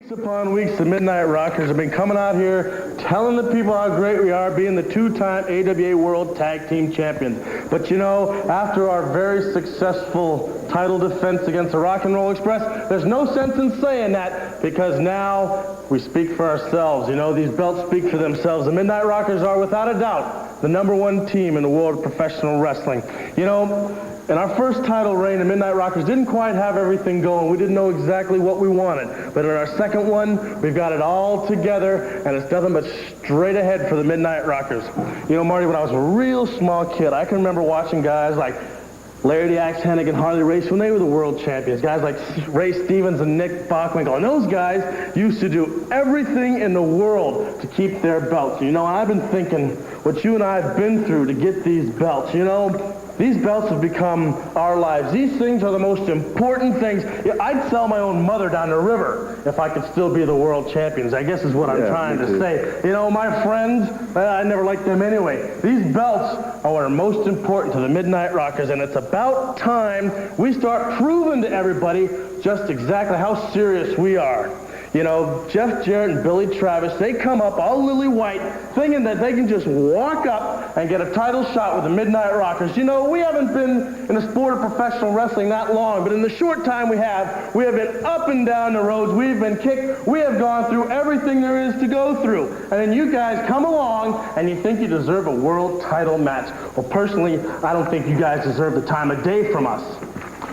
Weeks upon weeks, the Midnight Rockers have been coming out here telling the people how great we are, being the two-time AWA World Tag Team Champions. But you know, after our very successful title defense against the Rock and Roll Express, there's no sense in saying that because now we speak for ourselves. You know, these belts speak for themselves. The Midnight Rockers are, without a doubt, the #1 team in the world of professional wrestling. You know, in our first title reign, the Midnight Rockers didn't quite have everything going. We didn't know exactly what we wanted. But in our second one, we've got it all together, and it's nothing but straight ahead for the Midnight Rockers. You know, Marty, when I was a real small kid, I can remember watching guys like Larry the Axe Hennig and Harley Race when they were the world champions. Guys like Ray Stevens and Nick Bockwinkel. And those guys used to do everything in the world to keep their belts. You know, I've been thinking what you and I have been through to get these belts. You know, these belts have become our lives. These things are the most important things. I'd sell my own mother down the river if I could still be the world champions, I guess is what I'm trying to say. You know, my friends, I never liked them anyway. These belts are what are most important to the Midnight Rockers, and it's about time we start proving to everybody just exactly how serious we are. You know, Jeff Jarrett and Billy Travis, they come up all lily white thinking that they can just walk up and get a title shot with the Midnight Rockers. You know, we haven't been in the sport of professional wrestling that long, but in the short time we have been up and down the roads, we've been kicked, we have gone through everything there is to go through. And then you guys come along and you think you deserve a world title match. Well, personally, I don't think you guys deserve the time of day from us.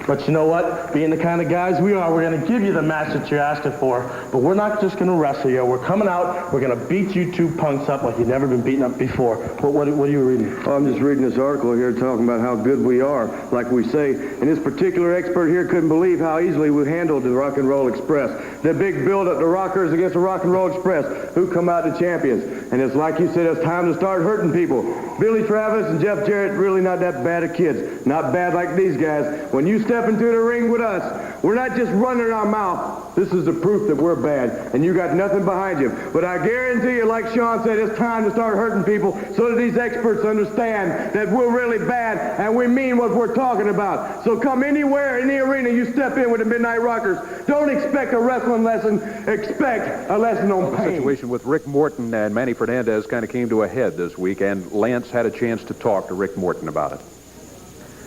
But you know what? Being the kind of guys we are, we're going to give you the match that you're asking for. But we're not just going to wrestle you. We're coming out, we're going to beat you two punks up like you've never been beaten up before. What are you reading? Oh, I'm just reading this article here talking about how good we are, like we say. And this particular expert here couldn't believe how easily we handled the Rock and Roll Express. The big build-up, the Rockers against the Rock and Roll Express, who come out the champions. And it's like you said, it's time to start hurting people. Billy Travis and Jeff Jarrett, really not that bad of kids. Not bad like these guys. When you step into the ring with us, we're not just running our mouth. This is the proof that we're bad, and you got nothing behind you. But I guarantee you, like Sean said, it's time to start hurting people so that these experts understand that we're really bad and we mean what we're talking about. So come anywhere in the arena you step in with the Midnight Rockers. Don't expect a wrestling lesson. Expect a lesson on pain. The situation with Rick Morton and Manny Fernandez kind of came to a head this week, and Lance had a chance to talk to Rick Morton about it.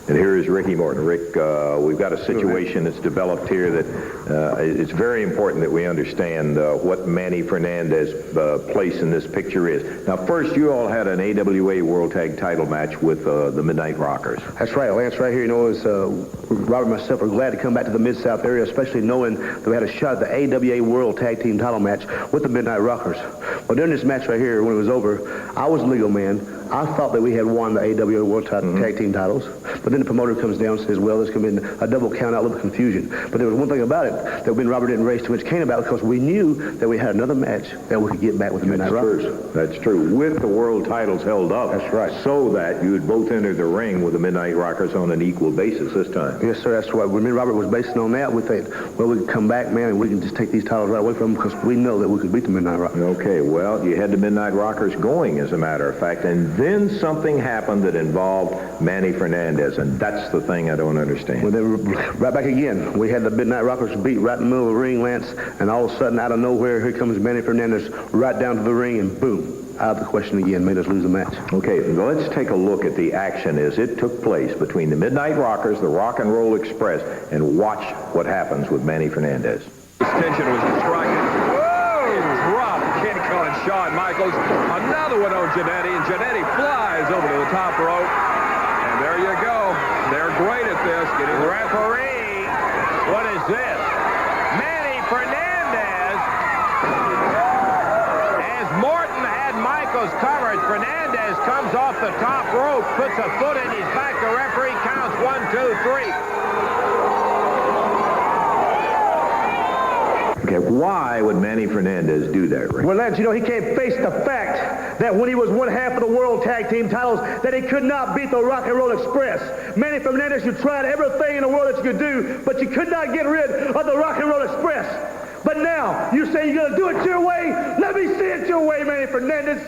And here is Ricky Morton. Rick, we've got a situation that's developed here that it's very important that we understand what Manny Fernandez's place in this picture is. Now, first, you all had an AWA World Tag Title match with the Midnight Rockers. That's right, Lance. Right here, you know, is Robert and myself are glad to come back to the Mid-South area, especially knowing that we had a shot at the AWA World Tag Team Title match with the Midnight Rockers. Well, during this match right here, when it was over, I was a legal man. I thought that we had won the AWA World Tag Team titles, but then the promoter comes down and says, well, there's going to be a double count out, a little confusion. But there was one thing about it that me and Robert didn't raise too much cane about, because we knew that we had another match that we could get back with the Midnight Rockers. That's true. With the world titles held up. That's right. So that you would both enter the ring with the Midnight Rockers on an equal basis this time. Yes, sir, that's right. When me and Robert was basing on that, we thought, well, we could come back, man, and we can just take these titles right away from them, because we know that we could beat the Midnight Rockers. Okay, well, you had the Midnight Rockers going, as a matter of fact, and then something happened that involved Manny Fernandez, and that's the thing I don't understand. Well, then right back again. We had the Midnight Rockers beat right in the middle of the ring, Lance, and all of a sudden, out of nowhere, here comes Manny Fernandez right down to the ring, and boom, out of the question again, made us lose the match. Okay, let's take a look at the action as it took place between the Midnight Rockers, the Rock and Roll Express, and watch what happens with Manny Fernandez. This tension was striking. Whoa! Drop. Kid calling Shawn Michaels. Another one on Jannetty, and Jannetty flies over to the top rope. And there you go. They're great at this. Getting the referee. What is this? Manny Fernandez. As Morton had Michaels covered, Fernandez comes off the top rope, puts a foot in his back. The referee counts 1, 2, 3. Okay, why would Manny Fernandez do that, Rick? Well, Lance, you know, he can't face the fact that when he was one half of the World Tag Team titles, that he could not beat the Rock and Roll Express. Manny Fernandez, you tried everything in the world that you could do, but you could not get rid of the Rock and Roll Express. But now, you say you're going to do it your way? Let me see it your way, Manny Fernandez.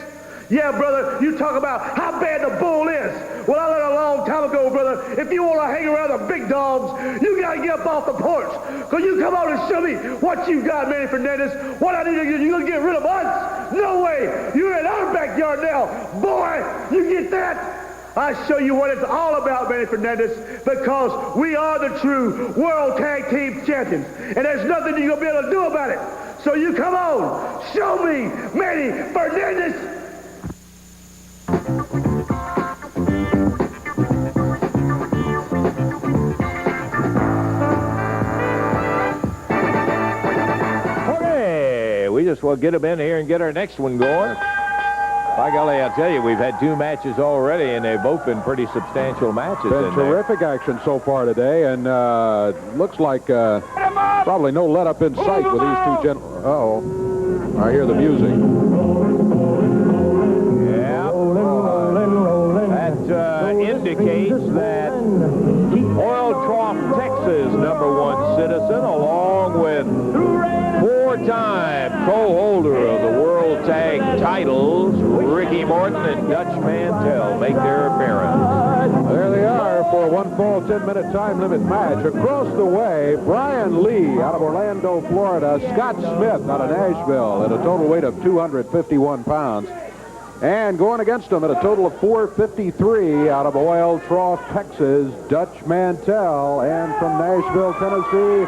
Yeah, brother, you talk about how bad the bull is. Well, I learned a long time ago, brother, if you want to hang around the big dogs, you got to get up off the porch. Because you come on and show me what you got, Manny Fernandez. What I need to get, you going to get rid of us? No way. You're in our backyard now. Boy, you get that? I show you what it's all about, Manny Fernandez, because we are the true World Tag Team Champions, and there's nothing you're going to be able to do about it. So you come on, show me Manny Fernandez. Okay, we just will get them in here and get our next one going. By golly, I'll tell you, we've had 2 matches already, and they've both been pretty substantial matches. Been terrific action so far today, and looks like probably no let-up in sight with these 2 gentlemen. Uh-oh. I hear the music. Yeah. That indicates that Oil Trough, Texas, #1 citizen, along with 4-time co-holder of the World Tag titles, Ricky Morton and Dutch Mantel, make their appearance. There they are for a 1-fall, 10-minute time limit match. Across the way, Brian Lee out of Orlando, Florida, Scott Smith out of Nashville at a total weight of 251 pounds. And going against them at a total of 453 out of Oil Trough, Texas, Dutch Mantel, and from Nashville, Tennessee,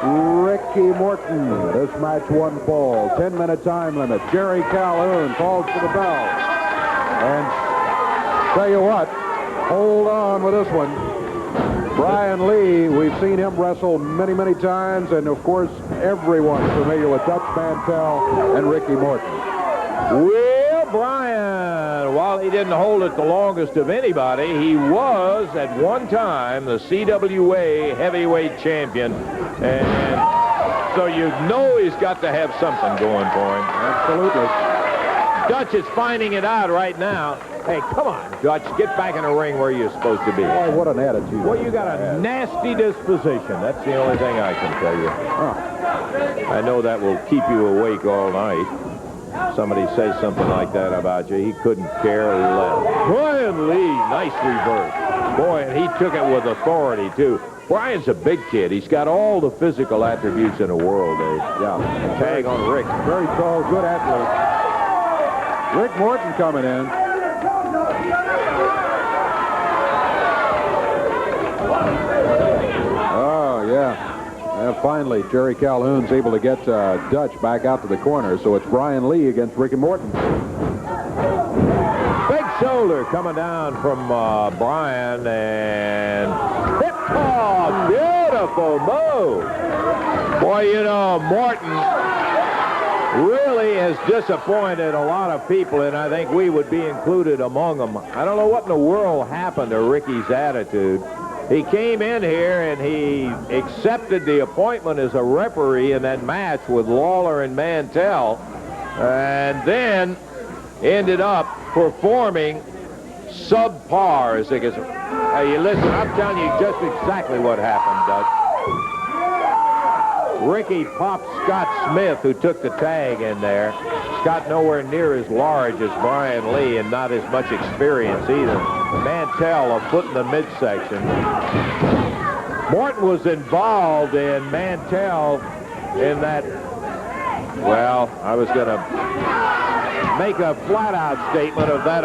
Ricky Morton. This match 1 fall, 10-minute time limit. Jerry Calhoun falls to the bell. And tell you what, hold on with this one. Brian Lee, we've seen him wrestle many, many times, and of course, everyone's familiar with Dutch Mantel and Ricky Morton. Well, Brian, while he didn't hold it the longest of anybody, he was at one time the CWA heavyweight champion. And so you know he's got to have something going for him. Absolutely. Dutch is finding it out right now. Hey, come on, Dutch, get back in the ring where you're supposed to be. Boy, what an attitude. Well, you got a nasty disposition. That's the only thing I can tell you. I know that will keep you awake all night. Somebody says something like that about you, he couldn't care less. Brian Lee, nice reverse. Boy, and he took it with authority, too. Brian's a big kid. He's got all the physical attributes in the world, Dave. Yeah. Tag on Rick. Very tall, good athlete. Rick Morton coming in. Oh, yeah. And finally, Jerry Calhoun's able to get Dutch back out to the corner, so it's Brian Lee against Ricky Morton. Big shoulder coming down from Brian, and hip toss, beautiful move. Boy, you know, Morton really has disappointed a lot of people, and I think we would be included among them. I don't know what in the world happened to Ricky's attitude. He came in here and he accepted the appointment as a referee in that match with Lawler and Mantel, and then ended up performing subpar, as they can say. Hey, you listen, I'm telling you just exactly what happened, Dutch. Ricky popped Scott Smith, who took the tag in there. Scott nowhere near as large as Brian Lee and not as much experience either. Mantel a foot in the midsection. Morton was involved in Mantel in that, well, I was going to make a flat-out statement of that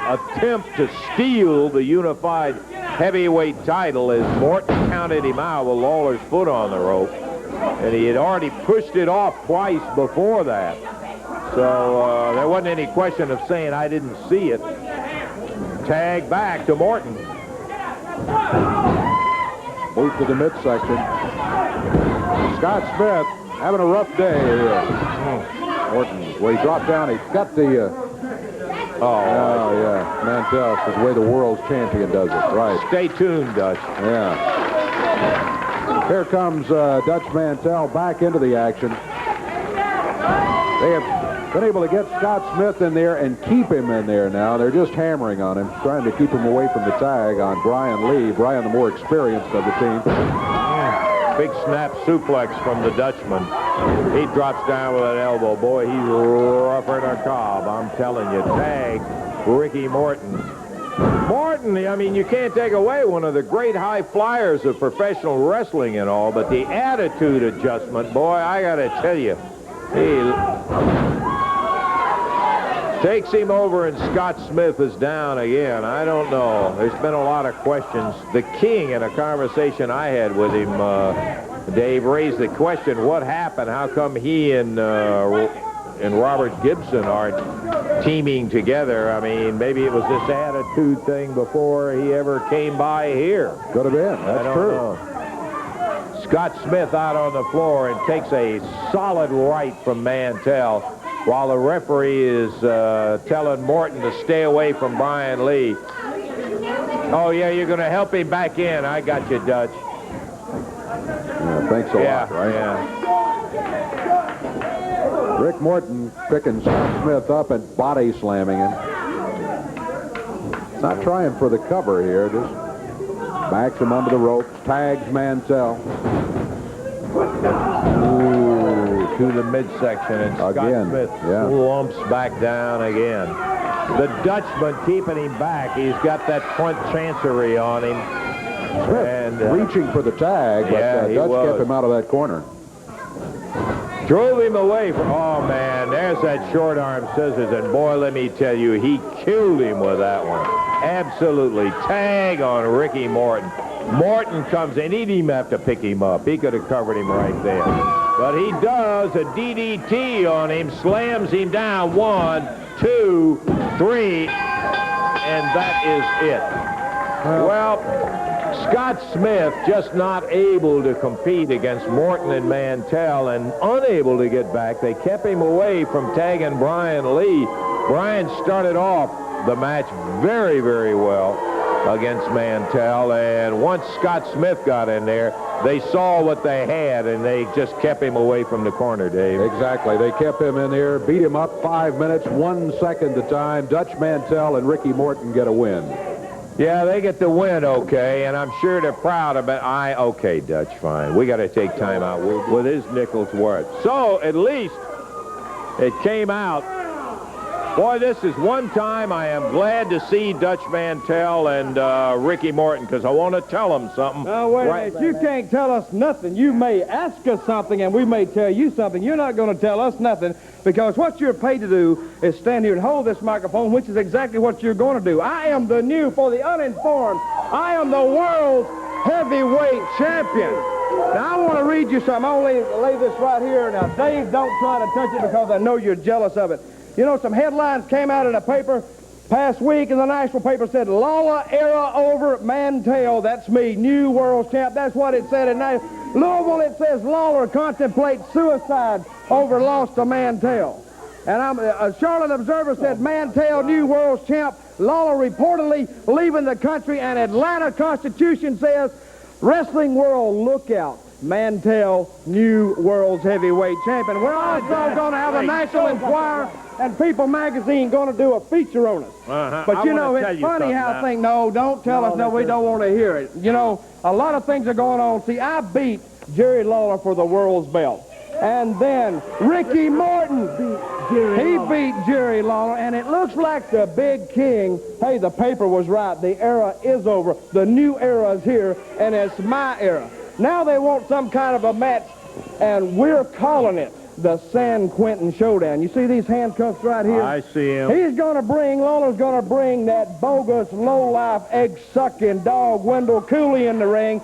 attempt to steal the unified heavyweight title as Morton counted him out with Lawler's foot on the rope. And he had already pushed it off twice before that. So there wasn't any question of saying I didn't see it. Tag back to Morton. Move to the midsection. Scott Smith having a rough day here. Morton, where he dropped down, he got the... yeah, Mantel, the way the world's champion does it, right. Stay tuned, Dutch. Yeah. Here comes Dutch Mantel back into the action. They have been able to get Scott Smith in there and keep him in there now. They're just hammering on him, trying to keep him away from the tag on Brian Lee. Brian, the more experienced of the team. Big snap suplex from the Dutchman. He drops down with an elbow. Boy, he's rougher than a cob. I'm telling you. Tag Ricky Morton. Morton, I mean, you can't take away one of the great high flyers of professional wrestling and all, but the attitude adjustment, boy, I got to tell you, he takes him over, and Scott Smith is down again. I don't know. There's been a lot of questions. The King, in a conversation I had with him, Dave, raised the question, what happened? How come he and Robert Gibson aren't teaming together? I mean, maybe it was this attitude thing before he ever came by here. Could have been. That's true. Know. Scott Smith out on the floor and takes a solid right from Mantel, while the referee is telling Morton to stay away from Brian Lee. Oh, yeah, you're going to help him back in. I got you, Dutch. Yeah, thanks a lot, right? Yeah. Rick Morton picking Scott Smith up and body slamming him. Not trying for the cover here, just backs him under the ropes, tags Mantel. To the midsection, and Scott Smith lumps back down again. The Dutchman keeping him back. He's got that front chancery on him. Smith and reaching for the tag, but Dutch kept him out of that corner. Drove him away from, oh man, there's that short arm scissors, and boy, let me tell you, he killed him with that one. Absolutely. Tag on Ricky Morton. Morton comes in. He didn't even have to pick him up. He could have covered him right there. But he does a DDT on him, slams him down. 1, 2, 3, and that is it. Well, Scott Smith just not able to compete against Morton and Mantel and unable to get back. They kept him away from tagging Brian Lee. Brian started off the match very, very well against Mantel, and once Scott Smith got in there, they saw what they had, and they just kept him away from the corner, Dave. Exactly. They kept him in there, beat him up 5 minutes, 1 second to time. Dutch Mantel and Ricky Morton get a win. Yeah, they get the win, okay, and I'm sure they're proud of it. Okay, Dutch, fine. We got to take time out with his nickel's worth. So, at least it came out. Boy, this is one time I am glad to see Dutch Mantel and Ricky Morton, because I want to tell them something. Now, wait a minute. You can't tell us nothing. You may ask us something, and we may tell you something. You're not going to tell us nothing, because what you're paid to do is stand here and hold this microphone, which is exactly what you're going to do. I am the new, for the uninformed, I am the world's heavyweight champion. Now, I want to read you something. I'll lay this right here. Now, Dave, don't try to touch it, because I know you're jealous of it. You know, some headlines came out in the paper past week, and the national paper said, Lawler era over, Mantel, that's me, new world champ. That's what it said. And now, Louisville, it says Lawler contemplates suicide over loss to Mantel. And a Charlotte Observer said Mantel, new world champ. Lawler reportedly leaving the country. And Atlanta Constitution says, wrestling world, look out. Mantel, new world's heavyweight champion. We're also going to have a National Enquirer and People magazine going to do a feature on us. But you know, it's funny how things, no, don't tell us, no, we don't want to hear it. You know, a lot of things are going on. See, I beat Jerry Lawler for the world's belt. And then Ricky Morton, he beat Jerry Lawler, and it looks like the Big King, hey, the paper was right, the era is over, the new era is here, and it's my era. Now they want some kind of a match, and we're calling it the San Quentin Showdown. You see these handcuffs right here? I see him. Lawler's going to bring that bogus, low-life, egg-sucking dog, Wendell Cooley, in the ring,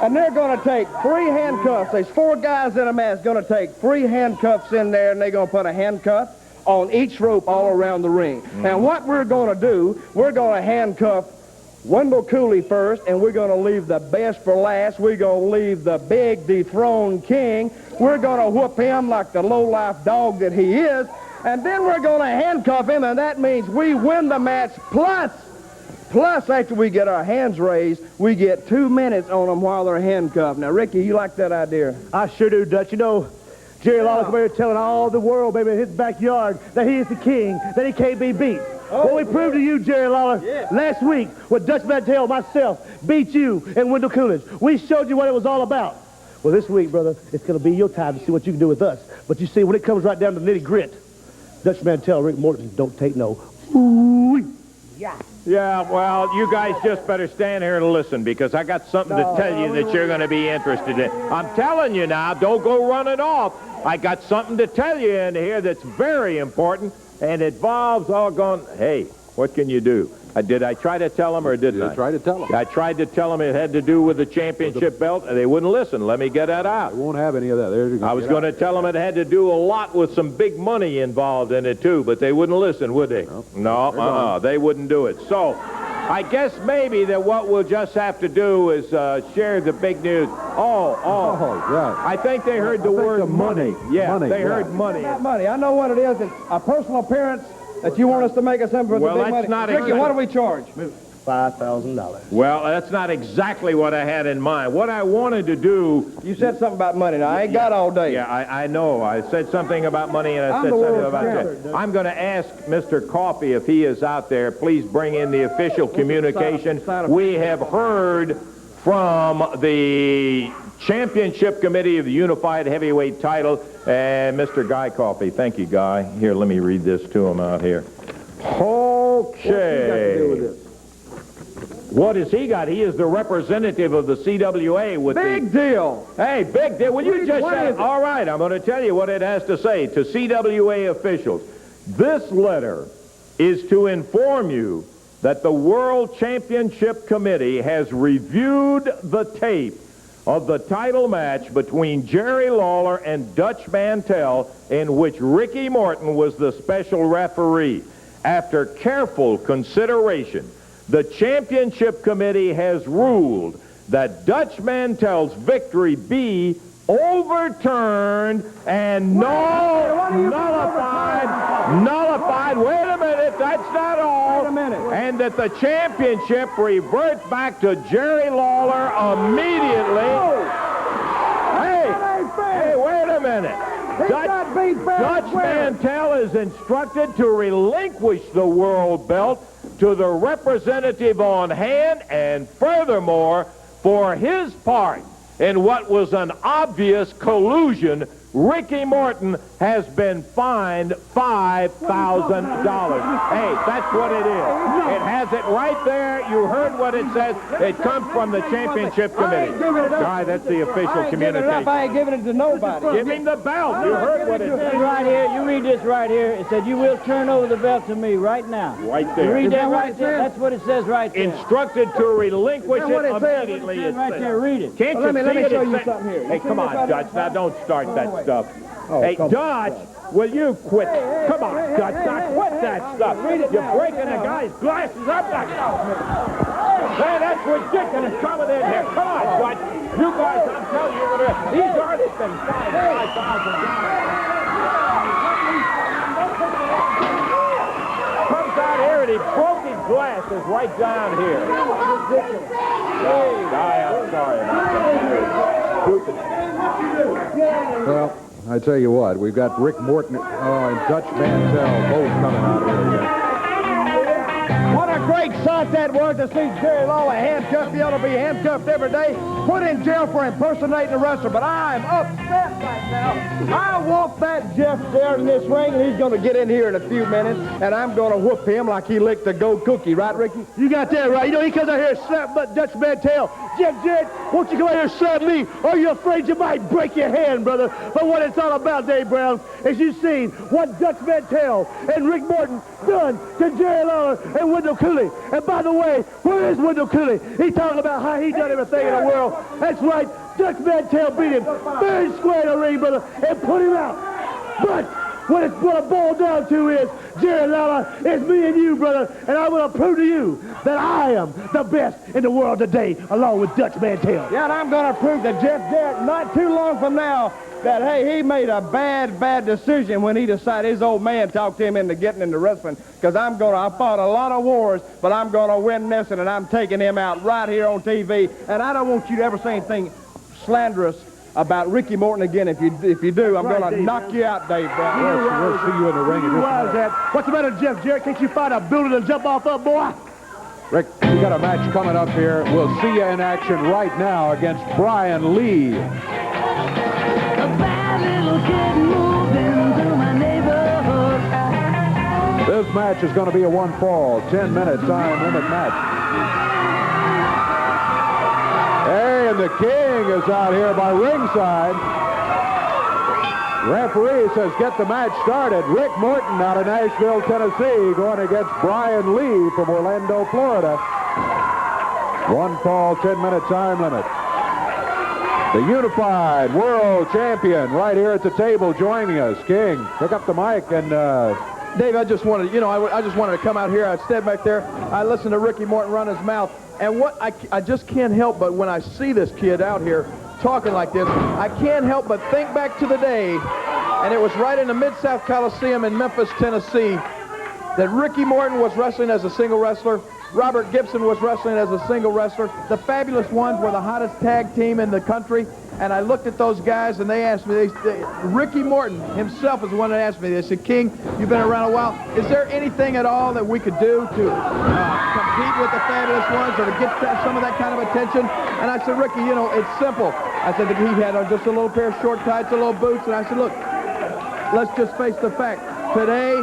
and they're going to take 3 handcuffs. There's 4 guys in a match going to take 3 handcuffs in there, and they're going to put a handcuff on each rope all around the ring. And what we're going to do, we're going to handcuff Wendell Cooley first, and we're going to leave the best for last. We're going to leave the big dethroned king. We're going to whoop him like the low-life dog that he is, and then we're going to handcuff him, and that means we win the match, plus after we get our hands raised, we get 2 minutes on them while they're handcuffed. Now, Ricky, you like that idea? I sure do, Dutch. You know, Jerry Lawler come here telling all the world, baby, in his backyard, that he is the king, that he can't be beat. What we proved to you, Jerry Lawler, last week, when Dutch Mantel, myself, beat you and Wendell Coolidge. We showed you what it was all about. Well, this week, brother, it's going to be your time to see what you can do with us. But you see, when it comes right down to nitty-grit, Dutch Mantel, Rick Morton don't take no ooh. Yeah, well, you guys just better stand here and listen because I got something to tell you that you're going to be interested in. I'm telling you now, don't go running off. I got something to tell you in here that's very important and involves all going, hey, what can you do? Did I try to tell them or didn't I? You tried to tell them. I tried to tell them it had to do with the championship belt, and they wouldn't listen. Let me get that out. We won't have any of that. There you go. I was going to tell them it had to do a lot with some big money involved in it, too, but they wouldn't listen, would they? No, they wouldn't do it. So I guess maybe that what we'll just have to do is share the big news. Yeah. I think they heard the word money. Yeah, they heard money. Not money. I know what it is. It's a personal appearance that you want us to make a symbol for Well, the big that's money. not Ricky, what do we charge? $5,000. Well, that's not exactly what I had in mind. What I wanted to do... You said something about money. Now, I ain't got all day. Yeah, I know. I said something about money, and I said something about that. I'm going to ask Mr. Coffey if he is out there. Please bring in the official communication. We have heard from the Championship Committee of the Unified Heavyweight title, and Mr. Guy Coffey. Thank you, Guy. Here, let me read this to him out here. Okay. What has he got? He is the representative of the CWA with Big deal. Hey, big deal. Will you just say, all right, I'm going to tell you what it has to say to CWA officials. This letter is to inform you that the World Championship Committee has reviewed the tape of the title match between Jerry Lawler and Dutch Mantel, in which Ricky Morton was the special referee. After careful consideration, the Championship Committee has ruled that Dutch Mantel's victory be overturned and nullified. Wait a minute, that's not all. Wait a minute. And that the championship revert back to Jerry Lawler immediately. Hey, wait a minute. Dutch Mantel is instructed to relinquish the world belt to the representative on hand, and furthermore, for his part in what was an obvious collusion, Ricky Morton has been fined $5,000. Hey, that's what it is. It has it right there. You heard what it says. It comes from the Championship Committee. Guy, that's the official communication. I ain't giving it to nobody. Give him the belt. You heard what it said. Right here, you read this right here. It said, you will turn over the belt to me right now. Right You there. read that right there? That's what it says right there. Instructed to relinquish it immediately. It's right there, read it. Can't you Let me see it? show you something here. Hey, come on, Dutch. Now, don't start that stuff. Hey, Dutch, will you quit? Come on, Dutch. Now, quit that stuff. You're breaking a guy's glasses up like that. Hey, that's ridiculous. Coming in here. Come on, Dutch. You guys, I'm telling you, these artists been fined $5,000. Comes out here and he broke his glasses right down here. Hey, Guy, I'm sorry about that. Well, I tell you what, we've got Rick Morton and Dutch Mantel both coming out here again. What a great sight that was to see Jerry Lawler handcuffed. He ought to be handcuffed every day, put in jail for impersonating a wrestler. But I'm upset right now. I want that Jeff there in this ring, and he's going to get in here in a few minutes, and I'm going to whoop him like he licked a gold cookie. Right, Ricky? You got that right. You know, he comes out here and slap but Dutch Mantel. Jeff Jarrett, won't you come out here and slap me? Or are you afraid you might break your hand, brother? But what it's all about, Dave Brown, is you've seen what Dutch Mantel and Rick Morton done to Jerry Lawler and Wendell Cooley. And by the way, where is Wendell Cooley? He talking about how he done everything in the world. That's right. Dutch Mantel beat him very square in the ring, brother, and put him out. But what it boiled down to is, Jerry Lawler, it's me and you, brother, and I will prove to you that I am the best in the world today, along with Dutch Mantel. Yeah, and I'm going to prove to Jeff Jarrett not too long from now that, hey, he made a bad decision when he decided his old man talked him into getting into wrestling. Because I fought a lot of wars, but I'm going to win this, and I'm taking him out right here on TV. And I don't want you to ever say anything slanderous about Ricky Morton again. If you do, I'm going to knock you out, Dave Brown. We'll see you in the ring in just a minute. What's the matter, Jeff Jarrett? Can't you find a building to jump off of, boy? Rick, we got a match coming up here. We'll see you in action right now against Brian Lee. A bad little kid moved into my neighborhood. This match is going to be a one-fall, 10-minute time limit match. Hey, and the King is out here by ringside. Referee says get the match started. Rick Morton out of Nashville, Tennessee, going against Brian Lee from Orlando, Florida. One fall, 10-minute time limit. The unified world champion right here at the table joining us. King, pick up the mic and... Dave, I just wanted, I just wanted to come out here. I stepped back there. I listened to Ricky Morton run his mouth. And what I just can't help but when I see this kid out here talking like this, I can't help but think back to the day, and it was right in the Mid-South Coliseum in Memphis, Tennessee, that Ricky Morton was wrestling as a single wrestler. Robert Gibson was wrestling as a single wrestler. The Fabulous Ones were the hottest tag team in the country. And I looked at those guys, and they asked me, Ricky Morton himself is the one that asked me. They said, King, you've been around a while. Is there anything at all that we could do to compete with the Fabulous Ones or to get some of that kind of attention? And I said, Ricky, it's simple. I said that he had just a little pair of short tights, a little boots. And I said, look, let's just face the fact. Today,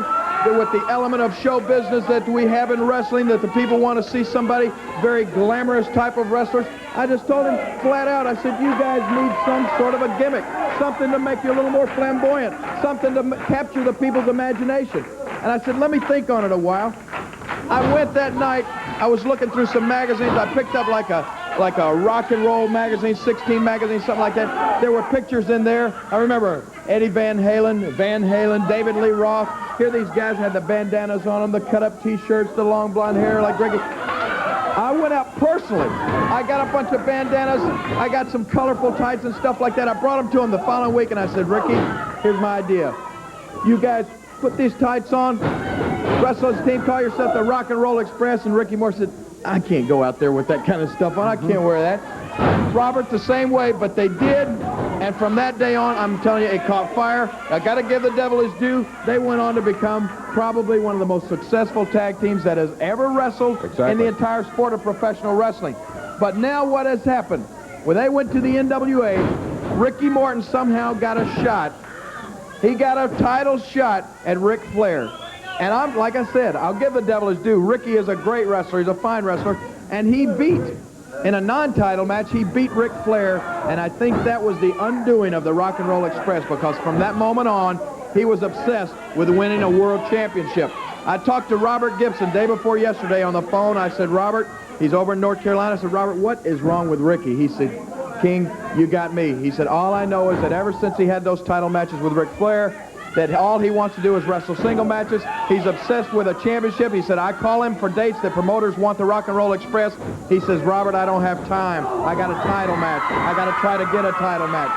with the element of show business that we have in wrestling, that the people want to see somebody very glamorous type of wrestlers, I just told him flat out, I said, you guys need some sort of a gimmick, something to make you a little more flamboyant, something to capture the people's imagination. And I said, let me think on it a while. I went that night, I was looking through some magazines. I picked up like a rock and roll magazine, 16 magazine, something like that. There were pictures in there. I remember Eddie Van Halen, David Lee Roth. Here these guys had the bandanas on them, the cut-up T-shirts, the long blonde hair like Ricky. I went out personally. I got a bunch of bandanas. I got some colorful tights and stuff like that. I brought them to him the following week, and I said, Ricky, here's my idea. You guys put these tights on, wrestle as a team, call yourself the Rock and Roll Express. And Ricky Moore said, I can't go out there with that kind of stuff on. I can't wear that. Robert, the same way, but they did. And from that day on, I'm telling you, it caught fire. I got to give the devil his due. They went on to become probably one of the most successful tag teams that has ever wrestled in the entire sport of professional wrestling. But now what has happened? When they went to the NWA, Ricky Morton somehow got a shot. He got a title shot at Ric Flair. And I'm, like I said, I'll give the devil his due. Ricky is a great wrestler. He's a fine wrestler. And he beat, in a non-title match, he beat Ric Flair. And I think that was the undoing of the Rock and Roll Express, because from that moment on, he was obsessed with winning a world championship. I talked to Robert Gibson day before yesterday on the phone. I said, Robert, he's over in North Carolina. I said, Robert, what is wrong with Ricky? He said, King, you got me. He said, all I know is that ever since he had those title matches with Ric Flair, that all he wants to do is wrestle single matches. He's obsessed with a championship. He said, I call him for dates that promoters want the Rock and Roll Express. He says, Robert, I don't have time. I got a title match. I got to try to get a title match.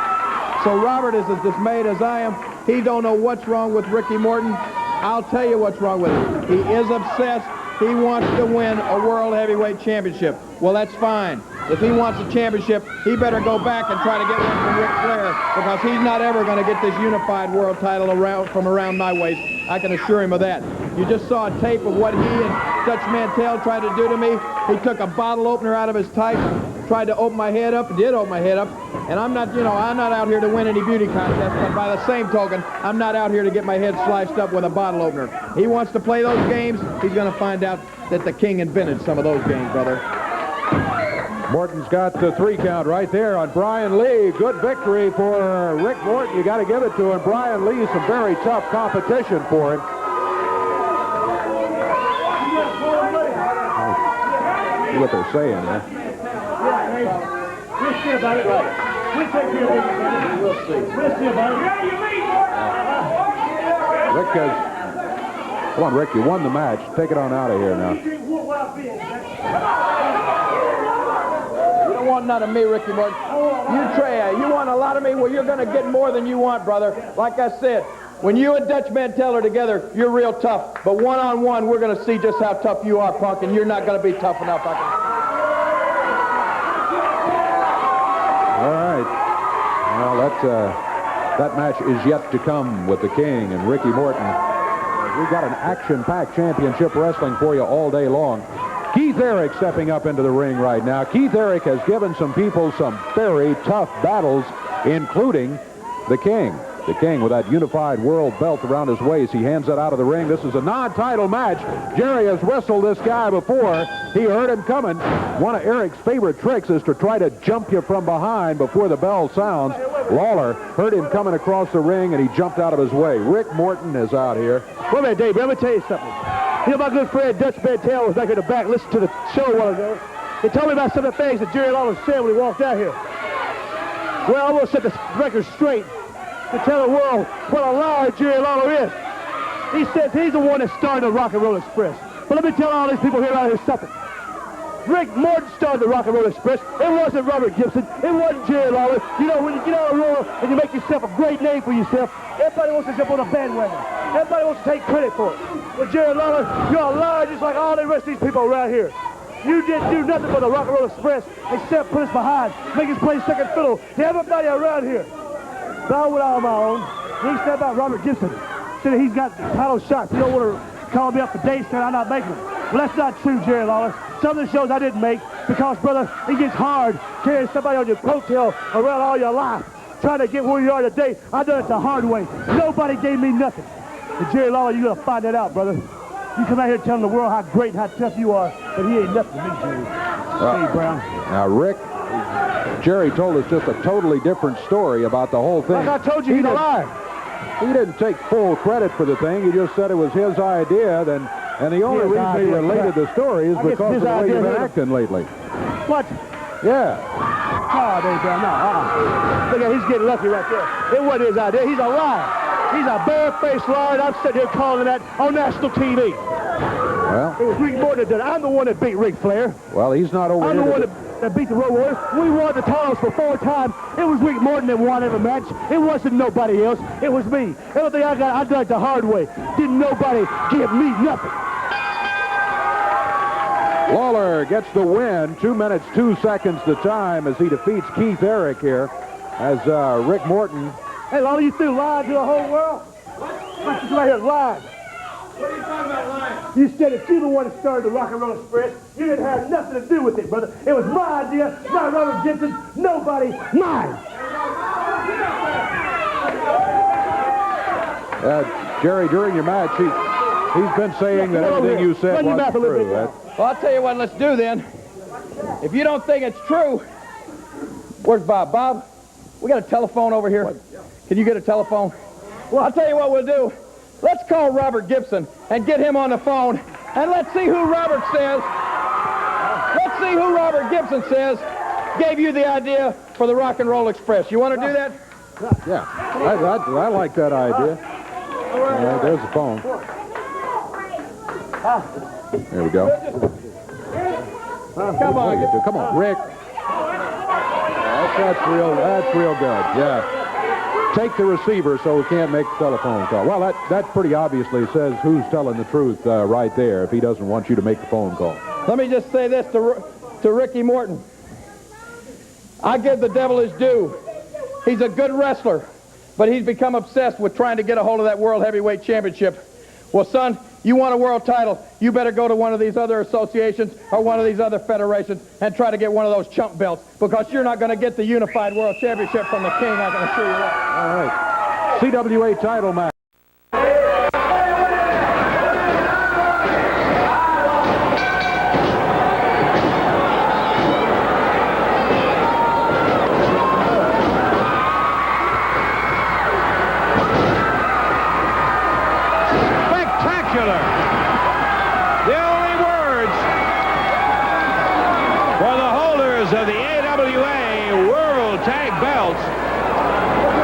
So Robert is as dismayed as I am. He don't know what's wrong with Ricky Morton. I'll tell you what's wrong with him. He is obsessed. He wants to win a World Heavyweight Championship. Well, that's fine. If he wants a championship, he better go back and try to get one from Ric Flair, because he's not ever going to get this unified world title from around my waist. I can assure him of that. You just saw a tape of what he and Dutch Mantel tried to do to me. He took a bottle opener out of his tights, tried to open my head up, did open my head up. And I'm not out here to win any beauty contest, but by the same token, I'm not out here to get my head sliced up with a bottle opener. He wants to play those games. He's going to find out that the King invented some of those games, brother. Morton's got the 3 count right there on Brian Lee. Good victory for Rick Morton. You got to give it to him. Brian Lee, some very tough competition for him. See what they're saying, huh? We'll see about it. We'll take care of it. We'll see. We'll see about it. Rick has... Come on, Rick, you won the match. Take it on out of here now. Want none of me, Ricky Morton. You want a lot of me? Well, you're going to get more than you want, brother. Like I said, when you and Dutch Mantel are together, you're real tough. But one-on-one, we're going to see just how tough you are, punk, and you're not going to be tough enough. All right. Well, that match is yet to come with the King and Ricky Morton. We've got an action-packed championship wrestling for you all day long. Keith Eric stepping up into the ring right now. Keith Eric has given some people some very tough battles, including the King. The King with that unified world belt around his waist. He hands it out of the ring. This is a non-title match. Jerry has wrestled this guy before. He heard him coming. One of Eric's favorite tricks is to try to jump you from behind before the bell sounds. Lawler heard him coming across the ring, and he jumped out of his way. Rick Morton is out here. Wait a minute, Dave. Let me tell you something. You know, my good friend Dutch Mantel was back in the back listening to the show a while ago. He told me about some of the things that Jerry Lawler said when he walked out here. Well, I'm going to set the record straight to tell the world what a liar Jerry Lawler is. He says he's the one that started the Rock and Roll Express. But let me tell all these people here out here something. Rick Morton started the Rock and Roll Express. It wasn't Robert Gibson. It wasn't Jerry Lawler. You know, when you get on a roll and you make yourself a great name for yourself, everybody wants to jump on a bandwagon. Everybody wants to take credit for it. Well, Jerry Lawler, you're a liar just like all the rest of these people around here. You didn't do nothing for the Rock and Roll Express except put us behind, make us play second fiddle to everybody around here. But I went out on my own. He said about Robert Gibson. Said that he's got title shots. He don't want to call me up for dates saying I'm not making them. Well, that's not true, Jerry Lawler. Some of the shows I didn't make because, brother, it gets hard carrying somebody on your coattail around all your life, trying to get where you are today. I done it the hard way. Nobody gave me nothing. And Jerry Lawler, you're going to find that out, brother. You come out here telling the world how great and how tough you are, but he ain't nothing to me, Jerry. Hey, Brown. Now, Rick, Jerry told us just a totally different story about the whole thing. Like I told you, he's a liar. He didn't take full credit for the thing. He just said it was his idea. And the only reason he related the story is because of the way you've been acting lately. What? Yeah. Oh, there you go. No, Look at he's getting lucky right there. It wasn't his idea. He's a liar. He's a bare-faced liar, and I'm sitting here calling that on national TV. Well, it was Rick Morton that did it. I'm the one that beat Ric Flair. Well, he's not over here. I'm the one that beat the Road Warriors. We won the titles for 4 times. It was Rick Morton that won every match. It wasn't nobody else. It was me. Everything I got, I done it the hard way. Didn't nobody give me nothing. Lawler gets the win. 2 minutes, 2 seconds the time as he defeats Keith Eric here. As Rick Morton. Hey, Lawler, you still lying to the whole world? Look, you right here lying. What are you talking about lying? You said that you're the one that started the Rock and Roll Express. You didn't have nothing to do with it, brother. It was my idea, not Robert Gibson. Nobody, mine. Jerry, during your match, he's been saying that everything you said wasn't true. Well, I'll tell you what, let's do then. If you don't think it's true, where's Bob? Bob, we got a telephone over here. Can you get a telephone? Well, I'll tell you what we'll do. Let's call Robert Gibson and get him on the phone, and let's see who Robert says. Let's see who Robert Gibson says gave you the idea for the Rock and Roll Express. You want to do that? Yeah, I like that idea. There's the phone. There we go. Come on. Come on, Rick. That's real good. Yeah. Take the receiver so we can't make the telephone call. Well, that pretty obviously says who's telling the truth right there if he doesn't want you to make the phone call. Let me just say this to Ricky Morton. I give the devil his due. He's a good wrestler, but he's become obsessed with trying to get a hold of that World Heavyweight Championship. Well, son, you want a world title, you better go to one of these other associations or one of these other federations and try to get one of those chump belts, because you're not going to get the unified world championship from the King. I can assure you that. All right. CWA title match.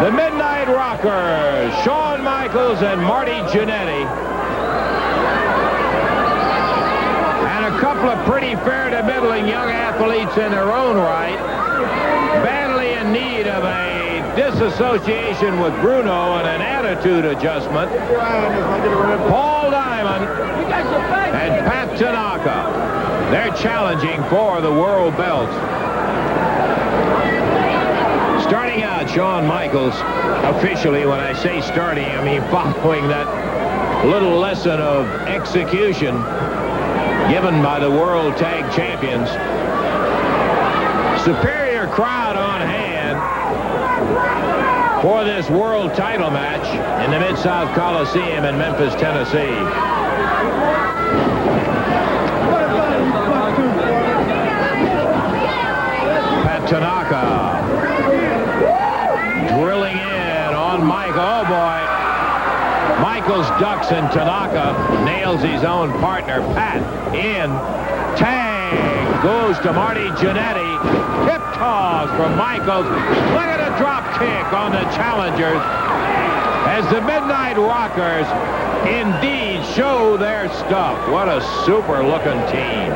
The Midnight Rockers, Shawn Michaels and Marty Jannetty. And a couple of pretty fair to middling young athletes in their own right, badly in need of a disassociation with Bruno and an attitude adjustment. Paul Diamond and Pat Tanaka. They're challenging for the world belt. Starting out, Shawn Michaels, officially, when I say starting, I mean following that little lesson of execution given by the World Tag Champions. Superior crowd on hand. for this world title match in the Mid-South Coliseum in Memphis, Tennessee. Pat Tanaka drilling in on Michael. Oh, boy. Michaels ducks and Tanaka nails his own partner. Pat in. Tag goes to Marty Jannetty. Hip toss from Michaels. Look at a drop kick on the challengers as the Midnight Rockers indeed show their stuff. What a super looking team.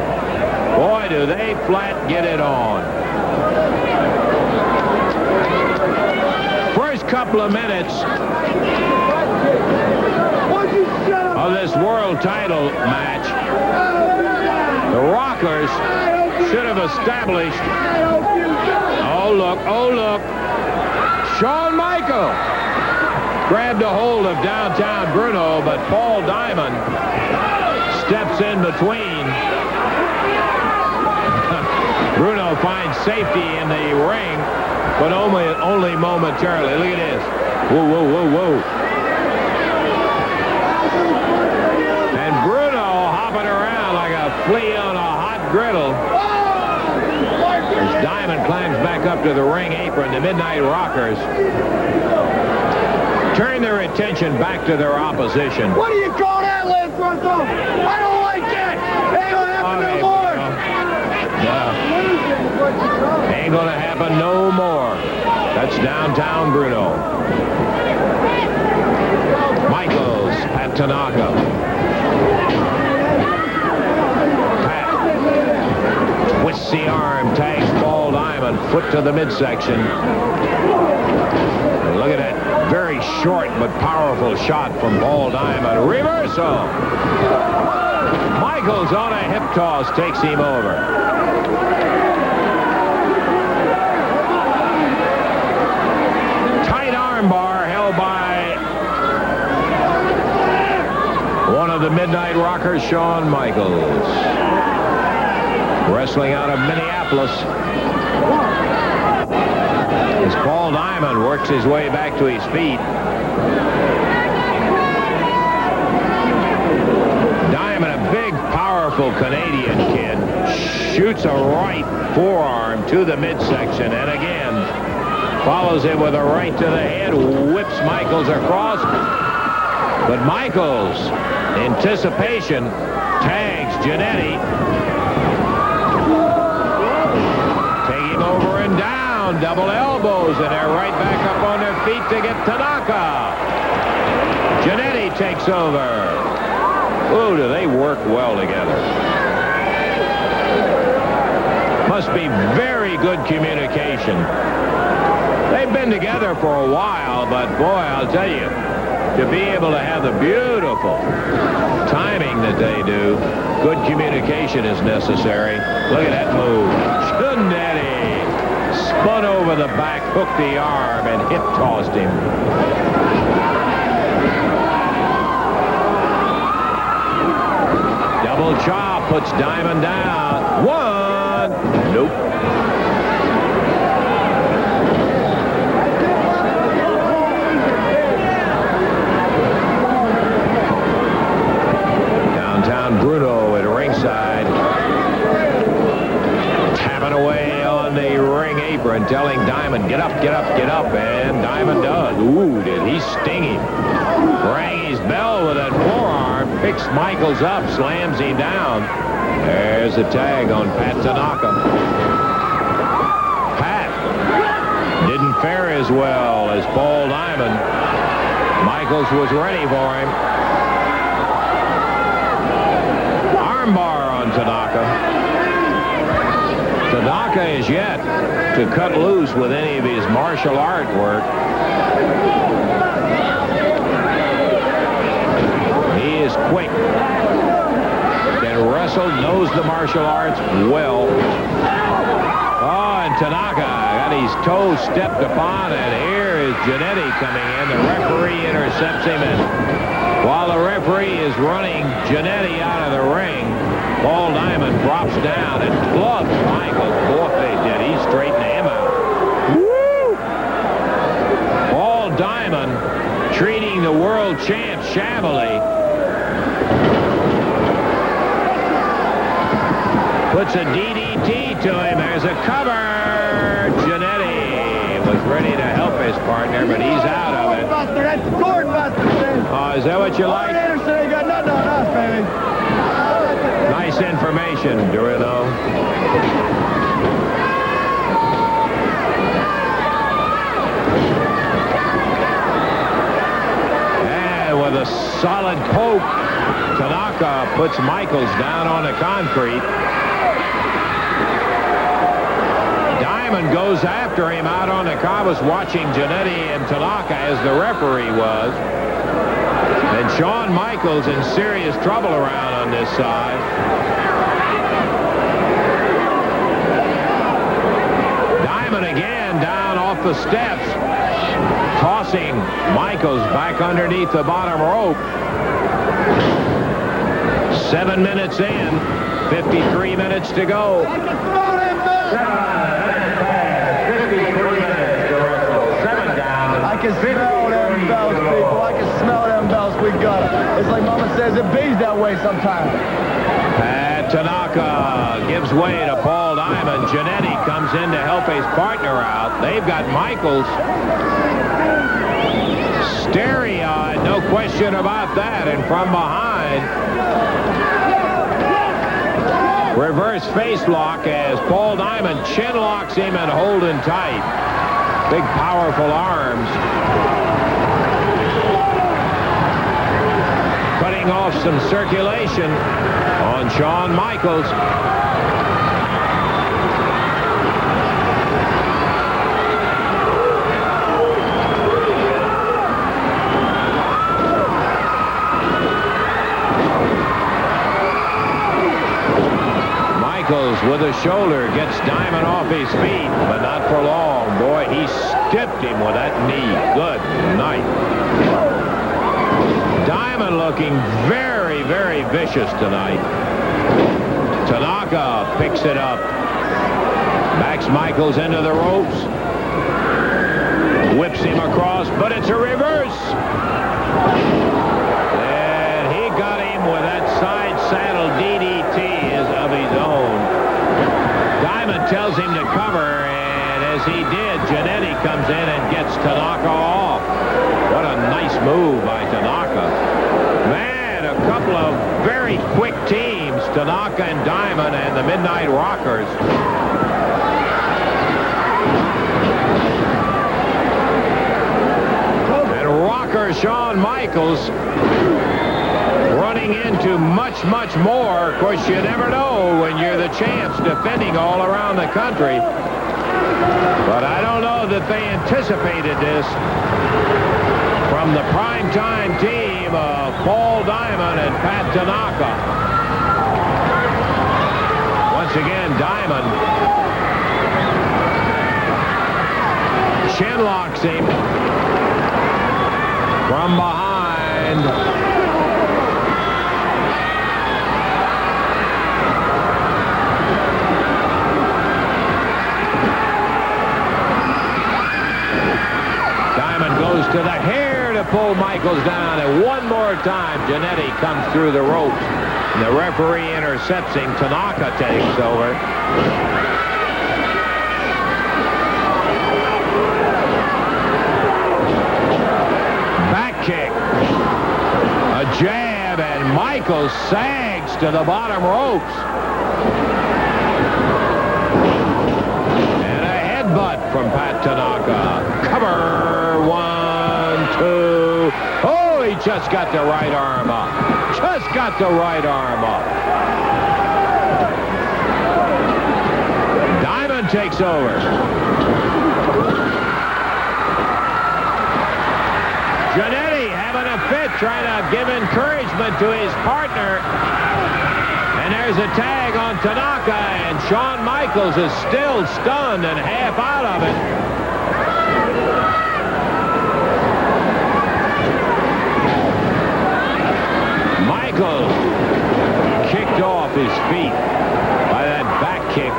Boy, do they flat get it on. First couple of minutes of this world title match, the Rockers should have established. Oh, look. Shawn Michael grabbed a hold of downtown Bruno, but Paul Diamond steps in between. Bruno finds safety in the ring, but only momentarily. Look at this. Whoa. And Bruno hopping around like a flea on a hot griddle. As Diamond climbs back up to the ring apron, the Midnight Rockers turn their attention back to their opposition. What do you call that, Lance Russell? I don't like that. Ain't gonna happen no more. Ain't gonna happen no more. That's downtown Bruno. Michaels, Pat Tanaka. Pat twists the arm, tags Paul Diamond, foot to the midsection. And look at that very short but powerful shot from Paul Diamond. Reversal. Michaels on a hip toss takes him over. Tight armbar held by one of the Midnight Rockers, Shawn Michaels. Wrestling out of Minneapolis. As Paul Diamond works his way back to his feet. Diamond, a big, powerful Canadian kid, shoots a right forearm to the midsection, and again follows it with a right to the head, whips Michaels across. But Michaels, anticipation, tags Jannetty. Take him over and down, double elbows, and they're right back up on their feet to get Tanaka. Jannetty takes over. Ooh, do they work well together. Must be very good communication. They've been together for a while, but boy, I'll tell you, to be able to have the beautiful timing that they do, good communication is necessary. Look at that move. Jannetty spun over the back, hooked the arm, and hip tossed him. Double chop puts Diamond down. One. Nope. Downtown Bruno at ringside. Tapping away on the ring apron, telling Diamond, get up, get up, get up. And Diamond does. Ooh, did he sting him. Rang his bell with that forearm, picks Michaels up, slams him down. There's a tag on Pat Tanaka. Pat didn't fare as well as Paul Diamond. Michaels was ready for him. Armbar on Tanaka. Tanaka is yet to cut loose with any of his martial art work. He is quick. Can wrestle, knows the martial arts well. Oh, and Tanaka got his toes stepped upon, and here is Jannetty coming in. The referee intercepts him, and while the referee is running Jannetty out of the ring, Paul Diamond drops down and clubs Michael. Boy, did he straighten him out. Woo! Paul beating the world champ shabbily. Puts a DDT to him. There's a cover. Jannetty was ready to help his partner, but he's out of it. That's the cord buster, man. Oh, is that what you like? Anderson ain't got nothing on us, baby. Nice information, Dorino. And with a solid poke, Tanaka puts Michaels down on the concrete. Diamond goes after him out on the car. I was watching Jannetty and Tanaka as the referee was. And Shawn Michaels in serious trouble around on this side. Diamond again down off the steps, tossing Michaels back underneath the bottom rope. 7 minutes in, 53 minutes to go. I can smell them bells, people. I can smell them bells. We got it. It's like Mama says, it bees that way sometimes. And Tanaka gives way to Paul Diamond. Jannetty comes in to help his partner out. They've got Michaels stereo-eyed, no question about that. And from behind, reverse face lock as Paul Diamond chin locks him and holding tight. Big, powerful arms. Cutting off some circulation on Shawn Michaels. Michaels with a shoulder gets Diamond off his feet, but not for long. Boy, he stiffed him with that knee. Good night. Diamond looking very, very vicious tonight. Tanaka picks it up. Backs Michaels into the ropes. Whips him across, but it's a reverse. And he got him with that side saddle DDT of his own. Diamond tells him to cover, and as he did, Jannetty comes in and gets Tanaka off. What a nice move by Tanaka. Man, a couple of very quick teams, Tanaka and Diamond and the Midnight Rockers. And Rocker Shawn Michaels running into much, much more. Of course, you never know when you're the champs defending all around the country. But I don't know that they anticipated this from the primetime team of Paul Diamond and Pat Tanaka. Once again, Diamond chin locks him from behind. Goes to the hair to pull Michaels down, and one more time Jannetty comes through the ropes. And the referee intercepts him. Tanaka takes over. Back kick. A jab, and Michaels sags to the bottom ropes. And a headbutt from Pat Tanaka. Cover. 1, 2. Oh, he just got the right arm up. Just got the right arm up. Diamond takes over. Jannetty having a fit, trying to give encouragement to his partner. And there's a tag on Tanaka, and Shawn Michaels is still stunned and half out of it. Michaels kicked off his feet by that back kick.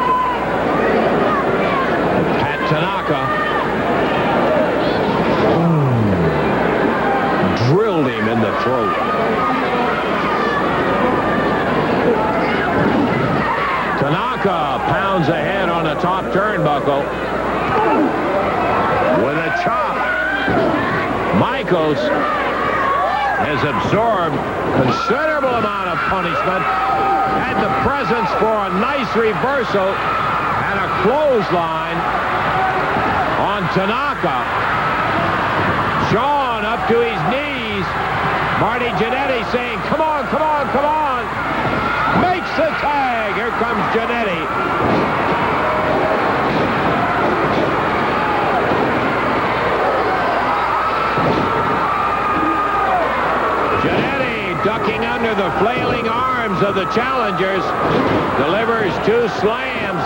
Pat Tanaka top turnbuckle with a chop. Michaels has absorbed considerable amount of punishment, had the presence for a nice reversal and a clothesline on Tanaka. Sean up to his knees. Marty Jannetty saying, come on, come on, come on. Makes the tag. Here comes Jannetty. Jannetty ducking under the flailing arms of the challengers. Delivers 2 slams.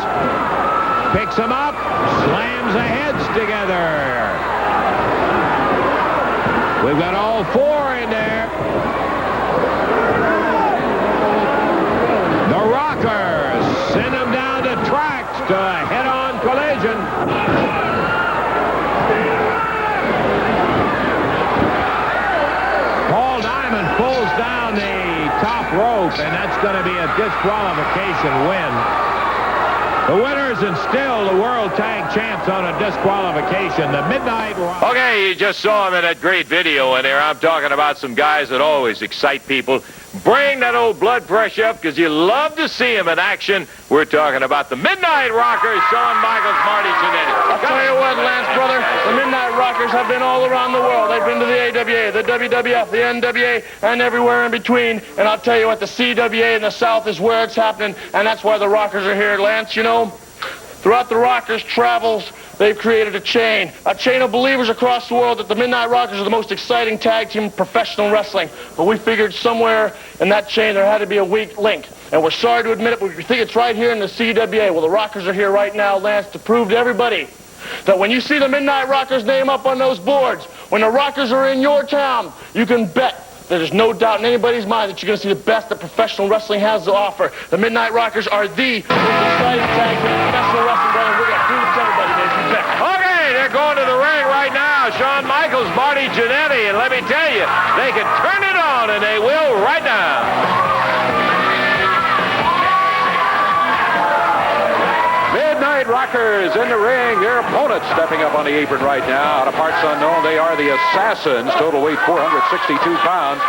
Picks them up. Slams the heads together. We've got all 4 in there. The Rockers send them down the tracks to a head-on collision. Paul Diamond pulls down the top rope, and that's going to be a disqualification win. The winners and still the World Tag Champs on a disqualification. The Midnight Rock. Okay, you just saw him in that great video in there. I'm talking about some guys that always excite people. Bring that old blood pressure up because you love to see him in action. We're talking about the Midnight Rockers, Shawn Michaels, Marty Jannetty. I'll tell you what, Lance, brother, the Midnight Rockers have been all around the world. They've been to the AWA, the WWF, the NWA, and everywhere in between. And I'll tell you what, the CWA in the South is where it's happening, and that's why the Rockers are here, Lance. You know, throughout the Rockers' travels, they've created a chain of believers across the world that the Midnight Rockers are the most exciting tag team in professional wrestling. But we figured somewhere in that chain there had to be a weak link. And we're sorry to admit it, but we think it's right here in the CWA. Well, the Rockers are here right now, Lance, to prove to everybody that when you see the Midnight Rockers name up on those boards, when the Rockers are in your town, you can bet that there's no doubt in anybody's mind that you're going to see the best that professional wrestling has to offer. The Midnight Rockers are the most exciting tag team in professional wrestling, brother. We're going to prove it to everybody, baby. You bet. Okay, they're going to the ring right now. Shawn Michaels, Marty Jannetty, and let me tell you, they can turn it on, and they will right now. Midnight Rockers in the ring. Their opponents stepping up on the apron right now. Out of parts unknown, they are the Assassins. Total weight 462 pounds.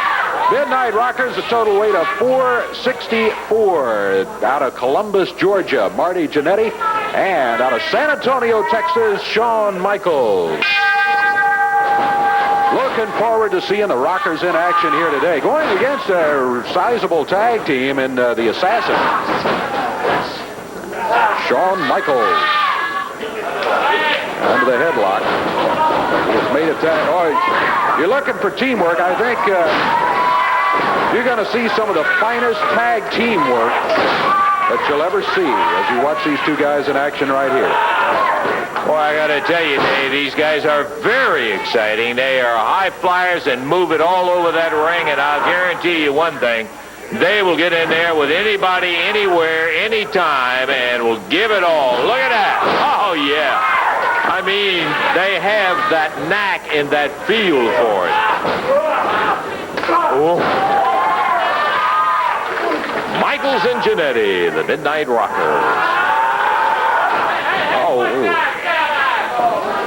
Midnight Rockers, a total weight of 464. Out of Columbus, Georgia, Marty Jannetty. And out of San Antonio, Texas, Shawn Michaels. Looking forward to seeing the Rockers in action here today. Going against a sizable tag team in the Assassins. Shawn Michaels under the headlock. He's made a tag. Oh, you're looking for teamwork. I think you're going to see some of the finest tag teamwork that you'll ever see as you watch these 2 guys in action right here. Well, I got to tell you, Dave, these guys are very exciting. They are high flyers and move it all over that ring, and I'll guarantee you one thing. They will get in there with anybody, anywhere, anytime, and will give it all. Look at that. Oh, yeah. I mean, they have that knack and that feel for it. Oh. Michaels and Jannetty, the Midnight Rockers. Oh,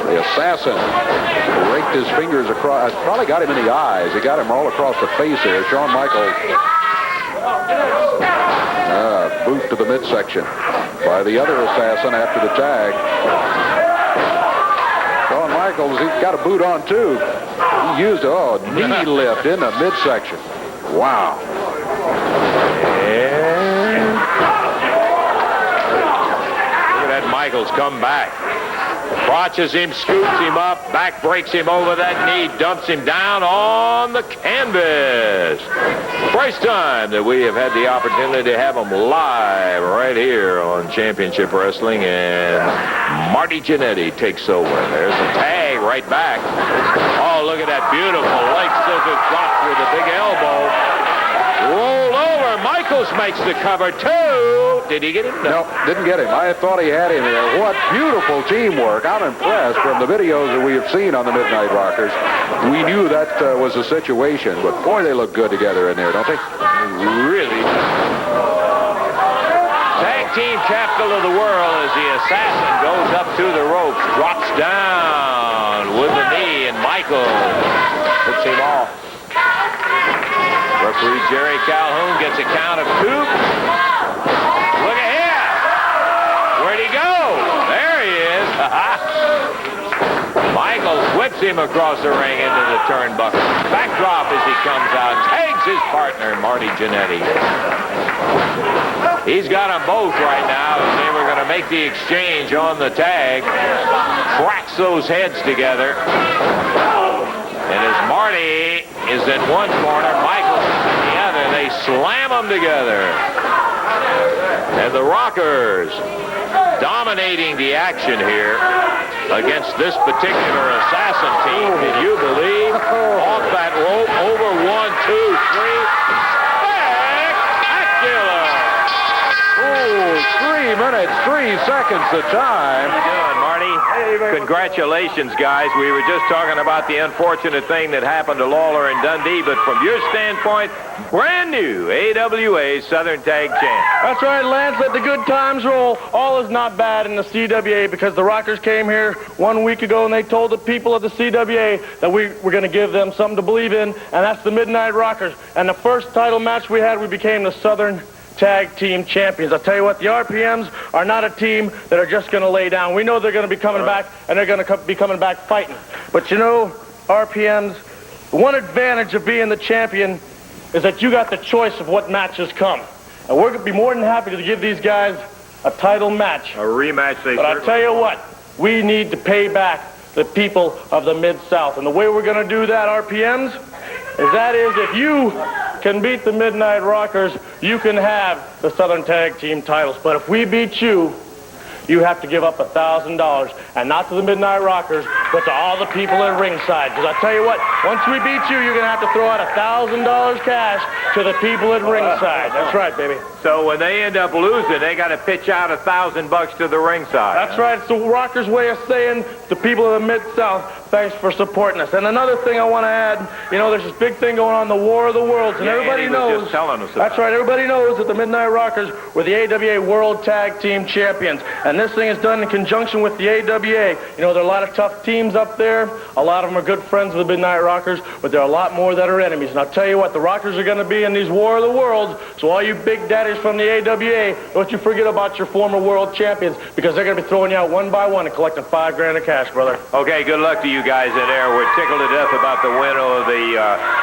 the Assassin raked his fingers across. Probably got him in the eyes. He got him all across the face there. Shawn Michaels. Boot to the midsection by the other Assassin after the tag. Shawn Michaels, he got a boot on too. He used a knee lift in the midsection. Wow. And look at that Michaels come back. Crotches him, scoops him up, back breaks him over that knee, dumps him down on the canvas. First time that we have had the opportunity to have him live right here on Championship Wrestling, and Marty Jannetty takes over. There's a tag right back. Oh, look at that beautiful leg scissors drop with a big elbow. Roll over. Michaels makes the cover, too. Did he get him? No, didn't get him. I thought he had him there. What beautiful teamwork. I'm impressed from the videos that we have seen on the Midnight Rockers. We knew that was the situation, but boy, they look good together in there, don't they? Really. Tag team capital of the world as the assassin goes up to the ropes, drops down with the knee, and Michael puts him off. Referee Jerry Calhoun gets a count of 2. Look at him. Where'd he go? There he is. Michael whips him across the ring into the turnbuckle. Backdrop as he comes out. Tags his partner, Marty Jannetty. He's got them both right now as they were going to make the exchange on the tag. Cracks those heads together. And as Marty is in one corner, Michael is in the other. They slam them together. And the Rockers dominating the action here against this particular assassin team. Can you believe? Off that rope, over 1, 2, 3. Spectacular! Oh, 3 minutes, 3 seconds the time. How you doing, Marty? Congratulations, guys. We were just talking about the unfortunate thing that happened to Lawler and Dundee, but from your standpoint, brand new AWA Southern Tag Champ. That's right, Lance. Let the good times roll. All is not bad in the CWA because the Rockers came here 1 week ago and they told the people of the CWA that we were going to give them something to believe in, and that's the Midnight Rockers. And the first title match we had, we became the Southern Tag Team Champions. I'll tell you what, the RPMs are not a team that are just going to lay down. We know they're going to be coming back, and they're going to be coming back fighting. But you know, RPMs, one advantage of being the champion is that you got the choice of what matches come. And we're going to be more than happy to give these guys a title match. A rematch, they But I'll tell you what, we need to pay back the people of the Mid-South. And the way we're going to do that, RPMs, is if you can beat the Midnight Rockers, you can have the Southern Tag Team titles. But if we beat you, you have to give up $1,000, and not to the Midnight Rockers, but to all the people at ringside. Because I tell you what, once we beat you, you're going to have to throw out $1,000 cash to the people at ringside. That's right, baby. So when they end up losing, they got to pitch out $1,000 to the ringside. That's right. It's the Rockers' way of saying to people of the Mid-South, thanks for supporting us. And another thing I want to add, you know, there's this big thing going on, the War of the Worlds, and everybody knows. Just telling us that's right. Everybody knows that the Midnight Rockers were the AWA World Tag Team Champions, and this thing is done in conjunction with the AWA. You know, there are a lot of tough teams up there. A lot of them are good friends of the Midnight Rockers, but there are a lot more that are enemies. And I'll tell you what, the Rockers are going to be in these War of the Worlds. So all you big daddies from the AWA, don't you forget about your former world champions, because they're going to be throwing you out one by one and collecting $5,000 in cash, brother. Okay, good luck to you guys in there. We're tickled to death about the win of the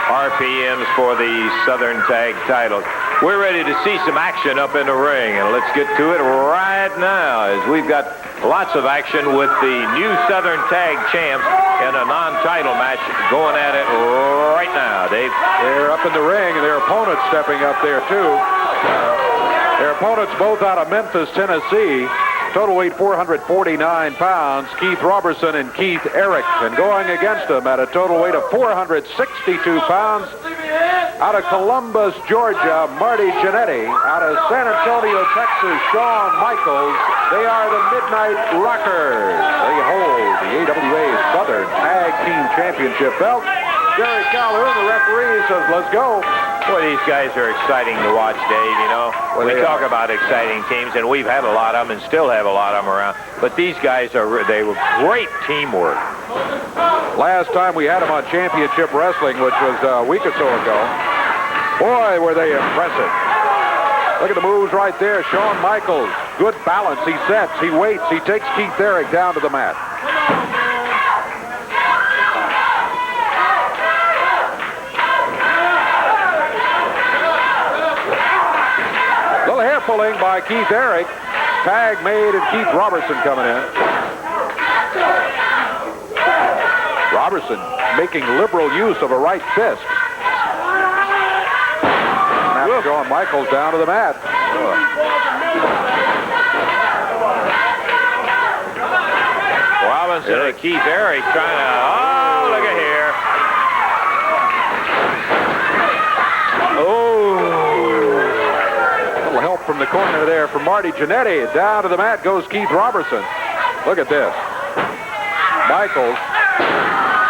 RPMs for the Southern Tag titles. We're ready to see some action up in the ring, and let's get to it right now, as we've got lots of action with the new Southern Tag Champs in a non-title match going at it right now. They're up in the ring, and their opponents stepping up there, too. Their opponents both out of Memphis, Tennessee. Total weight 449 pounds, Keith Robertson and Keith Ericson. Going against them at a total weight of 462 pounds, out of Columbus, Georgia, Marty Jannetty. Out of San Antonio, Texas, Shawn Michaels. They are the Midnight Rockers. They hold the AWA Southern Tag Team Championship belt. Jerry Calhoun, the referee, says, let's go. Boy, these guys are exciting to watch, Dave, you know. Well, we talk about exciting teams, and we've had a lot of them and still have a lot of them around. But these guys, they were great teamwork. Last time we had them on Championship Wrestling, which was a week or so ago. Boy, were they impressive. Look at the moves right there. Shawn Michaels, good balance. He sets, he waits, he takes Keith Eric down to the mat. Little hair pulling by Keith Eric. Tag made and Keith Robertson coming in. Robertson making liberal use of a right fist. Now Shawn Michaels down to the mat. Robinson and Keith Eric trying to, oh, look at here. Help from the corner there from Marty Jannetty. Down to the mat goes Keith Robertson. Look at this. Michaels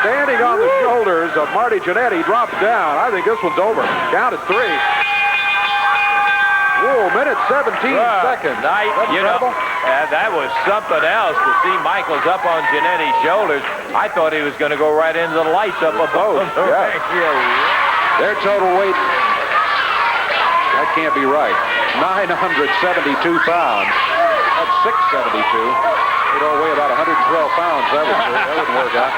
standing on the shoulders of Marty Jannetty, drops down. I think this one's over. Count at 3. Oh, minute 17 seconds. That was something else to see Michaels up on Giannetti's shoulders. I thought he was going to go right into the lights up above. Their total weight, that can't be right. 972 pounds. That's 672. They don't weigh about 112 pounds. That wouldn't work out.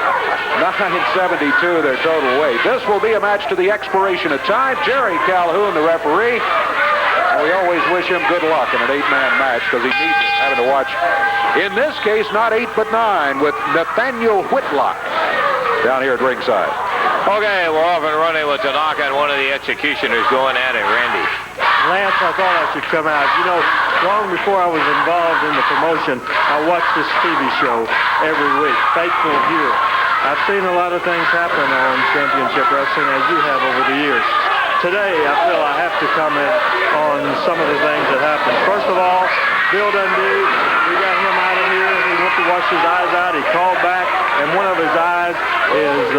972, their total weight. This will be a match to the expiration of time. Jerry Calhoun, the referee. And we always wish him good luck in an 8-man match because he needs it, having to watch, in this case, not 8 but 9, with Nathaniel Whitlock down here at ringside. Okay, we're off and running with Tanaka and one of the executioners going at it, Randy. Lance, I thought I should come out. You know, long before I was involved in the promotion, I watched this TV show every week, Faithful Viewer. I've seen a lot of things happen on championship wrestling, as you have over the years. Today, I feel I have to comment on some of the things that happened. First of all, Bill Dundee, we got him out of here. He went to wash his eyes out. He called back, and one of his eyes is,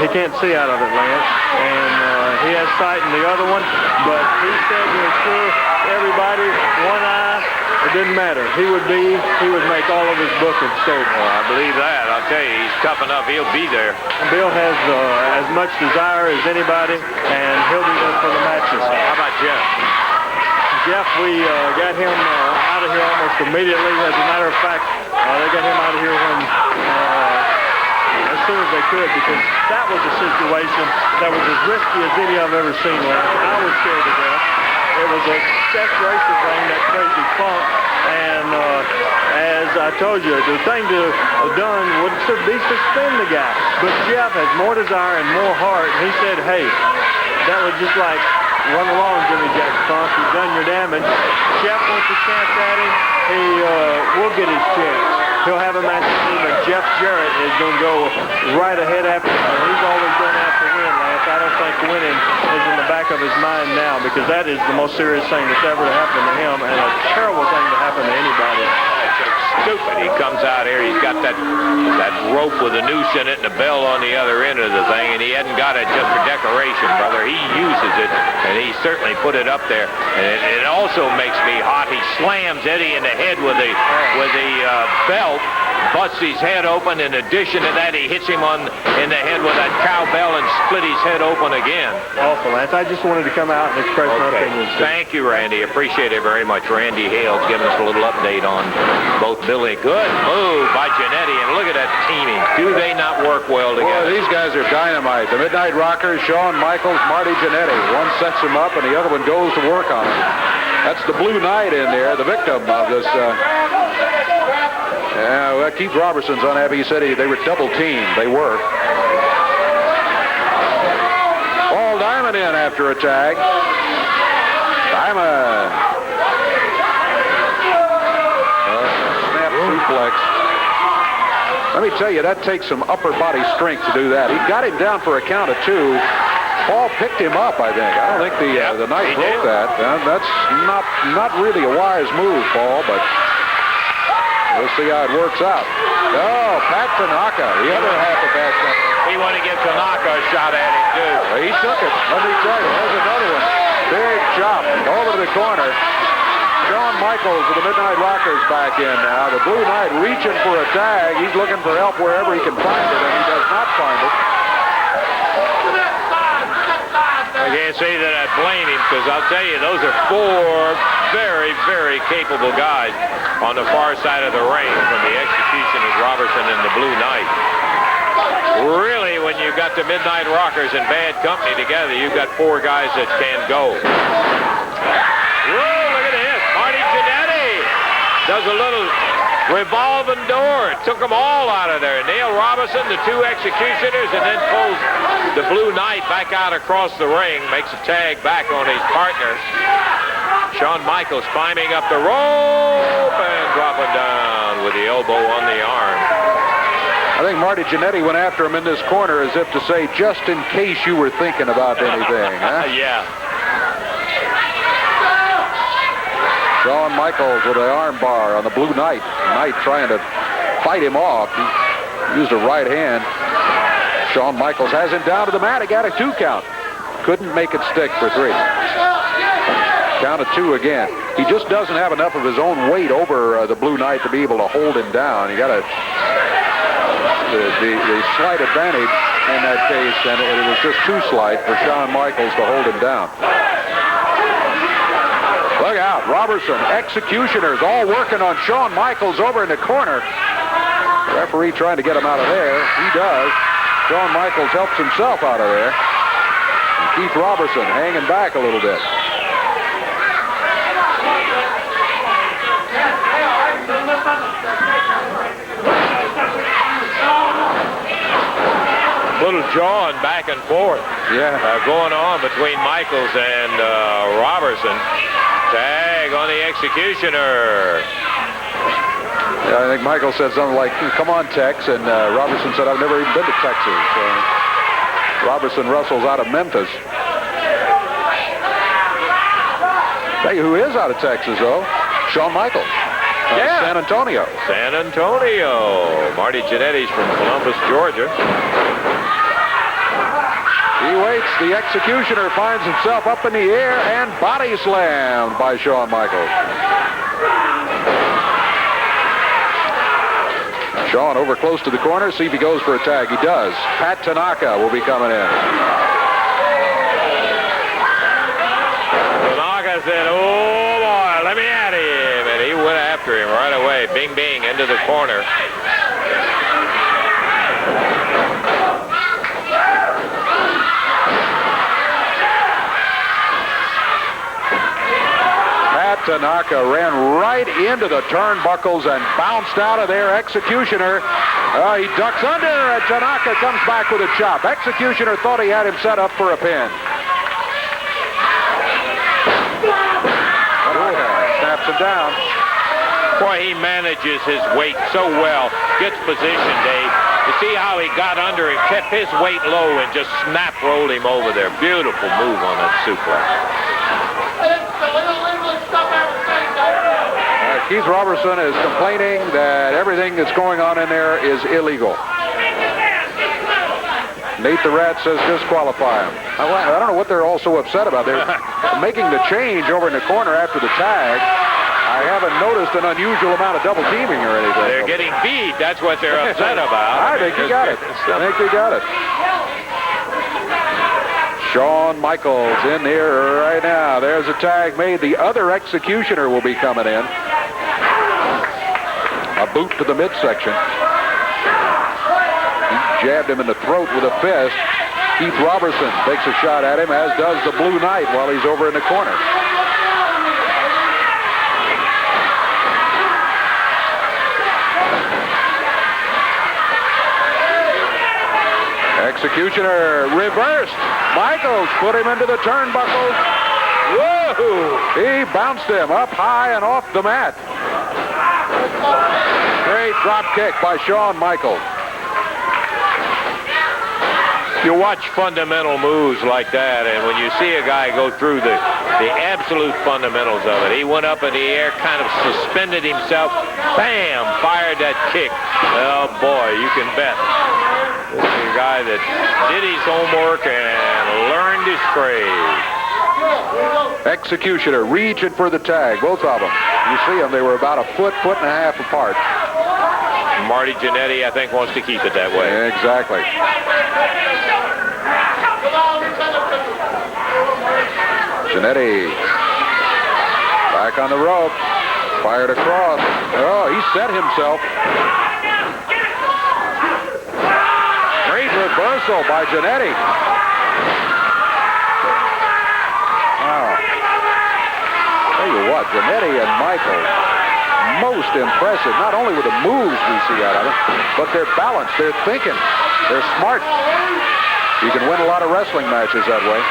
he can't see out of it, Lance. And he has sight in the other one, but he said to assure everybody, one eye, it didn't matter. He would make all of his booking sober. Well, I believe that. I'll tell you, he's tough enough. He'll be there. And Bill has as much desire as anybody, and he'll be there for the matches. How about Jeff? Jeff, we got him out of here almost immediately. As a matter of fact, they got him out of here when as soon as they could, because that was a situation that was as risky as any I've ever seen, Lance. I was scared to death. It was a desperation thing, that crazy funk, and as I told you, the thing to have done would be suspend the guy. But Jeff has more desire and more heart, and he said, hey, that was just like, run along, Jimmy Jackson Funk, you've done your damage. Jeff wants a chance at him. He will get his chance. He'll have a match with him, but Jeff Jarrett is going to go right ahead after him. He's always going after win, Lance. I don't think winning is in the back of his mind now, because that is the most serious thing that's ever happened to him, and a terrible thing to happen to anybody. Stupid. He comes out here, he's got that rope with a noose in it and a bell on the other end of the thing, and he hadn't got it just for decoration, brother. He uses it, and he certainly put it up there. And it also makes me hot. He slams Eddie in the head with the belt, busts his head open. In addition to that, he hits him in the head with that cowbell and split his head open again. Awful, Lance. I just wanted to come out and express my opinion. Thank you, Randy. Appreciate it very much. Randy Hale's giving us a little update on both Billy. Good move by Giannetti, and look at that teaming. Do they not work well together? Boy, these guys are dynamite. The Midnight Rockers, Shawn Michaels, Marty Jannetty. One sets him up, and the other one goes to work on him. That's the Blue Knight in there, the victim of this. Keith Robertson's unhappy. He said they were double teamed. They were. Paul Diamond in after a tag. Diamond. Snap suplex. Let me tell you, that takes some upper body strength to do that. He got him down for a count of 2. Paul picked him up, I think. I don't think the Knight broke that. That's not really a wise move, Paul, but we'll see how it works out. Oh, Pat Tanaka, the other half of that. He wanted to give Tanaka a shot at him, too. Well, he took it. Let me tell you, there's another one. Big chop over to the corner. Shawn Michaels of the Midnight Rockers back in now. The Blue Knight reaching for a tag. He's looking for help wherever he can find it, and he does not find it. I can't say that I blame him, because I'll tell you, those are 4 very, very capable guys on the far side of the ring from the Executioners, Robertson, and the Blue Knight. Really, when you've got the Midnight Rockers and bad company together, you've got 4 guys that can go. Whoa, look at this. Marty Jannetty does a little revolving door. It took them all out of there. Neil Robinson, the 2 Executioners, and then pulls the Blue Knight back out across the ring, makes a tag back on his partner. Shawn Michaels climbing up the rope and dropping down with the elbow on the arm. I think Marty Jannetty went after him in this corner as if to say, just in case you were thinking about anything. Huh? Yeah. Shawn Michaels with an arm bar on the Blue Knight. Knight trying to fight him off. He used a right hand. Shawn Michaels has him down to the mat. He got a 2 count. Couldn't make it stick for 3. Count of 2 again. He just doesn't have enough of his own weight over the Blue Knight to be able to hold him down. You got the slight advantage in that case, and it was just too slight for Shawn Michaels to hold him down. Look out, Robertson, executioners all working on Shawn Michaels over in the corner. The referee trying to get him out of there. He does. Shawn Michaels helps himself out of there. And Keith Robertson hanging back a little bit. Little jawing back and forth. Yeah. Going on between Michaels and Robertson. Tag on the executioner. Yeah, I think Michael said something like, come on, Tex, and Robertson said, I've never even been to Texas. Robertson wrestles out of Memphis. Tell you who is out of Texas, though? Shawn Michaels. Yeah. San Antonio. San Antonio. Marty Jannetty's from Columbus, Georgia. He waits. The executioner finds himself up in the air and body slammed by Shawn Michaels. Shawn over close to the corner. See if he goes for a tag. He does. Pat Tanaka will be coming in. Tanaka said, oh, boy, let me at him. And he went after him right away. Bing, bing, into the corner. Tanaka ran right into the turnbuckles and bounced out of there. Executioner, he ducks under, and Tanaka comes back with a chop. Executioner thought he had him set up for a pin. Tanaka snaps him down. Boy, he manages his weight so well. Gets position, Dave. You see how he got under and kept his weight low and just snap rolled him over there. Beautiful move on that suplex. Keith Robertson is complaining that everything that's going on in there is illegal. Nate the Rat says disqualify him. I don't know what they're all so upset about. They're making the change over in the corner after the tag. I haven't noticed an unusual amount of double teaming or anything. They're getting beat. That's what they're upset about. I think you got it. I think you got it. Shawn Michaels in here right now. There's a tag made. The other executioner will be coming in. A boot to the midsection. He jabbed him in the throat with a fist. Keith Robertson takes a shot at him, as does the Blue Knight while he's over in the corner. Executioner reversed. Michaels put him into the turnbuckles. Whoa! He bounced him up high and off the mat. Great drop kick by Shawn Michaels. You watch fundamental moves like that, and when you see a guy go through the absolute fundamentals of it, he went up in the air, kind of suspended himself, bam, fired that kick. Oh, boy, you can bet. This is a guy that did his homework and learned his trade. Executioner reaching for the tag, both of them. You see them, they were about a foot and a half apart. Marty Jannetty, I think, wants to keep it that way. Exactly. Jannetty back on the rope, fired across. Oh, he set himself. Great reversal by Jannetty. Wow. Tell you what, Jannetty and Michael, most impressive, not only with the moves we see out of them, but their balance, their thinking, they're smart. You can win a lot of wrestling matches that way.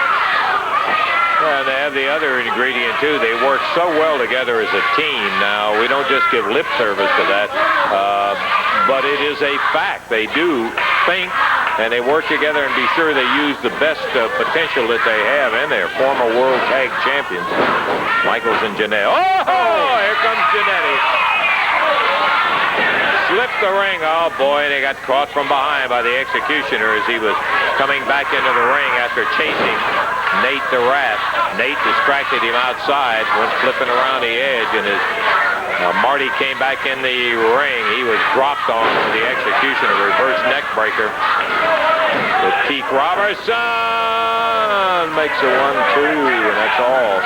And they have the other ingredient, too. They work so well together as a team. Now, we don't just give lip service to that, but it is a fact. They do think, and they work together and be sure they use the best potential that they have in there. Former World Tag Champions, Michaels and Jannetty. Oh, here comes Jannetty. slipped the ring. Oh, boy, they got caught from behind by the Executioner as he was coming back into the ring after chasing Nate the Rat. Nate distracted him outside, went flipping around the edge, and as Marty came back in the ring, he was dropped on the Executioner, reverse neck breaker. But Keith Robertson makes a 1-2, and that's all.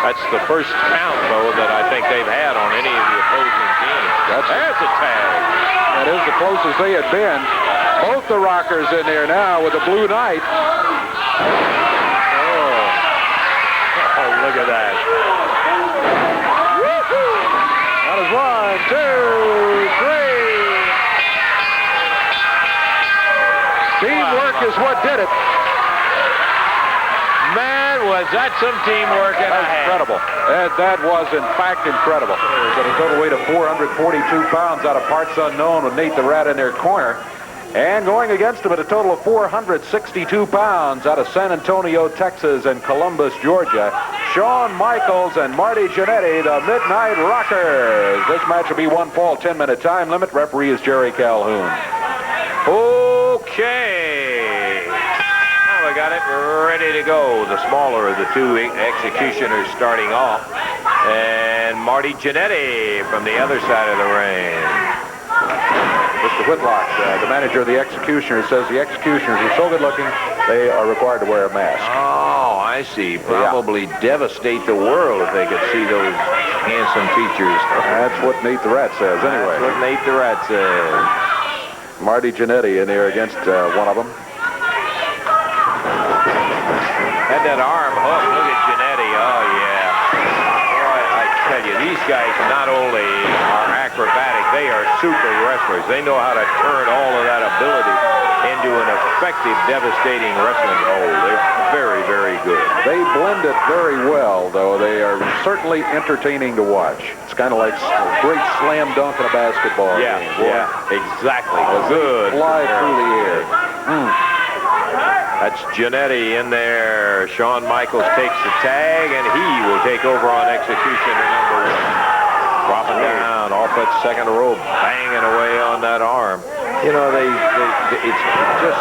That's the first count, though, that I think they've had on any of the opposing teams. There's a tag. That is the closest they had been. Both the Rockers in there now with the Blue Knight. Oh, look at that. That is 1, 2, 3. Teamwork is what did it. Man, was that some teamwork and a half. Incredible. That was, in fact, incredible. At a total weight of 442 pounds out of parts unknown with Nate the Rat in their corner. And going against him at a total of 462 pounds out of San Antonio, Texas and Columbus, Georgia, Shawn Michaels and Marty Jannetty, the Midnight Rockers. This match will be 1 fall, 10-minute time limit. Referee is Jerry Calhoun. Okay. Now we got it ready to go. The smaller of the two Executioners starting off. And Marty Jannetty from the other side of the ring. Mr. Whitlock, the manager of the Executioners, says the Executioners are so good looking, they are required to wear a mask. Oh, I see. Probably devastate the world if they could see those handsome features. That's what Nate the Rat says, anyway. That's what Nate the Rat says. Marty Jannetty in there against one of them. Had that arm hook. Look at Jannetty. Oh, yeah. Boy, I tell you, these guys not only are acrobatic, they are super wrestlers. They know how to turn all of that ability into an effective, devastating wrestling hold. They're very, very good. They blend it very well, though. They are certainly entertaining to watch. It's kind of like a great slam dunk in a basketball game. Yeah, exactly. Good. Fly through the air. That's Jannetty in there. Shawn Michaels takes the tag, and he will take over on Executioner number 1. Dropping down off that second rope, banging away on that arm. You know, it's just,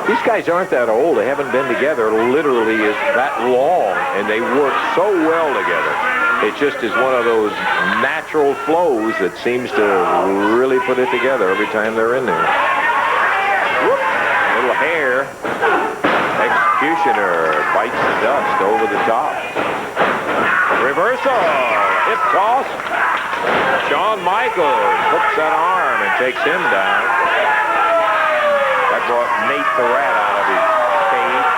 these guys aren't that old. They haven't been together literally is that long, and they work so well together. It just is one of those natural flows that seems to really put it together every time they're in there. Whoop, little hair. Executioner bites the dust over the top. Reversal. Hip toss. Shawn Michaels hooks that arm and takes him down. That brought Nate the Rat out of his cage.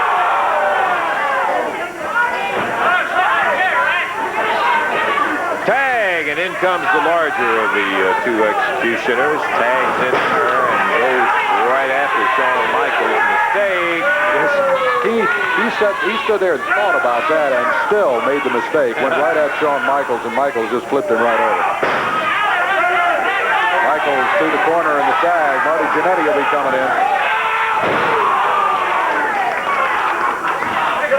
Tag, and in comes the larger of the two Executioners. Tags in there and goes right after Shawn Michaels' mistake. He stood there and thought about that and still made the mistake. Went right at Shawn Michaels, and Michaels just flipped him right over. Michaels to the corner in the tag. Marty Jannetty will be coming in.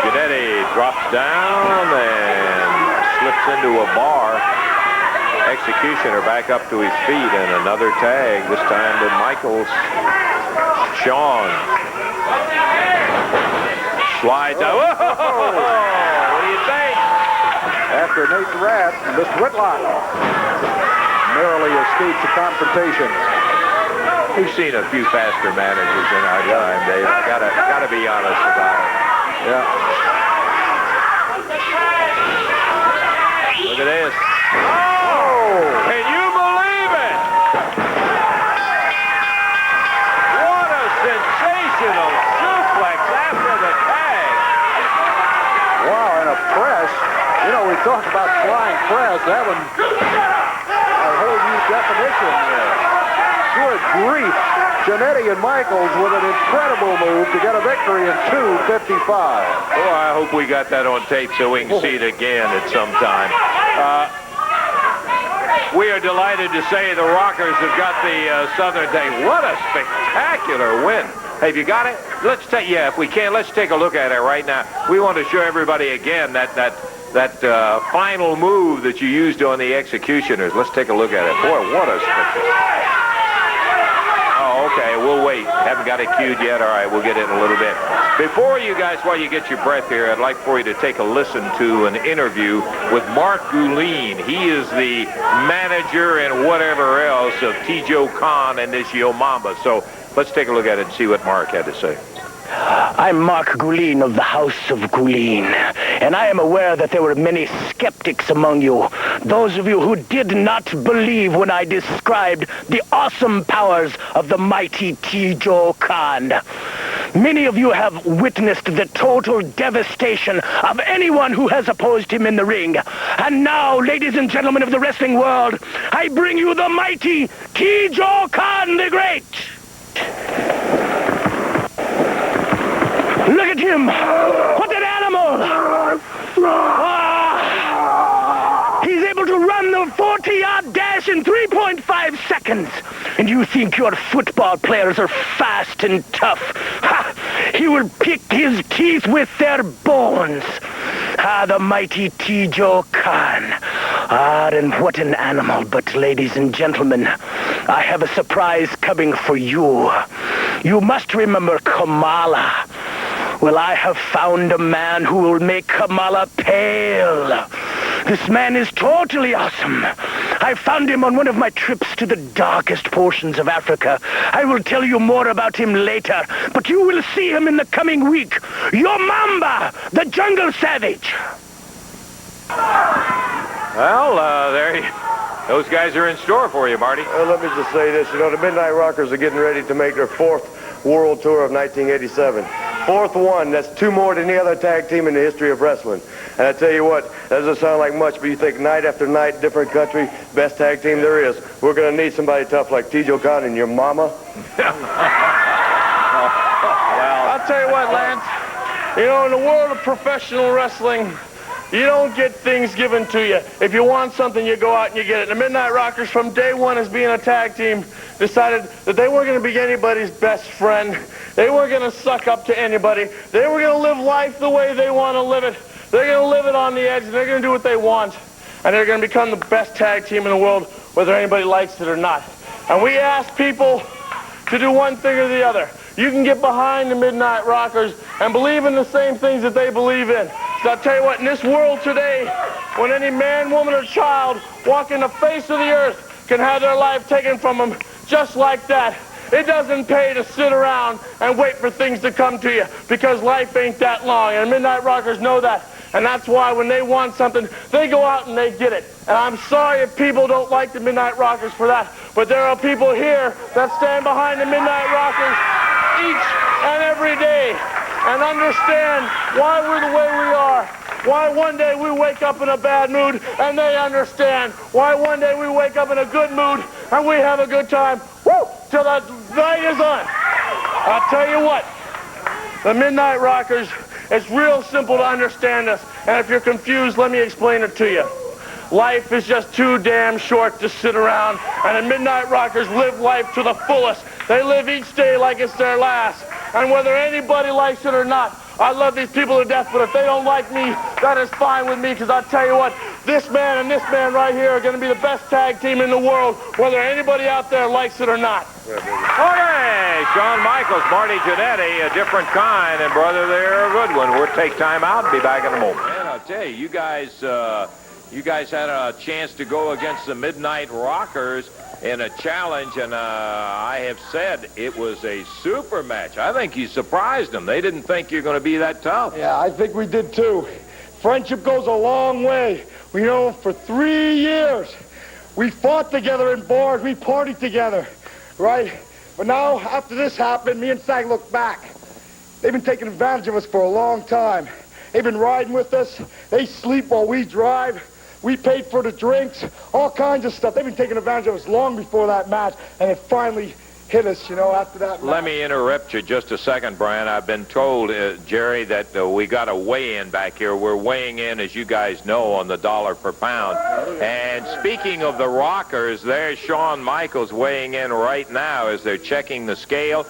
Jannetty drops down and slips into a bar. Executioner back up to his feet, and another tag, this time to Michaels. Shawn slides out. Whoa! What do you think? After Nate the Rat, Mr. Whitlock narrowly escapes the confrontation. We've seen a few faster managers in our time, Dave. Gotta be honest about it. Yeah. Look at this. Oh! Can you believe it? What a sensational suplex after the tag. Wow, and a press. You know, we talked about flying press. That one, a whole new definition there. Good grief. Jannetty and Michaels with an incredible move to get a victory in 2:55. Oh, I hope we got that on tape so we can see it again at some time. We are delighted to say the Rockers have got the Southern Tag. What a spectacular win. Have you got it? Let's take, yeah, if we can, let's take a look at it right now. We want to show everybody again that final move that you used on the executioners. Let's take a look at it. Boy, what a spectacle. Oh, okay, we'll wait. Haven't got it cued yet. All right, we'll get it in a little bit. Before you guys, while you get your breath here, I'd like for you to take a listen to an interview with Mark Goulene. He is the manager and whatever else of Tijo Khan and this Yo Mamba. So let's take a look at it and see what Mark had to say. I'm Mark Goulene of the House of Goulene, and I am aware that there were many skeptics among you, those of you who did not believe when I described the awesome powers of the mighty Tijo Khan. Many of you have witnessed the total devastation of anyone who has opposed him in the ring. And now, ladies and gentlemen of the wrestling world, I bring you the mighty Tijo Khan the Great. Look at him! What an animal! He's able to run the 40-yard dash in 3.5 seconds. And you think your football players are fast and tough. Ha! He will pick his teeth with their bones. The mighty Tijo Khan. And what an animal. But ladies and gentlemen, I have a surprise coming for you. You must remember Kamala. Well, I have found a man who will make Kamala pale. This man is totally awesome. I found him on one of my trips to the darkest portions of Africa. I will tell you more about him later, but you will see him in the coming week. Yo Mamba, the jungle savage. Well, those guys are in store for you, Marty. Let me just say this. You know, the Midnight Rockers are getting ready to make their 4th World Tour of 1987. 4th one. That's 2 more than any other tag team in the history of wrestling. And I tell you what, that doesn't sound like much, but you think night after night, different country, best tag team there is. We're going to need somebody tough like Tijo Khan and your mama. Well, I'll tell you what, Lance. You know, in the world of professional wrestling, you don't get things given to you. If you want something, you go out and you get it. The Midnight Rockers, from day one as being a tag team, decided that they weren't going to be anybody's best friend. They weren't going to suck up to anybody. They were going to live life the way they want to live it. They're going to live it on the edge, and they're going to do what they want. And they're going to become the best tag team in the world, whether anybody likes it or not. And we ask people to do one thing or the other. You can get behind the Midnight Rockers and believe in the same things that they believe in. So I'll tell you what, in this world today, when any man, woman, or child walking the face of the earth can have their life taken from them just like that, it doesn't pay to sit around and wait for things to come to you, because life ain't that long, and Midnight Rockers know that. And that's why when they want something, they go out and they get it. And I'm sorry if people don't like the Midnight Rockers for that, but there are people here that stand behind the Midnight Rockers each and every day and understand why we're the way we are. Why one day we wake up in a bad mood and they understand. Why one day we wake up in a good mood and we have a good time. Woo! Till the night is on. I'll tell you what, the Midnight Rockers, it's real simple to understand this. And if you're confused, let me explain it to you. Life is just too damn short to sit around, and the Midnight Rockers live life to the fullest. They live each day like it's their last. And whether anybody likes it or not, I love these people to death, but if they don't like me, that is fine with me, because I'll tell you what, this man and this man right here are going to be the best tag team in the world, whether anybody out there likes it or not. Okay, Shawn Michaels, Marty Jannetty, a different kind, and brother, they're a good one. We'll take time out and be back in a moment. Man, I'll tell you, you guys had a chance to go against the Midnight Rockers in a challenge, and I have said it was a super match. I think you surprised them. They didn't think you're going to be that tough. Yeah, I think we did too. Friendship goes a long way. You know, for 3 years, we fought together in bars, we partied together, right? But now, after this happened, me and Sag look back. They've been taking advantage of us for a long time. They've been riding with us. They sleep while we drive. We paid for the drinks, all kinds of stuff. They've been taking advantage of us long before that match, and it finally hit us, after that match. Let me interrupt you just a second, Brian. I've been told, Jerry, that we got a weigh-in back here. We're weighing in, as you guys know, on the dollar per pound. And speaking of the Rockers, there's Shawn Michaels weighing in right now as they're checking the scale.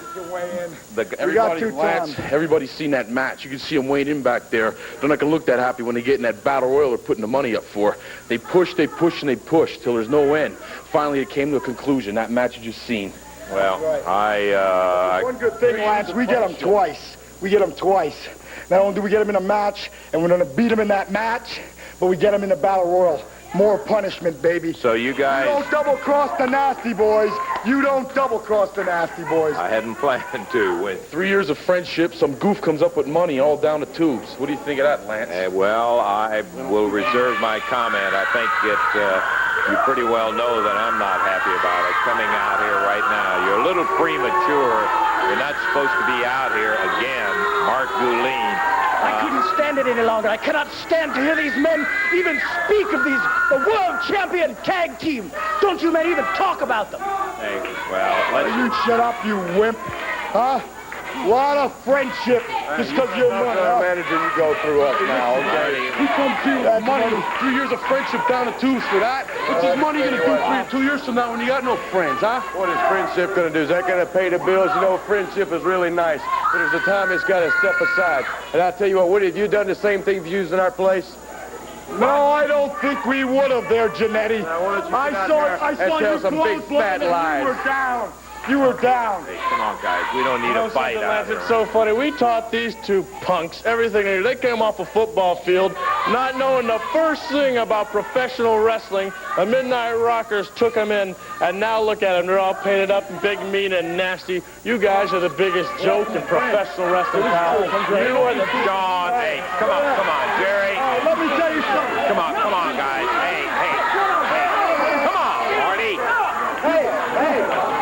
Everybody's seen that match. You can see them weighing in back there. They're not going to look that happy when they get in that battle royal they're putting the money up for. They push, and they push till there's no end. Finally, it came to a conclusion, that match you just seen. Well, One good thing, Lance, we get them twice. Not only do we get them in a match, and we're going to beat them in that match, but we get them in the battle royal. More punishment, baby. So you guys... You don't double-cross the Nasty Boys. I hadn't planned to. With 3 years of friendship, some goof comes up with money all down the tubes. What do you think of that, Lance? Well, I will reserve my comment. I think you pretty well know that I'm not happy about it coming out here right now. You're a little premature. You're not supposed to be out here again. Mark Goulene. I couldn't stand it any longer. I cannot stand to hear these men even speak of the world champion tag team. Don't you men even talk about them. Hey, well, you shut up, you wimp. Huh? A lot of friendship just because you're money. Manager, you go through us now, okay? We come to you. That money. 3 years of friendship down the tubes for that. What's this money going to do for you 2 years from now when you got no friends, huh? What is friendship going to do? Is that going to pay the bills? Friendship is really nice, but there's a time it's got to step aside. And I tell you what, Woody, have you done the same thing for you in our place? No, I don't think we would have there, Janetti. I saw you some big fat lies. You were down. You were down. Hey, come on, guys. We don't need a fight out here. It's so funny. We taught these two punks everything they do. They came off a football field not knowing the first thing about professional wrestling. The Midnight Rockers took them in, and now look at them. They're all painted up and big, mean, and nasty. You guys are the biggest joke in professional wrestling. You are the John. Hey, come on, Jerry. Let me tell you something. Come on, guys. Hey. Come on, Marty. Hey.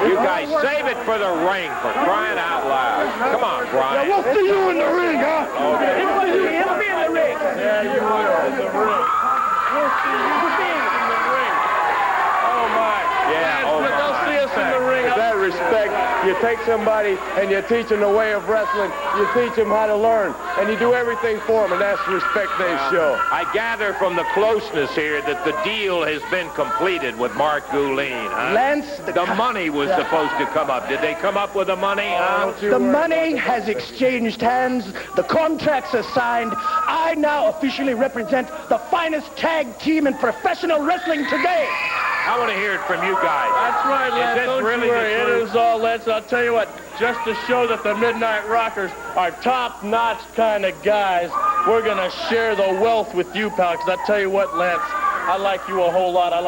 You guys save it for the ring, for crying out loud. Come on, Brian. Yeah, we'll see you in the ring, huh? Okay. He'll be in the ring. Yeah, you will in the ring. We'll see you in the ring. Oh, my. Yeah, they'll see us in the ring. With that respect, you take somebody and you teach them the way of wrestling. You teach them how to learn, and you do everything for them, and that's the respect they show. I gather from the closeness here that the deal has been completed with Mark Goulene. Huh? Lance, the money was supposed to come up. Did they come up with the money? The money has exchanged hands. The contracts are signed. I now officially represent the finest tag team in professional wrestling today. I want to hear it from you guys. That's right, Lance. Don't you worry. It is all Lance. I'll tell you what, just to show that the Midnight Rockers are top-notch kind of guys, we're going to share the wealth with you, pal, because I tell you what, Lance, I like you a whole lot. I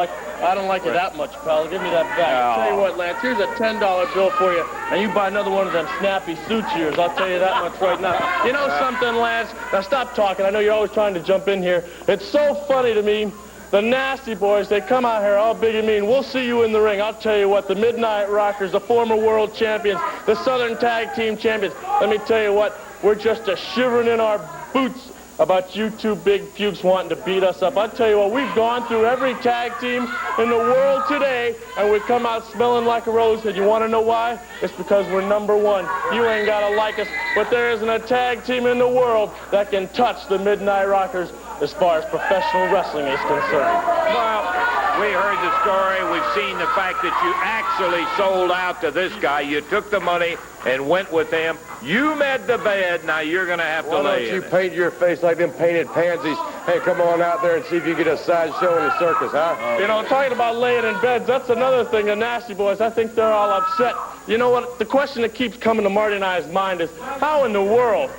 don't like you that much, pal. Give me that back. I'll tell you what, Lance, here's a $10 bill for you, and you buy another one of them snappy suits of yours. I'll tell you that much right now. You know something, Lance? Now stop talking. I know you're always trying to jump in here. It's so funny to me. The Nasty Boys, they come out here all big and mean. We'll see you in the ring. I'll tell you what, the Midnight Rockers, the former world champions, the Southern Tag Team champions, let me tell you what, we're just shivering in our boots about you two big pukes wanting to beat us up. I'll tell you what, we've gone through every tag team in the world today, and we come out smelling like a rose. And you want to know why? It's because we're number one. You ain't got to like us, but there isn't a tag team in the world that can touch the Midnight Rockers as far as professional wrestling is concerned. Well, we heard the story. We've seen the fact that you actually sold out to this guy. You took the money and went with him. You made the bed. Now you're going to have to lay Why don't you paint your face like them painted pansies? Hey, come on out there and see if you get a sideshow in the circus, huh? You know, talking about laying in beds, that's another thing. The Nasty Boys, I think they're all upset. You know what? The question that keeps coming to Marty and I's mind is, how in the world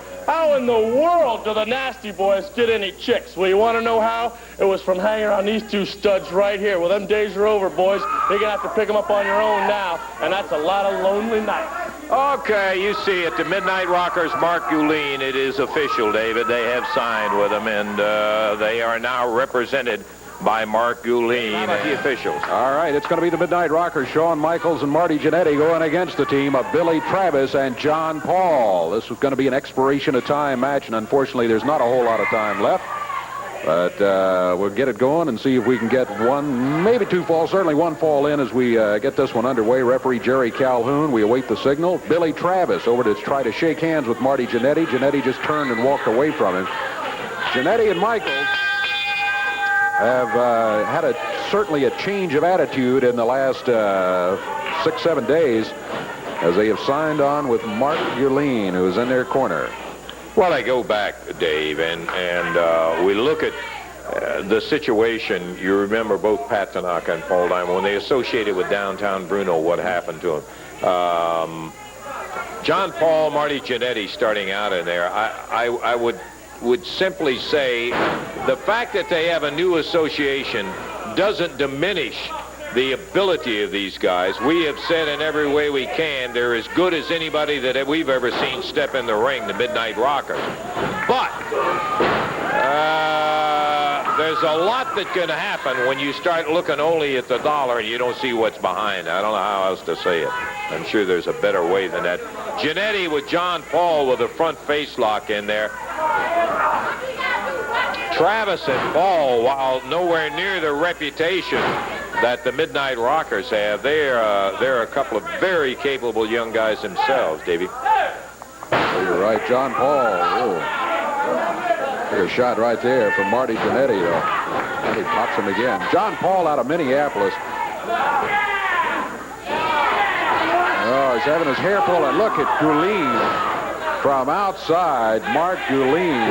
do the Nasty Boys get any chicks? Well, you want to know how? It was from hanging around these two studs right here. Well, them days are over, boys. You're going to have to pick them up on your own now, and that's a lot of lonely nights. Okay, you see it. The Midnight Rockers, Mark Goulene, it is official, David. They have signed with him, and they are now represented by Mark Goulene and the officials. All right, it's going to be the Midnight Rockers, Shawn Michaels and Marty Jannetty going against the team of Billy Travis and John Paul. This was going to be an expiration of time match, and unfortunately there's not a whole lot of time left. But we'll get it going and see if we can get one, maybe two falls, certainly one fall in as we get this one underway. Referee Jerry Calhoun, we await the signal. Billy Travis over to try to shake hands with Marty Jannetty. Jannetty just turned and walked away from him. Jannetty and Michaels have had certainly a change of attitude in the last 6-7 days as they have signed on with Mark Goulene, who is in their corner. Well, I go back, Dave, and we look at the situation. You remember both Pat Tanaka and Paul Diamond, when they associated with downtown Bruno, what happened to him. John Paul, Marty Jannetty starting out in there, I would simply say the fact that they have a new association doesn't diminish the ability of these guys. We have said in every way we can, they're as good as anybody that we've ever seen step in the ring, the Midnight Rockers. But there's a lot that can happen when you start looking only at the dollar and you don't see what's behind. I don't know how else to say it. I'm sure there's a better way than that. Jannetty with John Paul with a front face lock in there. Travis and Paul, while nowhere near the reputation that the Midnight Rockers have, they're a couple of very capable young guys themselves, Davey. Oh, you're right, John Paul. Took a shot right there from Marty Jannetty, though. And he pops him again. John Paul out of Minneapolis. Oh, he's having his hair pulled. And look at Goulene from outside. Mark Goulene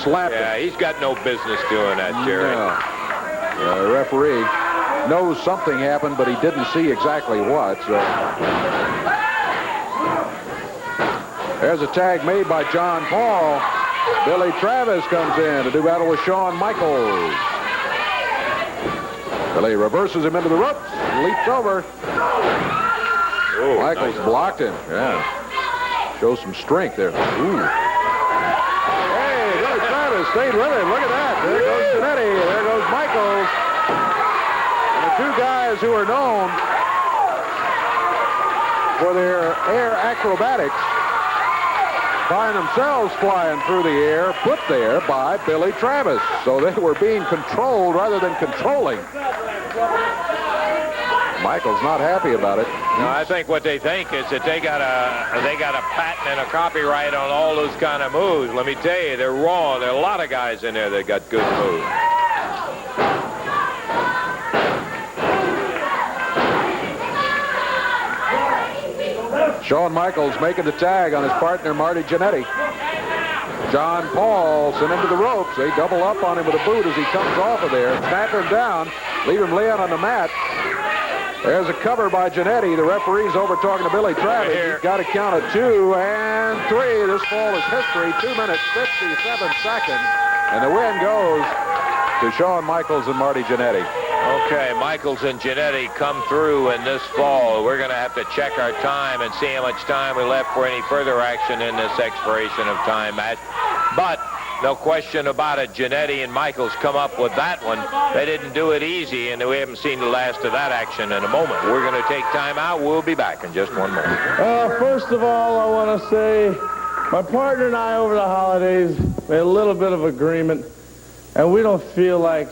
slapped him. Yeah, he's got no business doing that, Jerry. No. The referee knows something happened, but he didn't see exactly what. So there's a tag made by John Paul. Billy Travis comes in to do battle with Shawn Michaels. Billy reverses him into the ropes, leaps over. Oh, Michaels blocked him. Yeah. Shows some strength there. Ooh. Hey, Billy Travis stayed with him. Look at that. There goes Jannetty. There goes Michaels. Two guys who are known for their air acrobatics find themselves flying through the air, put there by Billy Travis. So they were being controlled rather than controlling. Michael's not happy about it. No, I think what they think is that they got a patent and a copyright on all those kind of moves. Let me tell you, they're wrong. There are a lot of guys in there that got good moves. Shawn Michaels making the tag on his partner, Marty Jannetty. John Paul sent him to the ropes. They double up on him with a boot as he comes off of there. Snap him down. Leave him laying on the mat. There's a cover by Jannetty. The referee's over talking to Billy Travis. He's got a count of 2 and 3. This fall is history. 2 minutes, 57 seconds. And the win goes to Shawn Michaels and Marty Jannetty. Okay, Michaels and Jannetty come through in this fall. We're going to have to check our time and see how much time we left for any further action in this expiration of time match. But no question about it, Jannetty and Michaels come up with that one. They didn't do it easy, and we haven't seen the last of that action in a moment. We're going to take time out. We'll be back in just one moment. First of all, I want to say my partner and I over the holidays made a little bit of agreement, and we don't feel like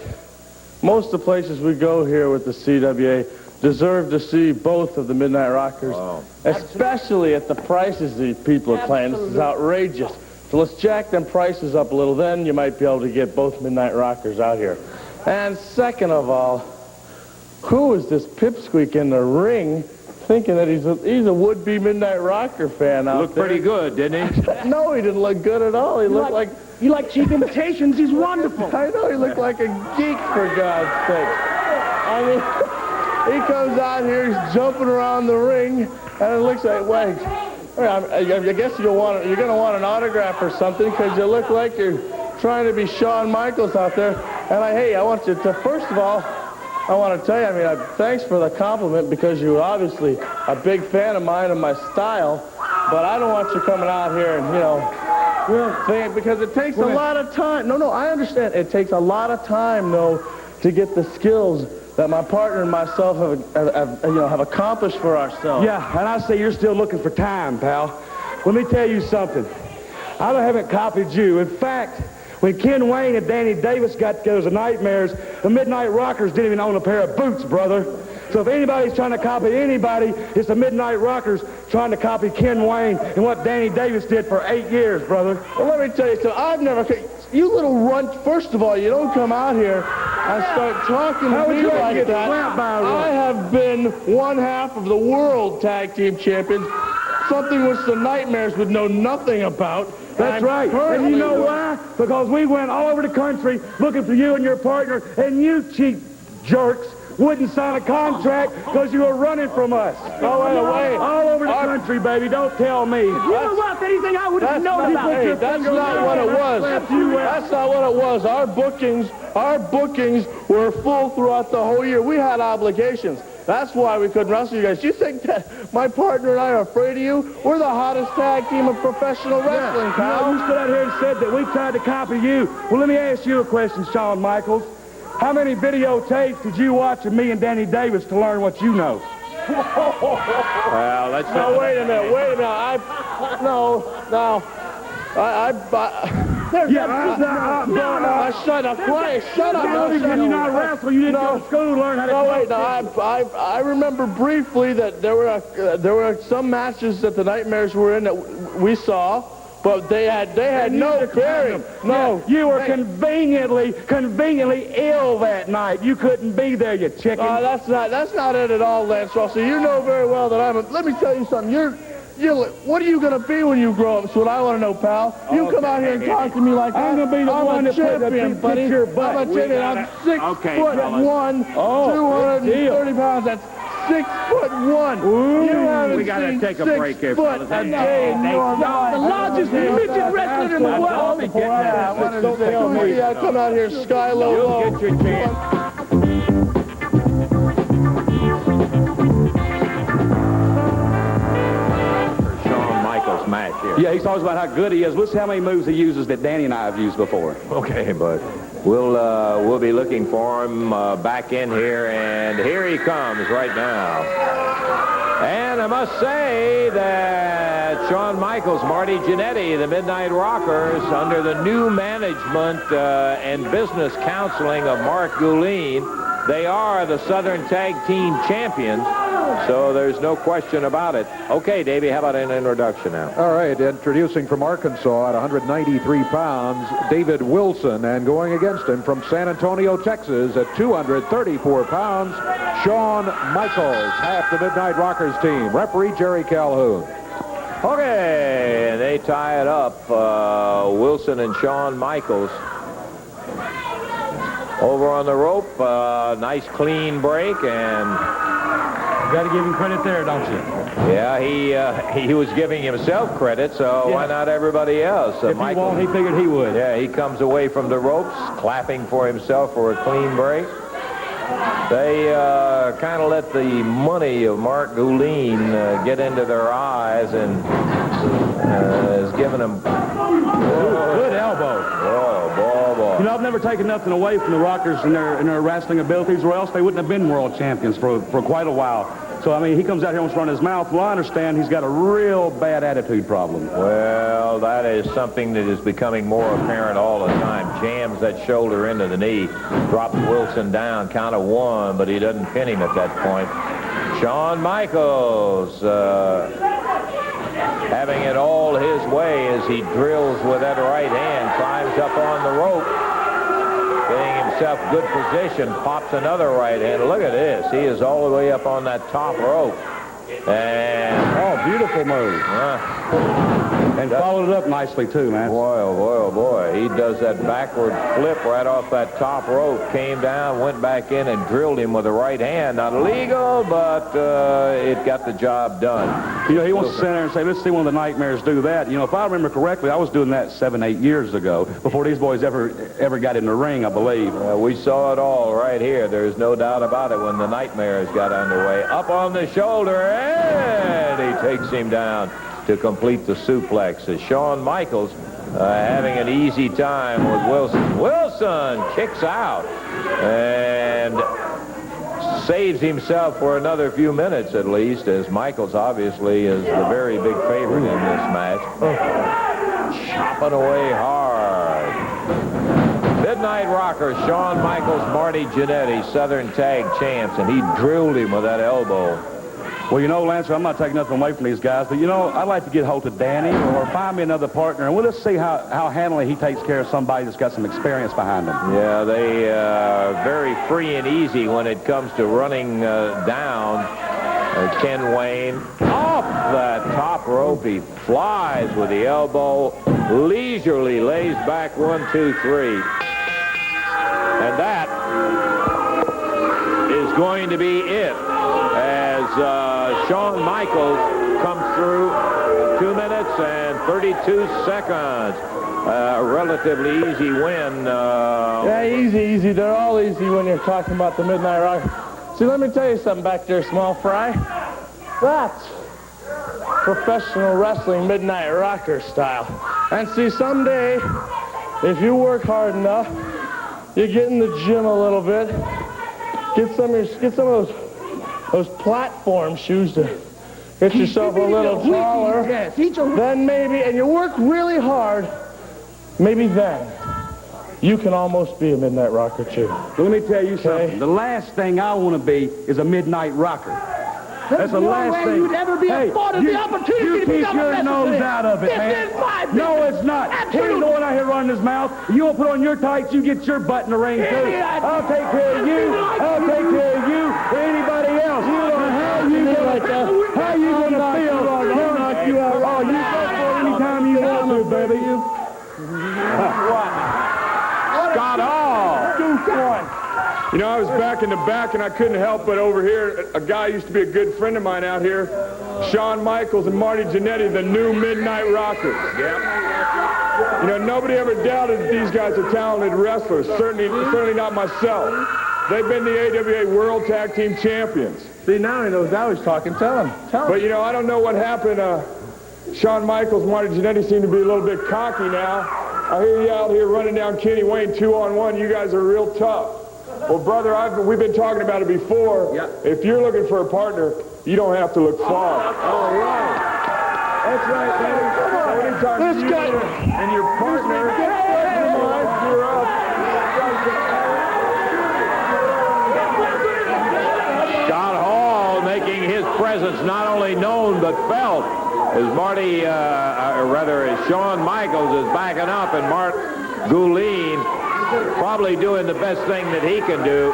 most of the places we go here with the CWA deserve to see both of the Midnight Rockers, especially at the prices these people are playing. This is outrageous. So let's jack them prices up a little. Then you might be able to get both Midnight Rockers out here. And second of all, who is this pipsqueak in the ring thinking that he's a would-be Midnight Rocker fan out there? Looked pretty good, didn't he? No, he didn't look good at all. He looked like... You like cheap imitations? He's wonderful. I know, he looked like a geek, for God's sake. I mean, he comes out here, he's jumping around the ring, and it looks like, wait, I guess you're going to want an autograph or something, because you look like you're trying to be Shawn Michaels out there. And I want you to, first of all, I want to tell you, thanks for the compliment, because you're obviously a big fan of mine and my style, but I don't want you coming out here and, because it takes a lot of time. No, I understand. It takes a lot of time, though, to get the skills that my partner and myself have accomplished for ourselves. Yeah, and I say you're still looking for time, pal. Let me tell you something. I haven't copied you. In fact, When Ken Wayne and Danny Davis got together as the Nightmares, the Midnight Rockers didn't even own a pair of boots, brother. So if anybody's trying to copy anybody, it's the Midnight Rockers trying to copy Ken Wayne and what Danny Davis did for 8 years, brother. Well, let me tell you something. I've never... You little runt, first of all, you don't come out here and start talking to me like that. I have been one half of the world tag team champions, something which the Nightmares would know nothing about. That's right. And you know why? Because we went all over the country looking for you and your partner, and you cheap jerks wouldn't sign a contract because you were running from us. Oh, wait. All over the country, baby. Don't tell me. You know what? Anything I would have known about. Hey, that's not what it was. That's not what it was. Our bookings were full throughout the whole year. We had obligations. That's why we couldn't wrestle you guys. You think that my partner and I are afraid of you? We're the hottest tag team of professional wrestling, pal. You stood out here and said that we tried to copy you. Well, let me ask you a question, Shawn Michaels. How many videotapes did you watch of me and Danny Davis to learn what you know? Well, let's... No, wait a minute. Shut up, quiet. Shut up. No, you not wrestle. You didn't go to school to learn how to... No, wait. I remember briefly that there were some matches that the Nightmares were in that we saw, but they had no bearing. No, you were conveniently ill that night. You couldn't be there, you chicken. That's not it at all, Lance Russell. You know very well that let me tell you something. What are you going to be when you grow up? That's what I want to know, pal. You come out here and talk to me like that. I'm going to be the one that champion, buddy. Your butt. I'm a champion. I'm 6'1", 230 pounds. That's 6'1". Ooh, you haven't we got to take a break here, fellas. A day in your life. The largest midget wrestler in the world. I come out here sky low. You'll get your chance. Match here. Yeah, he talks about how good he is. Listen how many moves he uses that Danny and I have used before. Okay, but we'll be looking for him back in here, and here he comes right now. And I must say that Shawn Michaels, Marty Jannetty, the Midnight Rockers, under the new management and business counseling of Mark Goulene, they are the Southern Tag Team Champions. So there's no question about it. Okay, Davey, how about an introduction now? All right, introducing from Arkansas at 193 pounds, David Wilson, and going against him from San Antonio, Texas at 234 pounds, Shawn Michaels, half the Midnight Rockers team. Referee Jerry Calhoun. Okay, and they tie it up, Wilson and Shawn Michaels. Over on the rope, nice clean break, and... Got to give him credit there, don't you? Yeah, he was giving himself credit, so why not everybody else? If he won't, he figured he would. Yeah, he comes away from the ropes, clapping for himself for a clean break. They kind of let the money of Mark Goulene get into their eyes and is giving them... Good elbow. Oh, boy. You know, I've never taken nothing away from the Rockers in their wrestling abilities, or else they wouldn't have been world champions for quite a while. So, I mean, he comes out here and wants to run his mouth. Well, I understand he's got a real bad attitude problem. Well, that is something that is becoming more apparent all the time. Jams that shoulder into the knee, drops Wilson down, count of one, but he doesn't pin him at that point. Shawn Michaels having it all his way as he drills with that right hand, climbs up on the rope, getting himself good position, pops another right hand. Look at this. He is all the way up on that top rope. And beautiful move. And followed it up nicely, too, man. Boy, oh, boy, oh, boy. He does that backward flip right off that top rope, came down, went back in, and drilled him with the right hand. Not illegal, but it got the job done. You know, he wants to stand there and say, let's see one of the Nightmares do that. You know, if I remember correctly, I was doing that 7-8 years ago, before these boys ever got in the ring, I believe. We saw it all right here. There's no doubt about it when the Nightmares got underway. Up on the shoulder, and he takes him down to complete the suplex. As Shawn Michaels having an easy time with Wilson. Wilson kicks out and saves himself for another few minutes at least, as Michaels obviously is the very big favorite in this match. Chopping away hard. Midnight Rockers, Shawn Michaels, Marty Jannetty, Southern Tag Champs, and he drilled him with that elbow. Well, you know, Lancer, I'm not taking nothing away from these guys, but, you know, I'd like to get hold of Danny or find me another partner, and we'll just see how handily he takes care of somebody that's got some experience behind him. Yeah, they very free and easy when it comes to running down Ken Wayne. Off that top rope, he flies with the elbow, leisurely lays back 1, 2, 3. And that is going to be it as Shawn Michaels comes through 2 minutes and 32 seconds. A relatively easy win. Yeah, easy. They're all easy when you're talking about the Midnight Rockers. See, let me tell you something back there, Small Fry. That's professional wrestling Midnight Rocker style. And see, someday, if you work hard enough, you get in the gym a little bit, get some of those platform shoes to get yourself a little taller. Then maybe, and you work really hard, maybe then you can almost be a Midnight Rocker too. Let me tell you something. The last thing I want to be is a Midnight Rocker. That's the last thing. You'd ever be afforded the opportunity you to keep become a your wrestler. nose out of it, This man. is my business. No, it's not. He ain't the one out here running his mouth. You want to put on your tights, you get your butt in the ring, too. I'll take care of you. I'll take care of you or anybody else. You don't know how you going to feel. I'll knock you out. Oh, you go for it anytime you want to, baby. What? Scott Hall. You know, I was back in the back, and I couldn't help but overhear a guy used to be a good friend of mine out here, Shawn Michaels and Marty Jannetty, the new Midnight Rockers. Yep. You know, nobody ever doubted that these guys are talented wrestlers, certainly not myself. They've been the AWA World Tag Team Champions. See, now he knows how he's talking. Tell him. But, you know, I don't know what happened. Shawn Michaels, Marty Jannetty seem to be a little bit cocky now. I hear you out here running down Kenny Wayne 2-on-1. You guys are real tough. Well, brother, we've been talking about it before. Yep. If you're looking for a partner, you don't have to look far. All right. That's right, baby. Anytime This guy and your partner you're up. Scott Hall making his presence not only known but felt as Marty, as Shawn Michaels is backing up and Mark Goulene probably doing the best thing that he can do.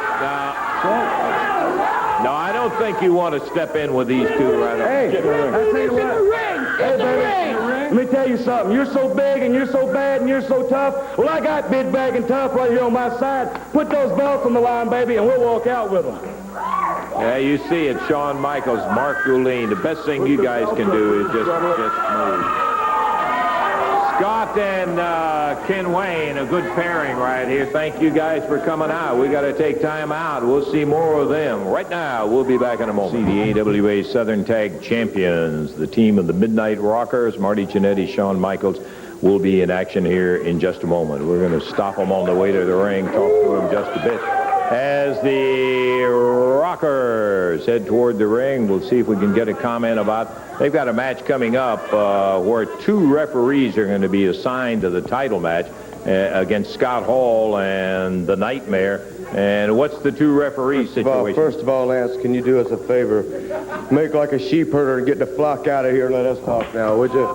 No, I don't think you want to step in with these two right now. Hey, I tell you what. Hey, baby, let me tell you something. You're so big and you're so bad and you're so tough. Well, I got big, bag, and tough right here on my side. Put those belts on the line, baby, and we'll walk out with them. Yeah, you see it, Shawn Michaels, Mark Goulene. The best thing you guys can do is just move. Scott and Ken Wayne, a good pairing right here. Thank you guys for coming out. We got to take time out. We'll see more of them. Right now, we'll be back in a moment. See the AWA Southern Tag Champions, the team of the Midnight Rockers, Marty Jannetty, Shawn Michaels, will be in action here in just a moment. We're going to stop them on the way to the ring, talk to them just a bit. As the Rockers head toward the ring, we'll see if we can get a comment about. They've got a match coming up where two referees are going to be assigned to the title match against Scott Hall and the Nightmare. And what's the two referees situation? First of all, Lance, can you do us a favor? Make like a sheep herder and get the flock out of here and let us talk now, would you?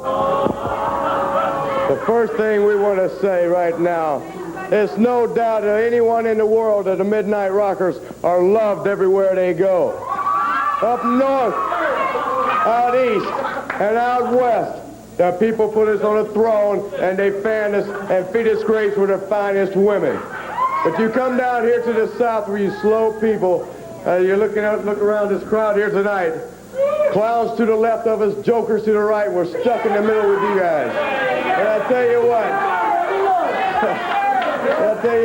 The first thing we want to say right now, there's no doubt to anyone in the world that the Midnight Rockers are loved everywhere they go. Up north, out east, and out west, the people put us on a throne and they fan us and feed us grace with the finest women. But you come down here to the south where you slow people, you're look around this crowd here tonight. Clowns to the left of us, jokers to the right. We're stuck in the middle with you guys. And I tell you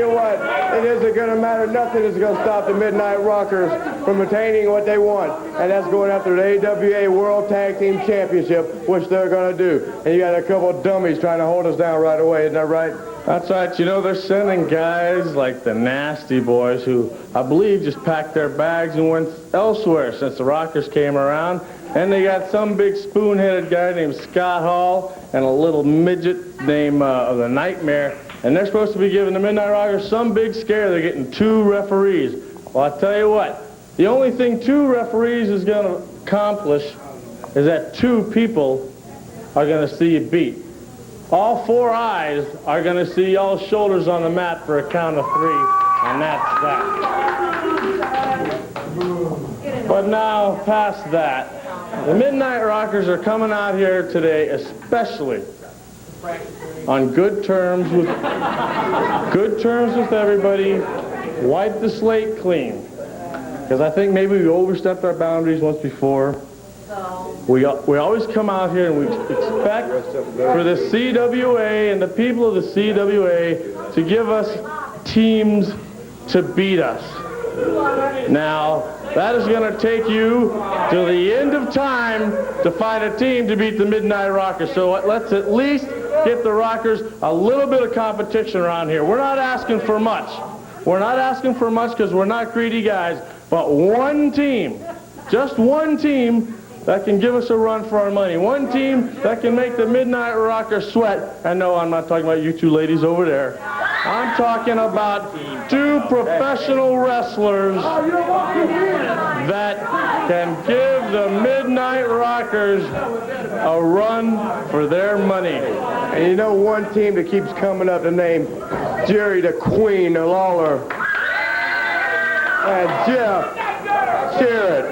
what, it isn't going to matter. Nothing is going to stop the Midnight Rockers from attaining what they want, and that's going after the AWA World Tag Team Championship, which they're going to do. And you got a couple of dummies trying to hold us down right away, isn't that right? That's right. You know, they're sending guys like the Nasty Boys who, I believe, just packed their bags and went elsewhere since the Rockers came around. And they got some big spoon-headed guy named Scott Hall and a little midget named the Nightmare and they're supposed to be giving the Midnight Rockers some big scare. They're getting 2 referees. Well, I tell you what, the only thing 2 referees is going to accomplish is that 2 people are going to see you beat. All 4 eyes are going to see y'all's shoulders on the mat for a count of 3, and that's that. But now, past that, the Midnight Rockers are coming out here today, especially on good terms with everybody. Wipe the slate clean, because I think maybe we overstepped our boundaries once before. We always come out here and we expect for the CWA and the people of the CWA to give us teams to beat us. Now, that is going to take you to the end of time to find a team to beat the Midnight Rockers. So let's at least get the Rockers a little bit of competition around here. We're not asking for much. We're not asking for much because we're not greedy guys. But one team, just one team, that can give us a run for our money. One team that can make the Midnight Rockers sweat. And no, I'm not talking about you 2 ladies over there. I'm talking about 2 professional wrestlers that can give the Midnight Rockers a run for their money. And you know one team that keeps coming up, the name Jerry the Queen, the Lawler, and Jeff Jarrett,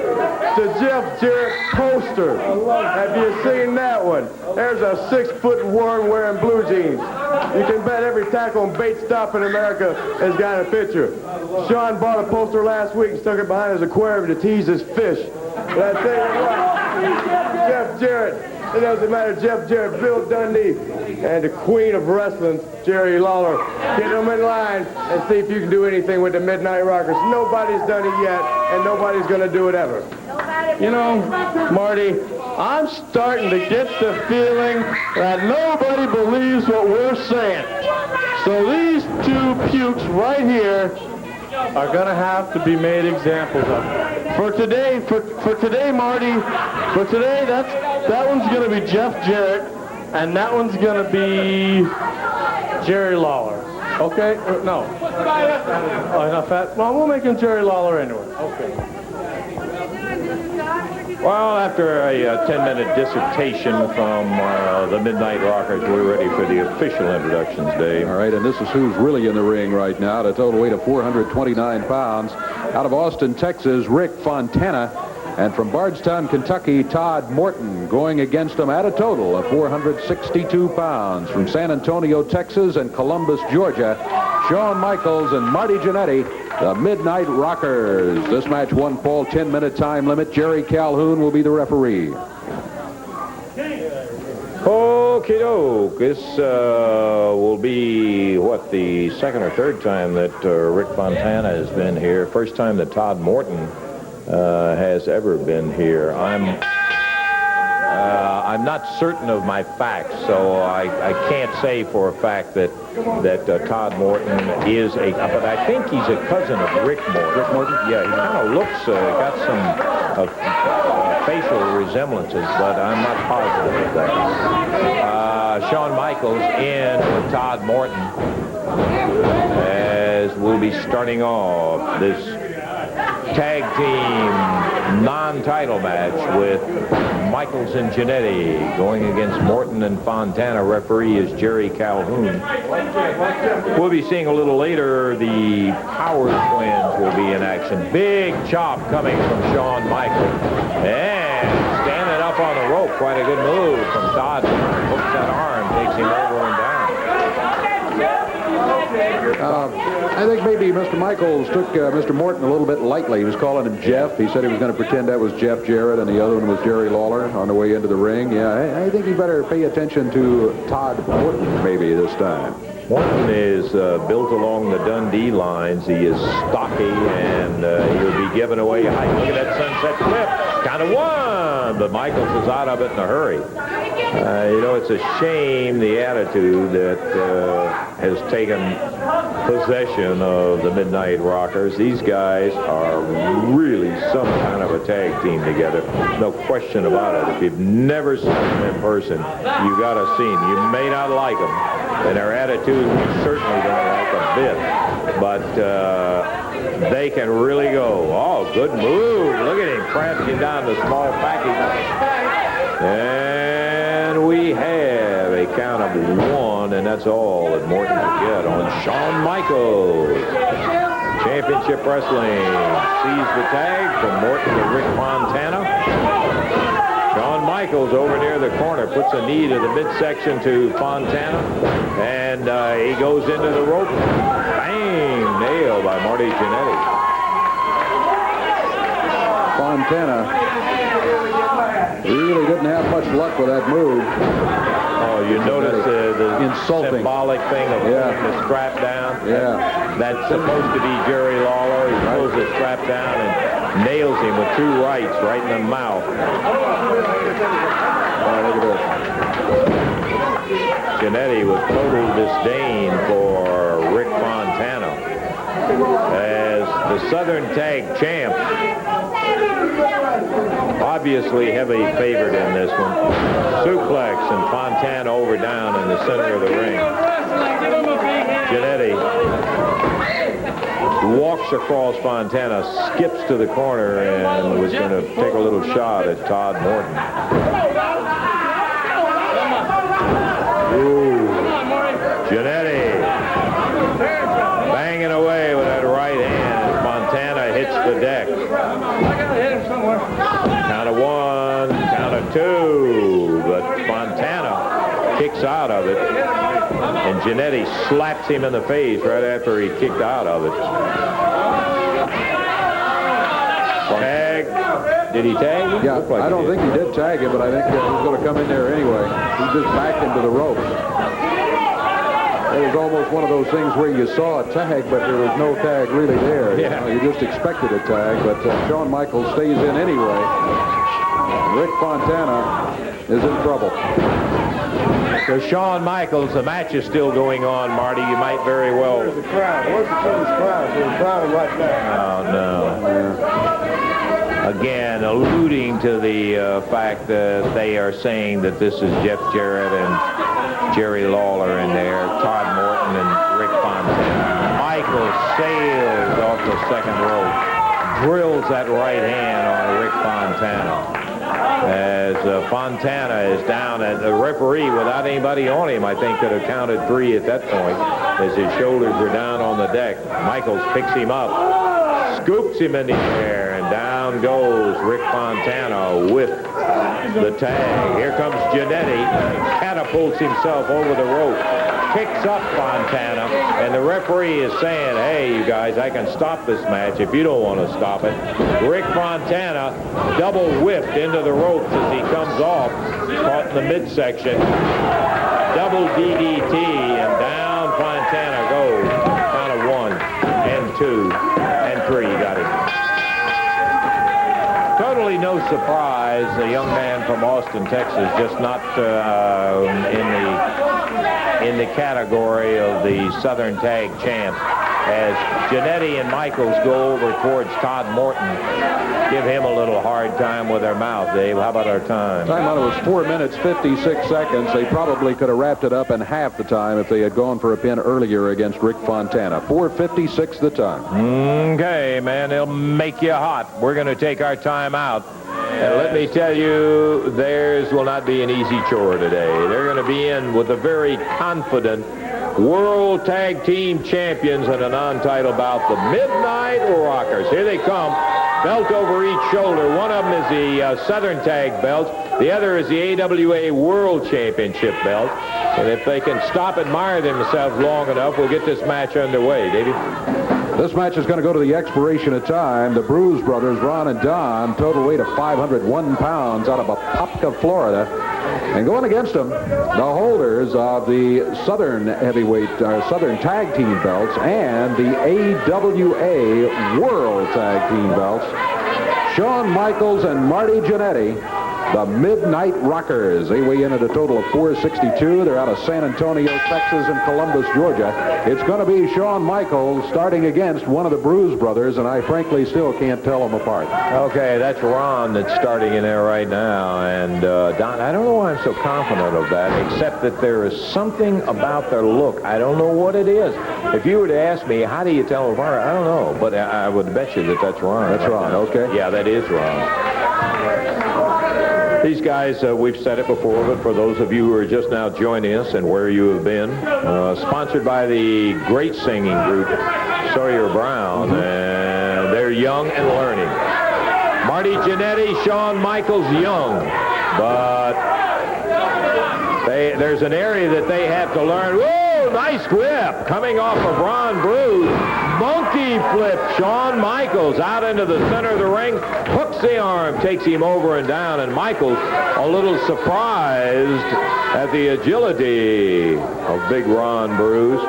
the Jeff Jarrett poster. Have you seen that one? There's a 6-foot worm wearing blue jeans. You can bet every tackle and bait stop in America has got a picture. Sean bought a poster last week and stuck it behind his aquarium to tease his fish. But I tell you what, Jeff Jarrett, it doesn't matter, Jeff Jarrett, Bill Dundee, and the queen of wrestling, Jerry Lawler. Get them in line and see if you can do anything with the Midnight Rockers. Nobody's done it yet, and nobody's going to do it ever. You know, Marty, I'm starting to get the feeling that nobody believes what we're saying. So these 2 pukes right here are going to have to be made examples of. For today, Marty, for today, that one's going to be Jeff Jarrett, and that one's going to be Jerry Lawler. Okay? No. Oh, not fat. Well, we'll make him Jerry Lawler anyway. Okay. Well, after a 10-minute dissertation from the Midnight Rockers, we're ready for the official introductions, Dave. All right, and this is who's really in the ring right now at a total weight of 429 pounds. Out of Austin, Texas, Rick Fontana. And from Bardstown, Kentucky, Todd Morton, going against him at a total of 462 pounds. From San Antonio, Texas, and Columbus, Georgia, Shawn Michaels and Marty Jannetty, the Midnight Rockers. This match, 1 fall, 10-minute time limit. Jerry Calhoun will be the referee. Okie doke. This will be, what, the 2nd or 3rd time that Rick Fontana has been here. First time that Todd Morton has ever been here. I'm not certain of my facts, so I can't say for a fact that Todd Morton is but I think he's a cousin of Rick Morton. Rick Morton? Yeah, he kind of looks, got some facial resemblances, but I'm not positive of that. Shawn Michaels in with Todd Morton as we'll be starting off this tag team non-title match with Michaels and Jannetty going against Morton and Fontana. Referee is Jerry Calhoun. We'll be seeing a little later the Power Twins will be in action. Big chop coming from Shawn Michaels. And standing up on the rope. Quite a good move from Todd. Hooks that arm, takes him over and down. I think maybe Mr. Michaels took Mr. Morton a little bit lightly. He was calling him Jeff. He said he was going to pretend that was Jeff Jarrett, and the other one was Jerry Lawler on the way into the ring. Yeah, I think he better pay attention to Todd Morton maybe this time. Morton is built along the Dundee lines. He is stocky, and he'll be giving away height. Look at that sunset flip. Kind of won, but Michaels is out of it in a hurry. You know, it's a shame the attitude that has taken possession of the Midnight Rockers. These guys are really some kind of a tag team together. No question about it. If you've never seen them in person, you got to see them. You may not like them, and their attitude we certainly don't like a bit. But they can really go. Oh, good move. Look at him crashing down the small package. And we have a count of 1, and that's all that Morton could get on Shawn Michaels. Championship Wrestling sees the tag from Morton to Rick Fontana. Shawn Michaels over near the corner puts a knee to the midsection to Fontana, and he goes into the rope. Bang! Nail by Marty Jannetty. Fontana really didn't have much luck with that move. Oh, you notice the insulting symbolic thing of pulling the strap down? Yeah. That's supposed to be Jerry Lawler. He pulls the strap down and nails him with 2 rights right in the mouth. Oh, look at this. Jannetty with total disdain for Rick Fontana as the Southern Tag Champ. Obviously heavy favorite in this one. Suplex and Fontana over down in the center of the ring. Jannetty walks across Fontana, skips to the corner, and was going to take a little shot at Todd Morton. Ooh. Jannetty banging away with that right hand as Fontana hits the deck. Count of 1, count of 2, but Fontana kicks out of it, and Jannetty slaps him in the face right after he kicked out of it. Tag. Did he tag? Yeah, like I don't think he did tag him, but I think he was going to come in there anyway. He just backed him to the ropes. It was almost one of those things where you saw a tag, but there was no tag really there. Yeah. You just expected a tag, but Shawn Michaels stays in anyway. Rick Fontana is in trouble. So Shawn Michaels, the match is still going on, Marty. You might very well... Where's the crowd? Where's the King's crowd? They're crowded right now. Oh, no. Again, alluding to the fact that they are saying that this is Jeff Jarrett and Jerry Lawler in there, Todd Morton and Rick Fontana. Michaels sails off the second rope, drills that right hand on Rick Fontana. As Fontana is down, and the referee, without anybody on him, I think could have counted 3 at that point, as his shoulders were down on the deck. Michaels picks him up, scoops him in the air, and down goes Rick Fontana with the tag. Here comes Jannetty, catapults himself over the rope, kicks up Fontana, and the referee is saying, hey, you guys, I can stop this match if you don't want to stop it. Rick Fontana double whipped into the ropes as he comes off, caught in the midsection. Double DDT, and down Fontana goes. Count of 1 and 2 and 3. Got it. Totally no surprise, the young man from Austin, Texas, just not in the category of the Southern Tag Champs. As Jannetty and Michaels go over towards Todd Morton, give him a little hard time with their mouth. Dave, how about our time? Time on it was 4 minutes, 56 seconds. They probably could have wrapped it up in half the time if they had gone for a pin earlier against Rick Fontana. 4:56 the time. Okay, man, they'll make you hot. We're going to take our time out. And let me tell you, theirs will not be an easy chore today. They're going to be in with a very confident World Tag Team Champions in a non-title bout, the Midnight Rockers. Here they come, belt over each shoulder. One of them is the Southern Tag belt. The other is the AWA World Championship belt. And if they can stop admiring themselves long enough, we'll get this match underway. Davey? This match is going to go to the expiration of time. The Bruise Brothers, Ron and Don, total weight of 501 pounds out of Apopka, Florida. And going against them, the holders of the Southern Southern Tag Team belts and the AWA World Tag Team belts, Shawn Michaels and Marty Jannetty. the Midnight Rockers. They weigh in at a total of 462. They're out of San Antonio, Texas, and Columbus, Georgia. It's going to be Shawn Michaels starting against one of the Bruise Brothers, and I frankly still can't tell them apart. Okay, that's Ron that's starting in there right now. And Don, I don't know why I'm so confident of that, except that there is something about their look. I don't know what it is. If you were to ask me, how do you tell them apart? I don't know, but I would bet you that that's Ron. That's Ron, okay. Yeah, that is Ron. These guys, we've said it before, but for those of you who are just now joining us and where you have been, sponsored by the great singing group Sawyer Brown, and they're young and learning. Marty Jannetty, Shawn Michaels, young, but there's an area that they have to learn. Whoa, nice whip coming off of Ron Bruise. Monkey flip, Shawn Michaels out into the center of the ring, hooks the arm, takes him over and down, and Michaels a little surprised at the agility of big Ron Bruise.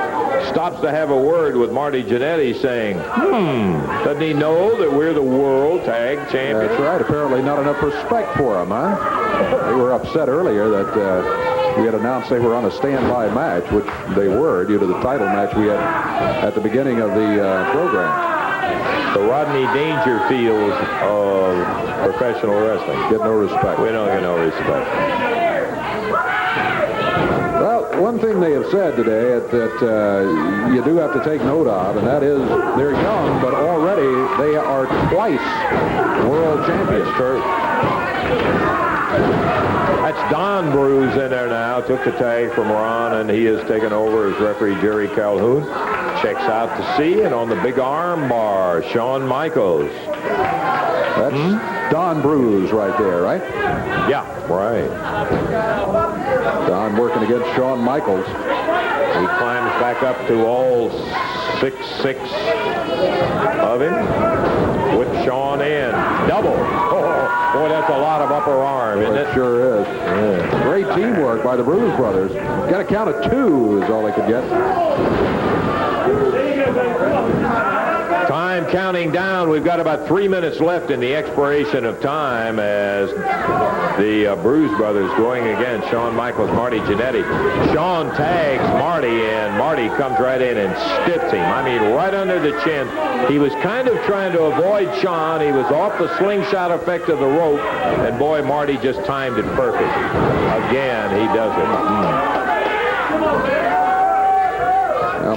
Stops to have a word with Marty Jannetty saying, doesn't he know that we're the World Tag Champions? That's right. Apparently not enough respect for him, huh? They were upset earlier that we had announced they were on a standby match, which they were due to the title match we had at the beginning of the program. The Rodney Dangerfield of professional wrestling. Get no respect. We don't get no respect. Well, one thing they have said today that you do have to take note of, and that is they're young, but already they are twice world champions. That's Don Bruise in there now. Took the tag from Ron, and he has taken over as referee Jerry Calhoun. Checks out to see, and on the big arm bar, Shawn Michaels. That's Don Bruise right there, right? Yeah, right. Don working against Shawn Michaels. He climbs back up to all 6'6" of him. Whip Shawn in. Double. Oh, boy, that's a lot of upper arm, isn't it? Sure is. Yeah. Great teamwork by the Bruise Brothers. Got a count of 2 is all they could get. Time counting down. We've got about 3 minutes left in the expiration of time as the Bruise Brothers going against Shawn Michaels, Marty Jannetty. Shawn tags Marty, and Marty comes right in and stiffs him. I mean, right under the chin. He was kind of trying to avoid Shawn. He was off the slingshot effect of the rope, and boy, Marty just timed it perfect. Again, he does it.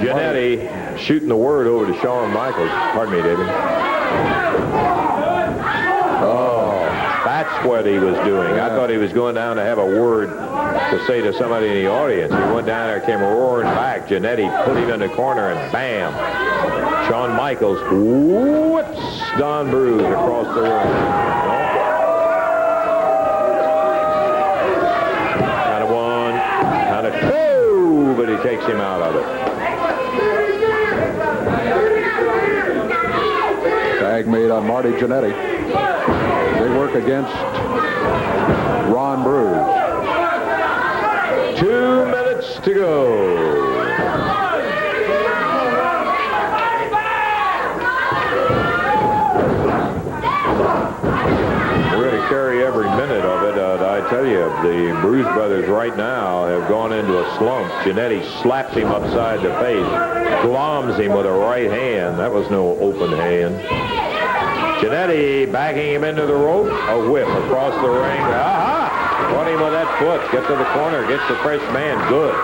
Jannetty shooting the word over to Shawn Michaels. Pardon me, David. Oh, that's what he was doing. I thought he was going down to have a word to say to somebody in the audience. He went down there, came roaring back. Jannetty put him in the corner, and bam. Shawn Michaels whips Don Bruise across the ring. Count of 1, count of 2, but he takes him out of it. Tag made on Marty Jannetty. They work against Ron Bruise. 2 minutes to go. We're going to carry every minute of it. I tell you, the Bruise Brothers right now have gone into a slump. Jannetty slaps him upside the face, gloms him with a right hand. That was no open hand. Jannetty backing him into the rope, a whip across the ring. Aha! Caught him with that foot. Gets to the corner, gets the fresh man. Good.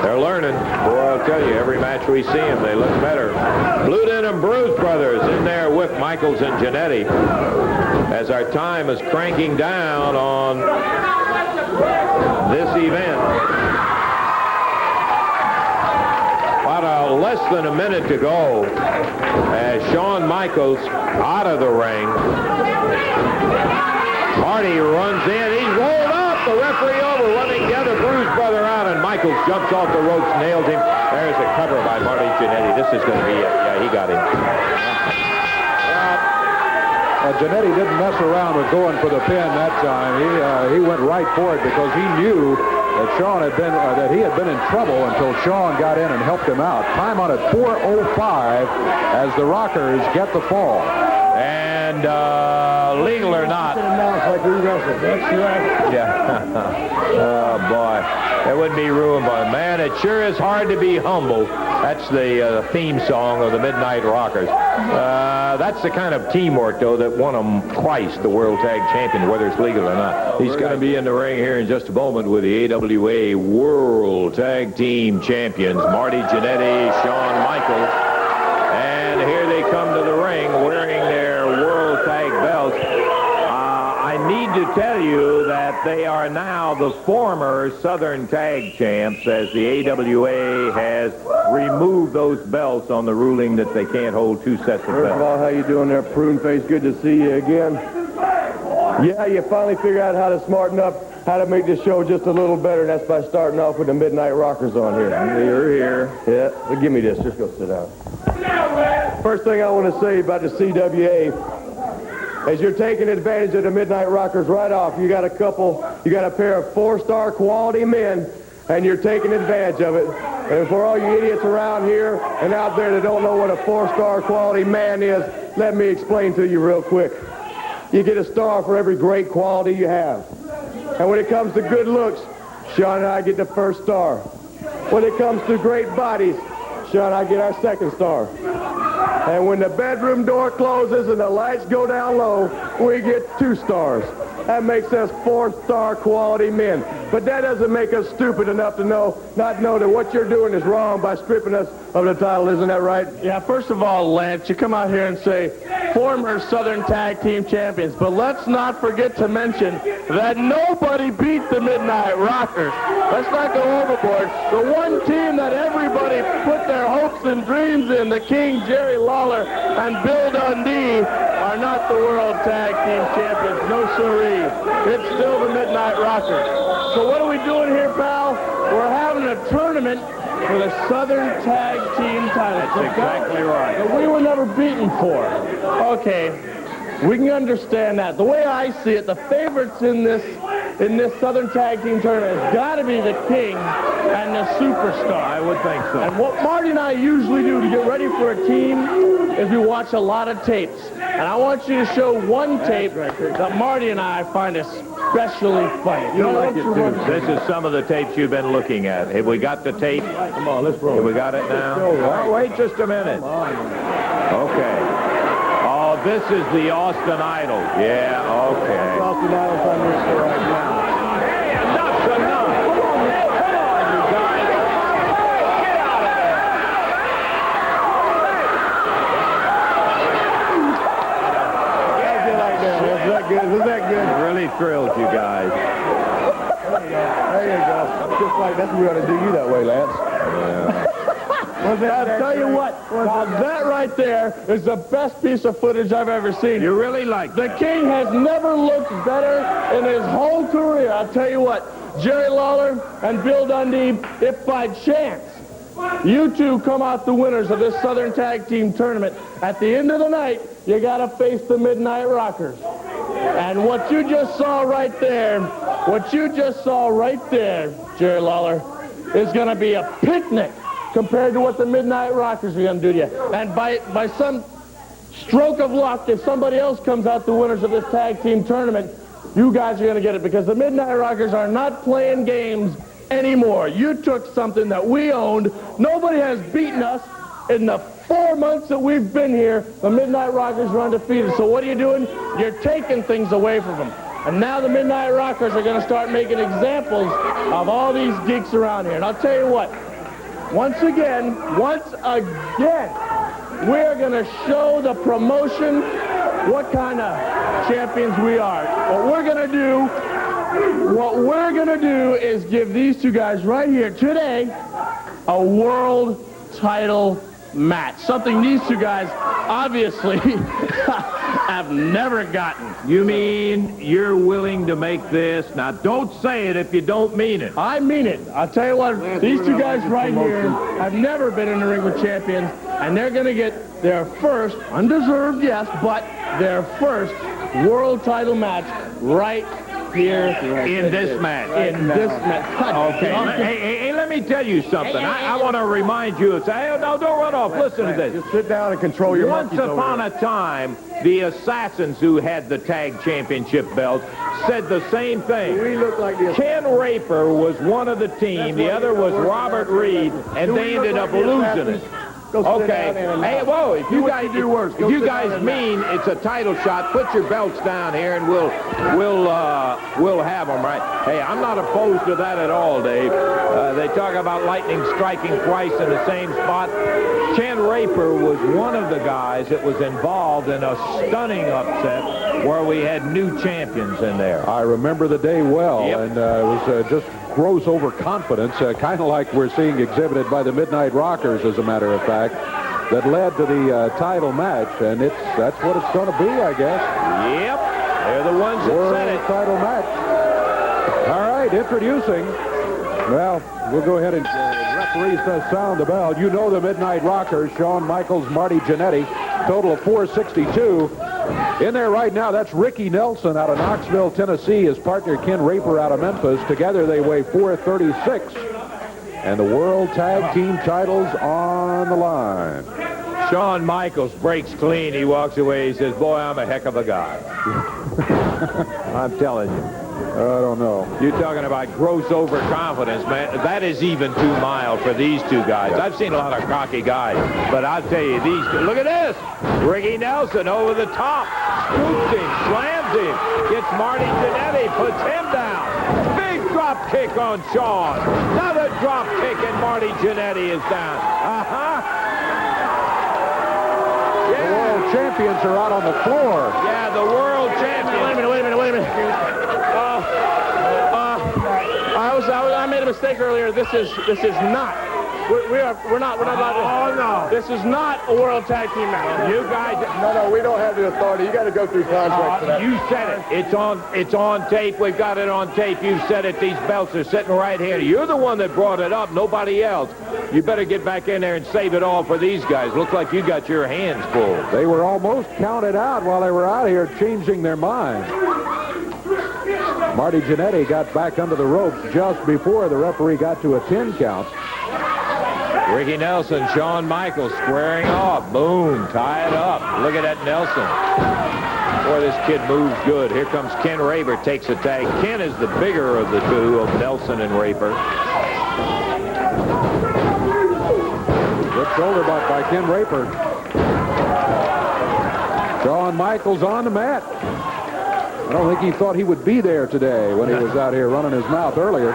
They're learning. Boy, I'll tell you, every match we see them, they look better. Blue Denim Bruise Brothers in there with Michaels and Jannetty as our time is cranking down on this event. About less than a minute to go as Shawn Michaels out of the ring. Marty runs in. He's rolled up. The referee over, running the other Bruise Brother out, and Michaels jumps off the ropes, nails him. There's a cover by Marty Jannetty. This is going to be it. Yeah, he got him. Jannetty didn't mess around with going for the pin that time. He went right for it because he knew that he had been in trouble until Sean got in and helped him out. Time on it, 4:05 as the Rockers get the fall. And legal or not. Yeah. Oh, boy. That wouldn't be ruined by man. It sure is hard to be humble. That's the theme song of the Midnight Rockers. That's the kind of teamwork, though, that won them twice the World Tag Champion, whether it's legal or not. He's going to be in the ring here in just a moment with the AWA World Tag Team Champions, Marty Jannetty, Shawn Michaels. And here they come to the ring wearing their World Tag belts. I need to tell you that they are now the former Southern Tag Champs, as the AWA has removed those belts on the ruling that they can't hold two sets of belts. First of all, how you doing there, prune face? Good to see you again. Yeah, you finally figured out how to smarten up, how to make this show just a little better, and that's by starting off with the Midnight Rockers on here. You're here. Yeah, well, give me this. Just go sit down. First thing I want to say about the CWA, as you're taking advantage of the Midnight Rockers right off, you got a pair of 4-star quality men, and you're taking advantage of it. And for all you idiots around here and out there that don't know what a 4-star quality man is, let me explain to you real quick. You get a star for every great quality you have. And when it comes to good looks, Sean and I get the first star. When it comes to great bodies, Sean and I get our second star. And when the bedroom door closes and the lights go down low, we get 2 stars. That makes us 4-star quality men. But that doesn't make us stupid enough to not know that what you're doing is wrong by stripping us of the title. Isn't that right? Yeah, first of all, Lance, you come out here and say former Southern Tag Team Champions, but let's not forget to mention that nobody beat the Midnight Rockers. Let's not go overboard. The one team that everybody put their hopes and dreams in, the King, Jerry Lawler, and Bill Dundee, are not the World Tag Team Champions. No siree. It's still the Midnight Rockers. So what are we doing here, pal? We're having a tournament for the Southern Tag Team title. That's exactly right. That we were never beaten for. Okay, we can understand that. The way I see it, the favorites in this Southern Tag Team tournament has got to be the King and the Superstar. I would think so. And what Marty and I usually do to get ready for a team is we watch a lot of tapes. And I want you to show one tape that Marty and I find especially funny. This is some of the tapes you've been looking at. Have we got the tape? Come on, let's roll. Have we got it now? Oh, wait just a minute. Okay. Oh, this is the Austin Idol. Yeah, okay. Austin Idol's on this show right now. Hey, enough's enough. Come on, you guys. Get out of there. Was that good? Really thrilled you guys. There you go. Just like that's what we ought to do you that way, Lance. Yeah. I'll tell you what, now that right there is the best piece of footage I've ever seen. You really like The King has never looked better in his whole career. I'll tell you what, Jerry Lawler and Bill Dundee, if by chance you two come out the winners of this Southern Tag Team Tournament, at the end of the night, you got to face the Midnight Rockers. And what you just saw right there, Jerry Lawler, is going to be a picnic compared to what the Midnight Rockers are going to do to you. And by some stroke of luck, if somebody else comes out the winners of this tag team tournament, you guys are going to get it, because the Midnight Rockers are not playing games anymore. You took something that we owned. Nobody has beaten us in the 4 months that we've been here. The Midnight Rockers are undefeated. So what are you doing? You're taking things away from them. And now the Midnight Rockers are going to start making examples of all these geeks around here. And I'll tell you what, once again, we're going to show the promotion what kind of champions we are. What we're going to do is give these two guys right here today a world title match. Something these two guys obviously have never gotten. You mean you're willing to make this? Now, don't say it if you don't mean it. I mean it. I'll tell you what, these two guys right here have never been in the ring with champions, and they're going to get their first, undeserved, yes, but their first world title match right here in this match? In this match. Okay. Hey, let me tell you something. I want to remind you. Hey, no, don't run off. Listen to this. Just sit down and control your Once upon a time, the Assassins who had the tag championship belt said the same thing. We look like the Ken Raper was one of the team. The other was Robert Reed, and they ended up losing it. Okay. Hey, whoa! If you guys mean it's a title shot, put your belts down here, and we'll have them, right? Hey, I'm not opposed to that at all, Dave. They talk about lightning striking twice in the same spot. Ken Raper was one of the guys that was involved in a stunning upset where we had new champions in there. I remember the day well, Yep. and it was just gross overconfidence, kind of like we're seeing exhibited by the Midnight Rockers, as a matter of fact, that led to the title match, and that's what it's going to be, I guess. Yep, they're the ones that said it. Title match. All right, introducing. Well, we'll go ahead and referees sound the bell. You know the Midnight Rockers, Shawn Michaels, Marty Jannetty, total of 462. In there right now, that's Ricky Nelson out of Knoxville, Tennessee. His partner, Ken Raper, out of Memphis. Together, they weigh 436. And the World Tag Team titles on the line. Shawn Michaels breaks clean. He walks away. He says, boy, I'm a heck of a guy. I'm telling you. I don't know. You're talking about gross overconfidence, man. That is even too mild for these two guys. I've seen a lot of cocky guys, but I'll tell you, these two, look at this. Ricky Nelson over the top. Scoops him, slams him, gets Marty Jannetty, puts him down. Big drop kick on Shawn. Another drop kick, and Marty Jannetty is down. The world champions are out on the floor. Yeah, the world champions. Wait a minute. I made a mistake earlier. This is not. We're not allowed to. Oh, no. This is not a World Tag Team match. You guys. No, we don't have the authority. You got to go through contract for that. You said it. It's on tape. We've got it on tape. You said it. These belts are sitting right here. You're the one that brought it up, nobody else. You better get back in there and save it all for these guys. Looks like you got your hands full. They were almost counted out while they were out here changing their mind. Marty Jannetty got back under the ropes just before the referee got to a 10 count. Ricky Nelson, Shawn Michaels squaring off. Boom, tie it up. Look at that Nelson. Boy, this kid moves good. Here comes Ken Raper, takes a tag. Ken is the bigger of the two, of Nelson and Raper. Good shoulder butt by Ken Raper. Shawn Michaels on the mat. I don't think he thought he would be there today when he was out here running his mouth earlier.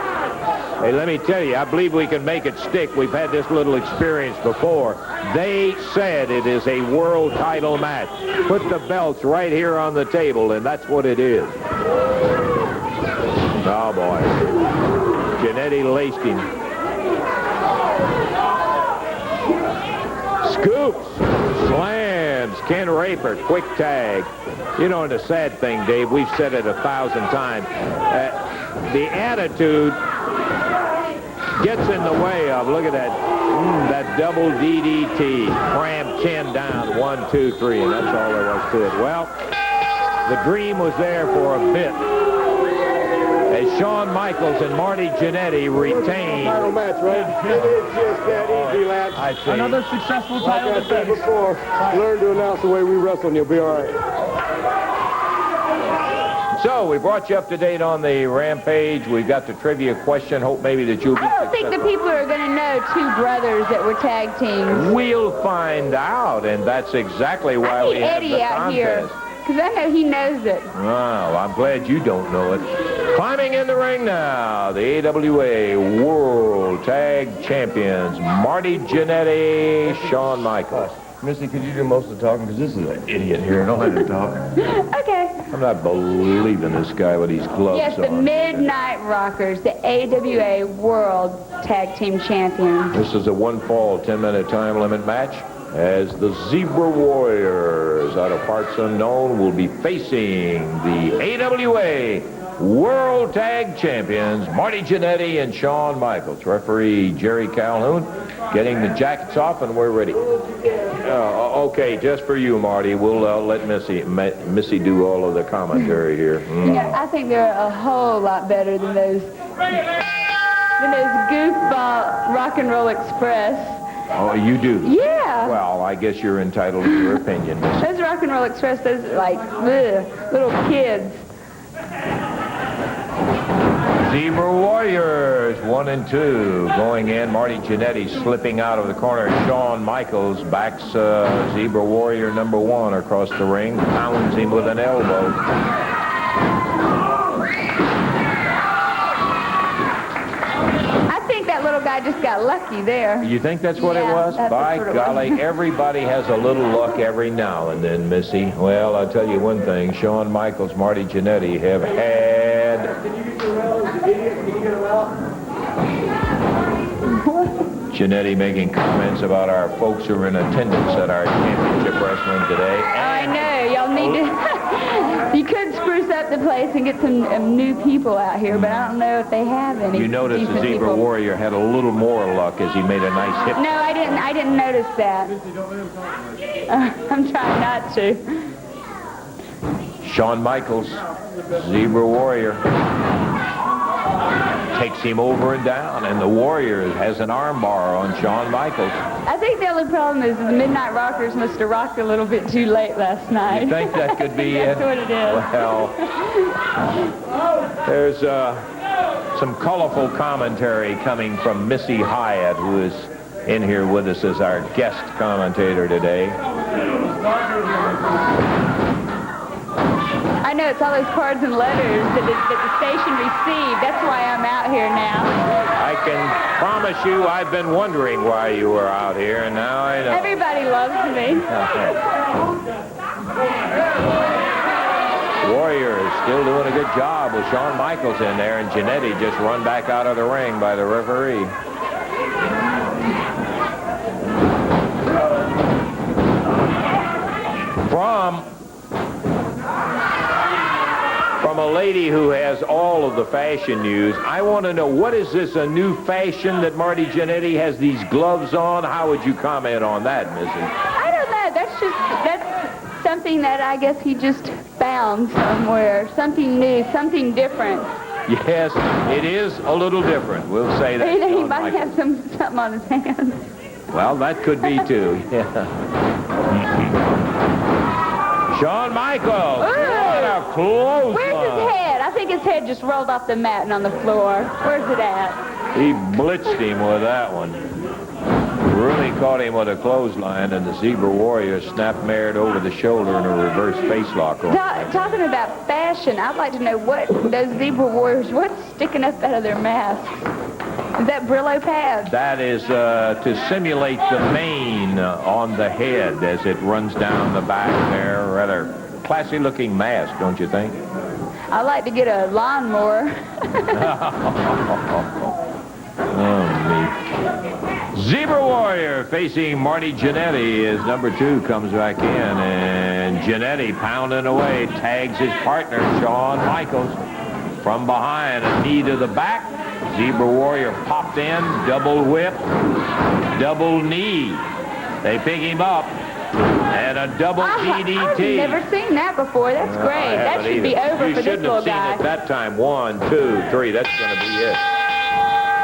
Hey, let me tell you, I believe we can make it stick. We've had this little experience before. They said it is a world title match. Put the belts right here on the table, and that's what it is. Oh, boy. Jannetty laced him. Scoops. Slams. Ken Raper. Quick tag. You know, the sad thing, Dave, we've said it 1,000 times. The attitude gets in the way of, look at that double DDT. Cram Ken down, 1, 2, 3, and that's all there was to it. Well, the dream was there for a bit. As Shawn Michaels and Marty Jannetty retain. Title match, right? It is just that easy, lads. I see. Another successful title Like I said defense. before, learn to announce the way we wrestle and you'll be all right. So, we brought you up to date on the Rampage. We've got the trivia question. Hope maybe that you'll be I don't think the people are going to know two brothers that were tag teams. We'll find out, and that's exactly why we have Eddie the out here, contest. because I know he knows it. Well, I'm glad you don't know it. Climbing in the ring now, the AWA World Tag Champions, Marty Jannetty, Shawn Michaels. Missy, could you do most of the talking? Because this is an idiot here. Don't let him talk. Okay. I'm not believing this guy with these gloves Yes, the on. Midnight Rockers, the AWA World Tag Team Champions. This is a one-fall, 10-minute time limit match as the Zebra Warriors out of parts unknown will be facing the AWA World Tag Champions, Marty Jannetty and Shawn Michaels. Referee Jerry Calhoun getting the jackets off, and we're ready. Okay, just for you, Marty. We'll let Missy do all of the commentary here. You know, I think they're a whole lot better than those goofball Rock and Roll Express. Oh, you do? Yeah. Well, I guess you're entitled to your opinion, Missy. Those Rock and Roll Express, those like little kids. Zebra Warriors, 1 and 2. Going in, Marty Jannetty slipping out of the corner. Shawn Michaels backs Zebra Warrior number 1 across the ring, pounds him with an elbow. I think that little guy just got lucky there. You think that's what it was? By golly, everybody has a little luck every now and then, Missy. Well, I'll tell you one thing. Shawn Michaels, Marty Jannetty have had... Jannetty making comments about our folks who are in attendance at our championship wrestling today. I know. Y'all need to... You could spruce up the place and get some new people out here, but I don't know if they have any. You noticed the Zebra people. Warrior had a little more luck as he made a nice hit. No, I didn't notice that. I'm trying not to. Shawn Michaels, Zebra Warrior, takes him over and down, and the Warrior has an armbar on Shawn Michaels. I think the only problem is the Midnight Rockers must have rocked a little bit too late last night. You think that could be it? That's what it is. Well, there's some colorful commentary coming from Missy Hyatt, who is in here with us as our guest commentator today. I know, it's all those cards and letters that the station received. That's why I'm out here now. I can promise you I've been wondering why you were out here, and now I know. Everybody loves me. Warrior is still doing a good job with Shawn Michaels in there, and Jannetty just run back out of the ring by the referee. From a lady who has all of the fashion news, I want to know, what is this, a new fashion that Marty Jannetty has these gloves on? How would you comment on that, Missy? I don't know. That's something that I guess he just found somewhere. Something new, something different. Yes, it is a little different. We'll say that. He might have something on his hands. Well, that could be too. Yeah. Shawn Michaels. What a close Where's his head? I think his head just rolled off the mat and on the floor. Where's it at? He blitzed him with that one. Really caught him with a clothesline, and the Zebra Warrior snapped-mared over the shoulder in a reverse facelock. Talking about fashion, I'd like to know what those Zebra Warriors, what's sticking up out of their masks? Is that Brillo pads? That is to simulate the mane on the head as it runs down the back there. Rather classy-looking mask, don't you think? I'd like to get a lawnmower. Oh, me. Zebra Warrior facing Marty Jannetty as number 2 comes back in, and Jannetty pounding away, tags his partner, Shawn Michaels. From behind, a knee to the back. Zebra Warrior popped in, double whip, double knee. They pick him up, and a double DDT. I've never seen that before. That's great. That should be over for this little guy. You shouldn't have seen it that time. 1, 2, 3. That's going to be it.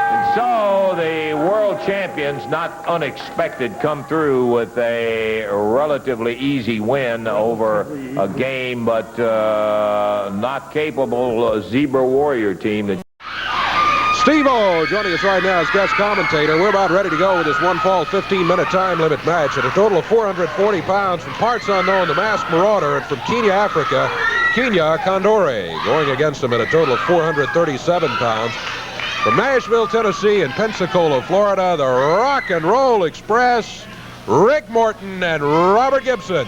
And so the world champions, not unexpected, come through with a relatively easy win over a game but not capable Zebra Warrior team. Steve-O joining us right now as guest commentator. We're about ready to go with this one-fall 15-minute time limit match at a total of 440 pounds from parts unknown, the Masked Marauder, and from Kenya, Africa, Kenya Kondore, going against him at a total of 437 pounds. From Nashville, Tennessee, and Pensacola, Florida, the Rock and Roll Express, Rick Morton and Robert Gibson.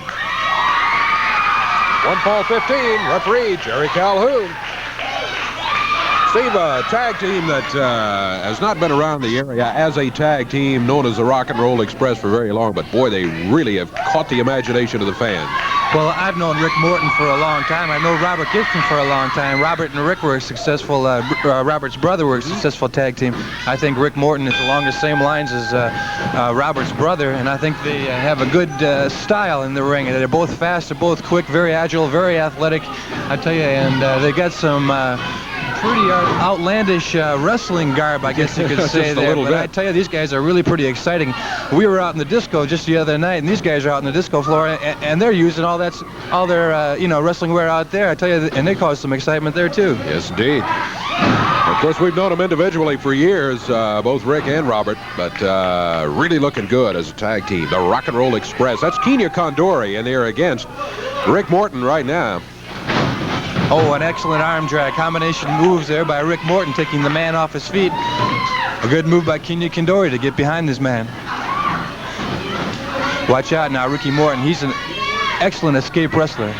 One fall 15, referee Jerry Calhoun. Steve, a tag team that has not been around the area as a tag team known as the Rock and Roll Express for very long, but boy, they really have caught the imagination of the fans. Well, I've known Rick Morton for a long time. I know Robert Gibson for a long time. Robert and Rick were a successful, Robert's brother were a successful tag team. I think Rick Morton is along the same lines as Robert's brother, and I think they have a good style in the ring. They're both fast, they're both quick, very agile, very athletic, I tell you, and they got some pretty outlandish wrestling garb, I guess you could say there. But I tell you, these guys are really pretty exciting. We were out in the disco just the other night, and these guys are out in the disco floor, and they're using all their wrestling wear out there. I tell you, and they cause some excitement there too. Yes, indeed. Of course, we've known them individually for years, both Rick and Robert, but really looking good as a tag team. The Rock and Roll Express. That's Kenya Condori, and they're against Rick Morton right now. Oh, an excellent arm drag. Combination moves there by Rick Morton, taking the man off his feet. A good move by Kenya Condori to get behind this man. Watch out now, Ricky Morton. He's an excellent escape wrestler.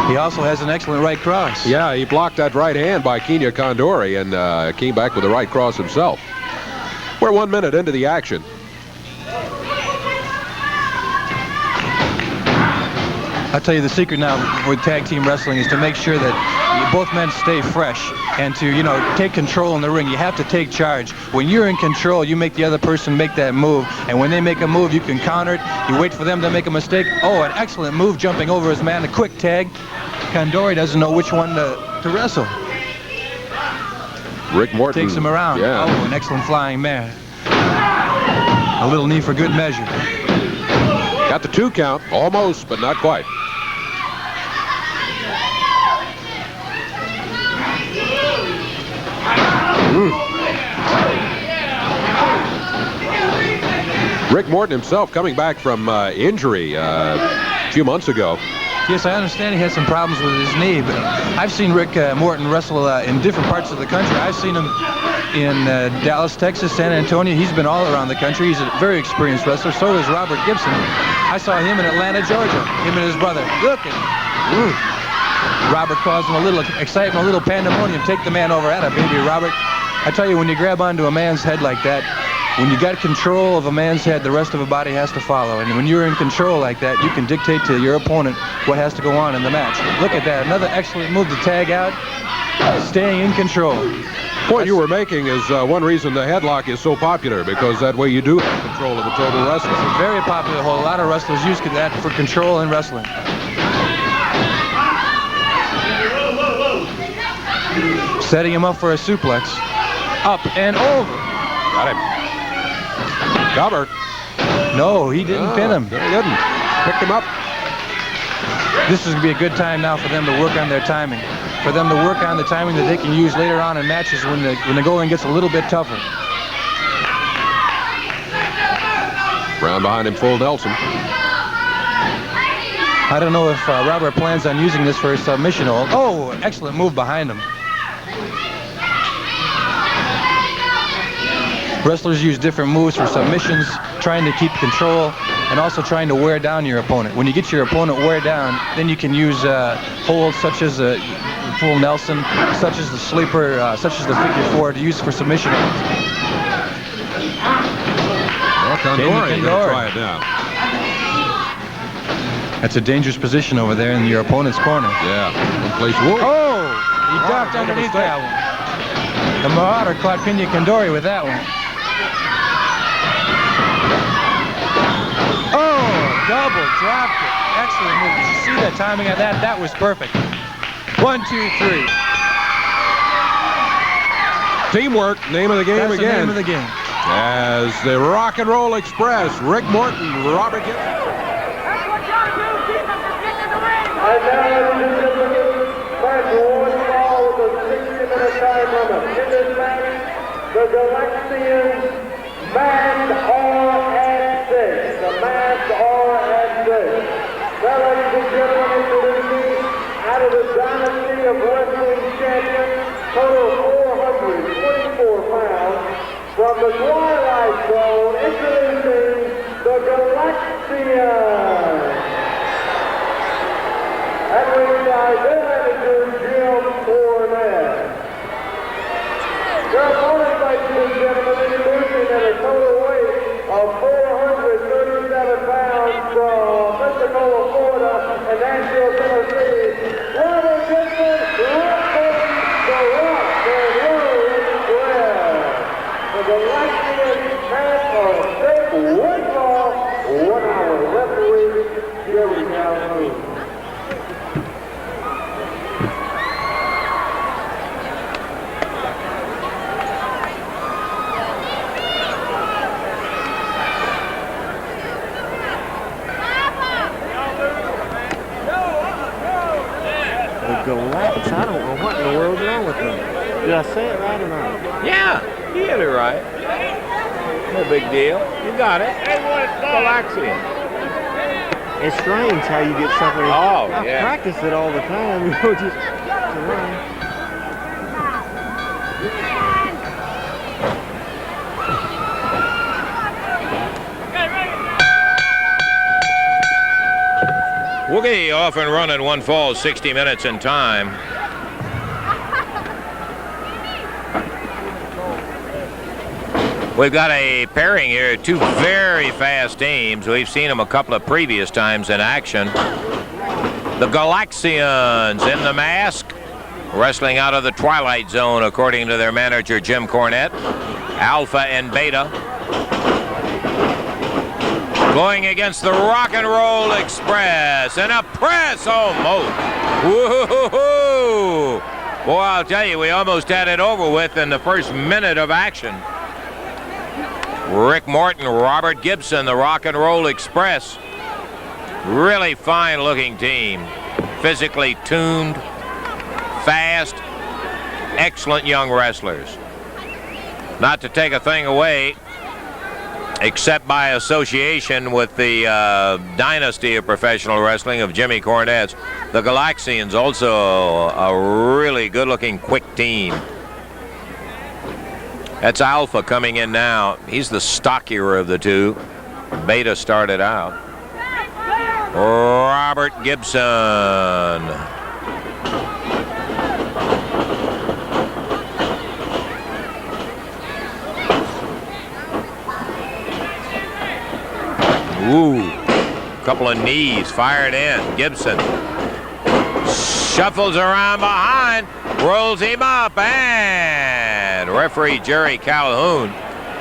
He also has an excellent right cross. Yeah, he blocked that right hand by Kenya Condori and came back with the right cross himself. We're 1 minute into the action. I'll tell you the secret now with tag team wrestling is to make sure that both men stay fresh and to, take control in the ring. You have to take charge. When you're in control, you make the other person make that move. And when they make a move, you can counter it. You wait for them to make a mistake. Oh, an excellent move jumping over his man. A quick tag. Condori doesn't know which one to wrestle. Rick Morton takes him around. Yeah. Oh, an excellent flying mare. A little knee for good measure. Got the 2 count, almost, but not quite. Rick Morton himself coming back from injury a few months ago. Yes, I understand he had some problems with his knee, but I've seen Rick Morton wrestle in different parts of the country. I've seen him in Dallas, Texas, San Antonio. He's been all around the country. He's a very experienced wrestler. So is Robert Gibson. I saw him in Atlanta, Georgia, him and his brother. Look at Robert causing a little excitement, a little pandemonium. Take the man over at it, baby, Robert. I tell you, when you grab onto a man's head like that, when you got control of a man's head, the rest of the body has to follow. And when you're in control like that, you can dictate to your opponent what has to go on in the match. Look at that. Another excellent move to tag out, staying in control. Point you were making is one reason the headlock is so popular, because that way you do have control of the total wrestling. It's a very popular hold. A lot of wrestlers use that for control in wrestling. Setting him up for a suplex. Up and over. Got him. Cover. No, he didn't pin him. No, he didn't. Picked him up. This is going to be a good time now for them to work on their timing. For them to work on the timing that they can use later on in matches when the going gets a little bit tougher. Round behind him, full Nelson. I don't know if Robert plans on using this for a submission hold. Oh, excellent move behind him. Wrestlers use different moves for submissions, trying to keep control, and also trying to wear down your opponent. When you get your opponent wear down, then you can use holds such as a full Nelson, such as the sleeper, such as the figure 4 to use for submission. Well, Condori going to try it now. That's a dangerous position over there in your opponent's corner. Yeah, one place. Whoa. Oh, he ducked underneath that one. The Marauder caught Kenya Condori with that one. Oh, double drop kick. Excellent move. Did you see the timing of that? That was perfect. 1, 2, 3. Teamwork, name of the game. That's again. The name of the game. As the Rock and Roll Express, Rick Morton, Robert Gibson. And now, ladies and gentlemen, match one ball with a 60-minute time limit. In this match, the Galaxians match are at 6. The match are at 6. Now, ladies and gentlemen, introducing out of the dynasty of wrestling champions, total 424 pounds, from the Twilight Zone, introducing the Galaxians. At ringside, their manager, Jim Cornette. Your opponent, ladies and gentlemen, introducing at a total weight of 437 pounds, Nashville, Tennessee, Robertson, the Rock and Roll Express. The Galaxians have a straight win-loss, 1 hour referee, Jerry Calhoun. Galaxians, I don't know what in the world's wrong with them. Did I say it right or not? Yeah, you hit it right. No big deal. You got it. Galaxians. It's strange how you get something. Oh, I yeah. practice it all the time, you know, just to run. Woogie off and running, 1 fall, 60 minutes in time. We've got a pairing here, 2 very fast teams. We've seen them a couple of previous times in action. The Galaxians in the mask, wrestling out of the Twilight Zone, according to their manager, Jim Cornette. Alpha and Beta. Going against the Rock and Roll Express, and a press almost. Woo-hoo-hoo-hoo. Boy, I'll tell you, we almost had it over with in the first minute of action. Rick Morton, Robert Gibson, the Rock and Roll Express. Really fine-looking team. Physically tuned, fast, excellent young wrestlers. Not to take a thing away, except by association with the dynasty of professional wrestling of Jimmy Cornette's. The Galaxians, also a really good-looking, quick team. That's Alpha coming in now. He's the stockier of the two. Beta started out. Robert Gibson. Ooh, couple of knees fired in. Gibson shuffles around behind, rolls him up, and referee Jerry Calhoun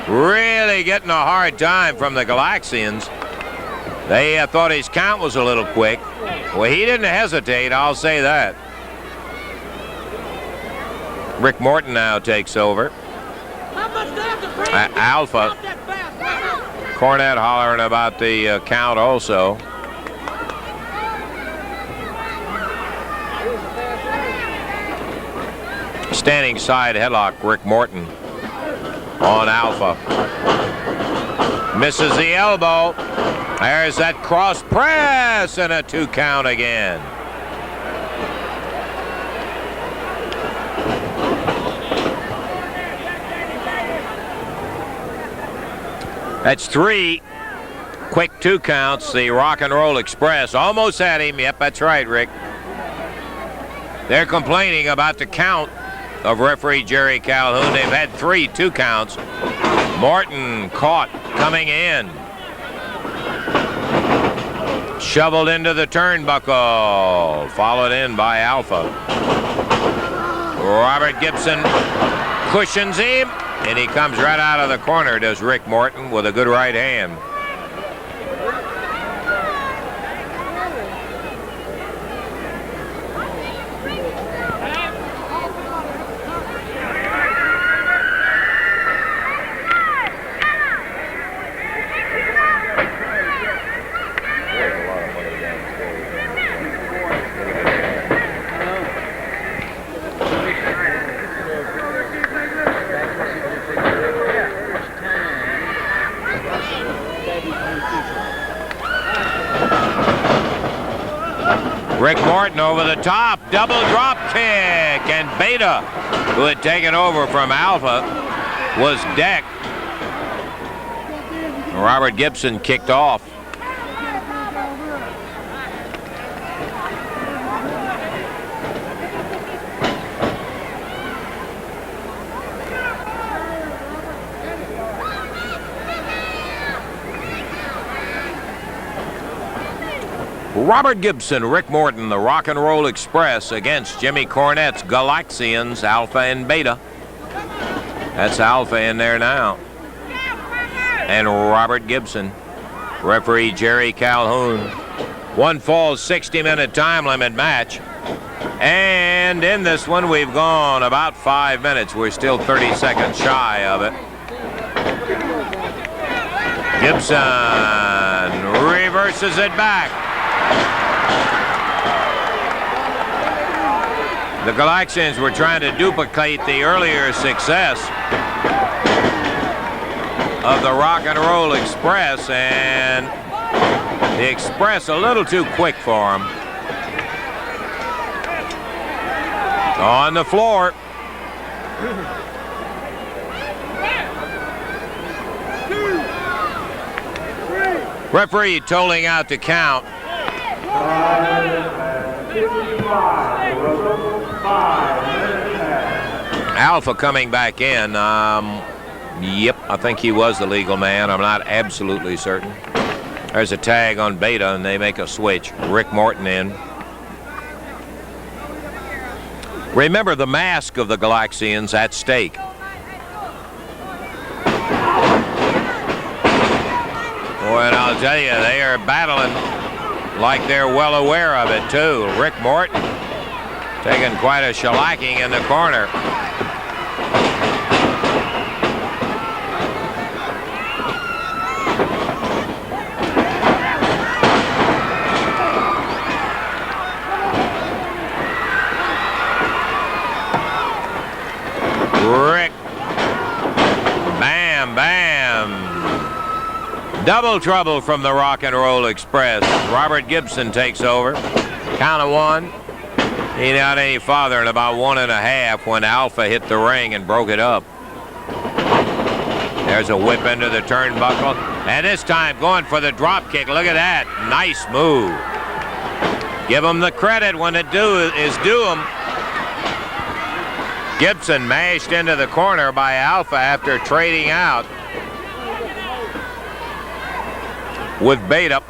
really getting a hard time from the Galaxians. They thought his count was a little quick. Well, he didn't hesitate, I'll say that. Rick Morton now takes over. Alpha. Cornette hollering about the count also. Standing side headlock, Rick Morton on Alpha. Misses the elbow. There's that cross press and a 2 count again. That's 3 quick 2 counts. The Rock and Roll Express almost had him. Yep, that's right, Rick. They're complaining about the count of referee Jerry Calhoun. They've had 3 2 counts. Morton caught coming in. Shoveled into the turnbuckle. Followed in by Alpha. Robert Gibson cushions him. And he comes right out of the corner, does Rick Morton, with a good right hand. Rick Morton over the top, double drop kick, and Beta, who had taken over from Alpha, was decked. Robert Gibson kicked off. Robert Gibson, Rick Morton, the Rock and Roll Express against Jimmy Cornette's Galaxians, Alpha and Beta. That's Alpha in there now. And Robert Gibson. Referee Jerry Calhoun. One fall, 60-minute time limit match. And in this one, we've gone about 5 minutes. We're still 30 seconds shy of it. Gibson reverses it back. The Galaxians were trying to duplicate the earlier success of the Rock and Roll Express, and the Express a little too quick for him. On the floor. Referee tolling out the count. Alpha coming back in. Yep, I think he was the legal man. I'm not absolutely certain. There's a tag on Beta, and they make a switch. Rick Morton in. Remember the mask of the Galaxians at stake. Boy, and I'll tell you, they are battling like they're well aware of it, too. Rick Morton taking quite a shellacking in the corner. Rick. Bam, bam. Double trouble from the Rock and Roll Express. Robert Gibson takes over. Count of one. He not any farther than about 1.5 when Alpha hit the ring and broke it up. There's a whip into the turnbuckle. And this time going for the drop kick. Look at that. Nice move. Give him the credit when it is due him. Gibson mashed into the corner by Alpha after trading out with Beta.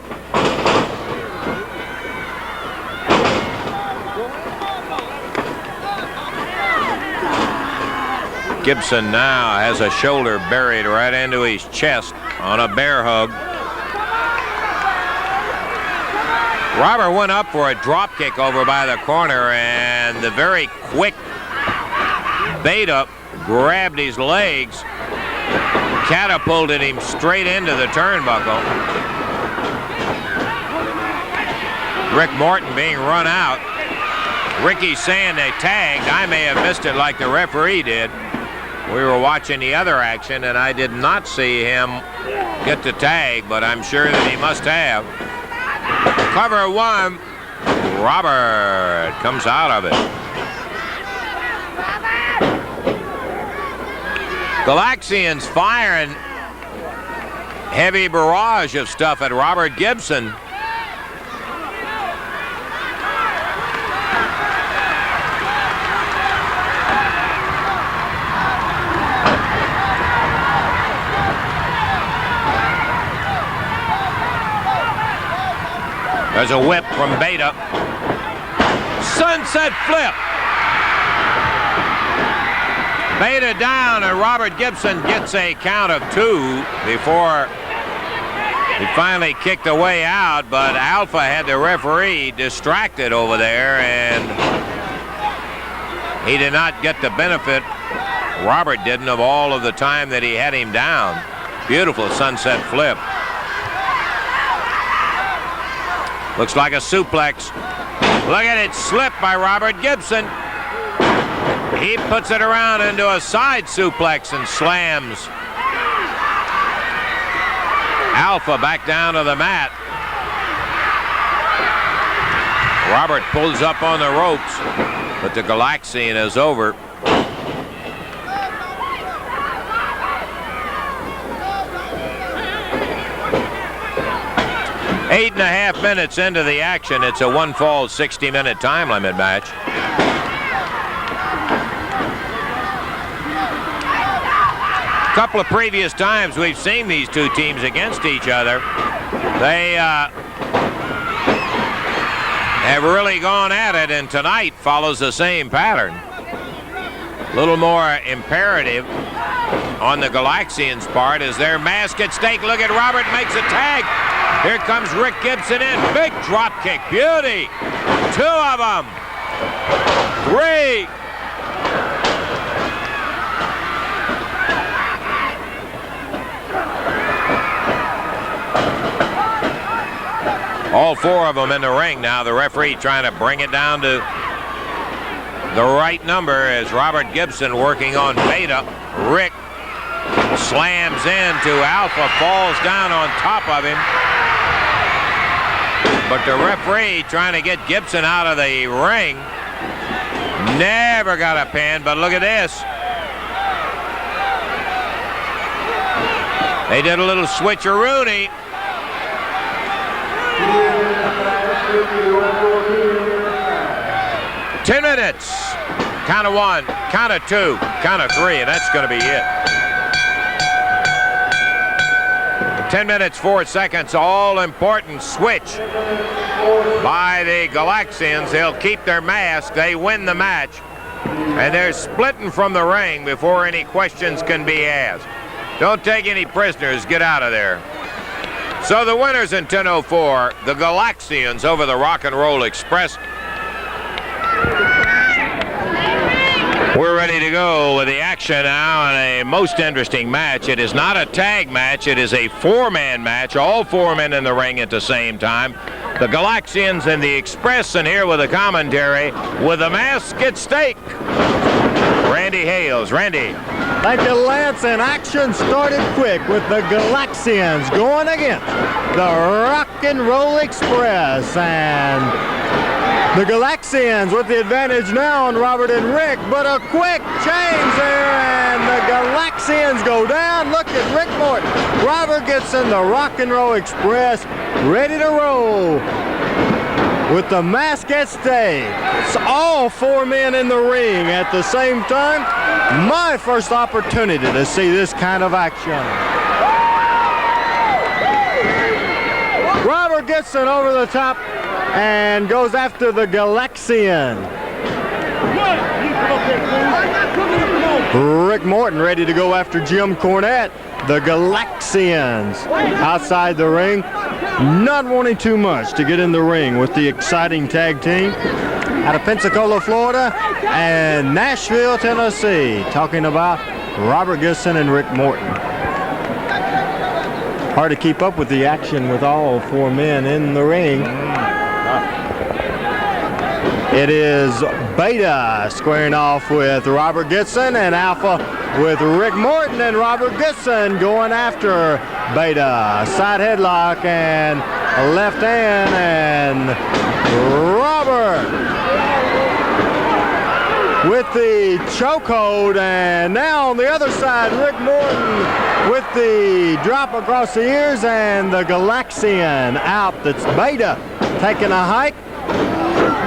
Gibson now has a shoulder buried right into his chest on a bear hug. Robert went up for a drop kick over by the corner, and the very quick Beta grabbed his legs, catapulted him straight into the turnbuckle. Rick Morton being run out. Ricky saying they tagged. I may have missed it like the referee did. We were watching the other action, and I did not see him get the tag, but I'm sure that he must have. Cover one. Robert comes out of it. Galaxians firing heavy barrage of stuff at Robert Gibson. There's a whip from Beta. Sunset flip. Beta down, and Robert Gibson gets a count of 2 before he finally kicked the way out, but Alpha had the referee distracted over there, and he did not get the benefit, Robert didn't, of all of the time that he had him down. Beautiful sunset flip. Looks like a suplex. Look at it slip by Robert Gibson. He puts it around into a side suplex and slams Alpha back down to the mat. Robert pulls up on the ropes, but the Galaxian is over. Eight and a half minutes into the action. It's a one-fall, 60-minute time limit match. A couple of previous times we've seen these two teams against each other. They have really gone at it, and tonight follows the same pattern. A little more imperative on the Galaxians' part as their mask at stake. Look at Robert, makes a tag. Here comes Rick Gibson in. Big drop kick. Beauty. 2 of them. 3. All 4 of them in the ring now. The referee trying to bring it down to the right number as Robert Gibson working on Beta. Rick slams into Alpha, falls down on top of him. But the referee trying to get Gibson out of the ring. Never got a pin, but look at this. They did a little switcheroonie. 10 minutes. Count of 1, count of 2, count of 3, and that's going to be it. 10 minutes, 4 seconds, all important switch by the Galaxians. They'll keep their mask. They win the match. And they're splitting from the ring before any questions can be asked. Don't take any prisoners. Get out of there. So the winners in 10:04, the Galaxians over the Rock and Roll Express. We're ready to go with the action now in a most interesting match. It is not a tag match. It is a 4-man match. All 4 men in the ring at the same time. The Galaxians and the Express, and here with the commentary with the mask at stake, Randy Hales. Randy. Thank you, Lance. And action started quick with the Galaxians going against the Rock and Roll Express. And the Galaxians with the advantage now on Robert and Rick, but a quick change there, and the Galaxians go down. Look at Rick Morton. Robert gets in the Rock and Roll Express, ready to roll with the mask at stake. It's all 4 men in the ring at the same time. My first opportunity to see this kind of action. Robert gets it over the top and goes after the Galaxian. Rick Morton ready to go after Jim Cornette. The Galaxians outside the ring, not wanting too much to get in the ring with the exciting tag team out of Pensacola, Florida, and Nashville, Tennessee, talking about Robert Gibson and Rick Morton. Hard to keep up with the action with all 4 men in the ring. It is Beta squaring off with Robert Gibson, and Alpha with Rick Morton, and Robert Gibson going after Beta. Side headlock and a left hand, and Robert with the chokehold, and now on the other side, Rick Morton with the drop across the ears, and the Galaxian out. That's Beta taking a hike.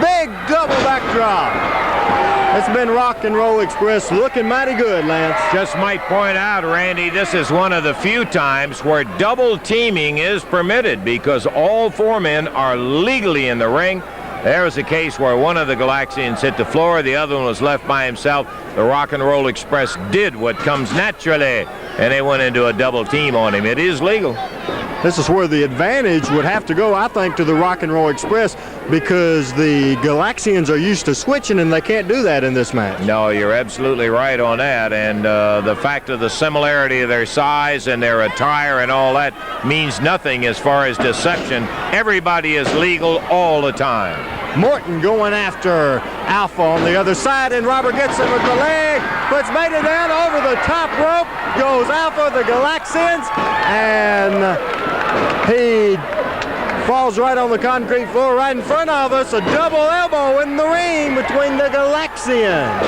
Big double backdrop. It's been Rock and Roll Express looking mighty good, Lance. Just might point out, Randy, this is one of the few times where double teaming is permitted because all 4 men are legally in the ring. There was a case where one of the Galaxians hit the floor, the other one was left by himself. The Rock and Roll Express did what comes naturally, and they went into a double team on him. It is legal. This is where the advantage would have to go, I think, to the Rock and Roll Express, because the Galaxians are used to switching, and they can't do that in this match. No, you're absolutely right on that, and the fact of the similarity of their size and their attire and all that means nothing as far as deception. Everybody is legal all the time. Morton going after Alpha on the other side, and Robert gets him with the leg, puts Beta down over the top rope, goes Alpha, the Galaxians, and he falls right on the concrete floor right in front of us. A double elbow in the ring between the Galaxians.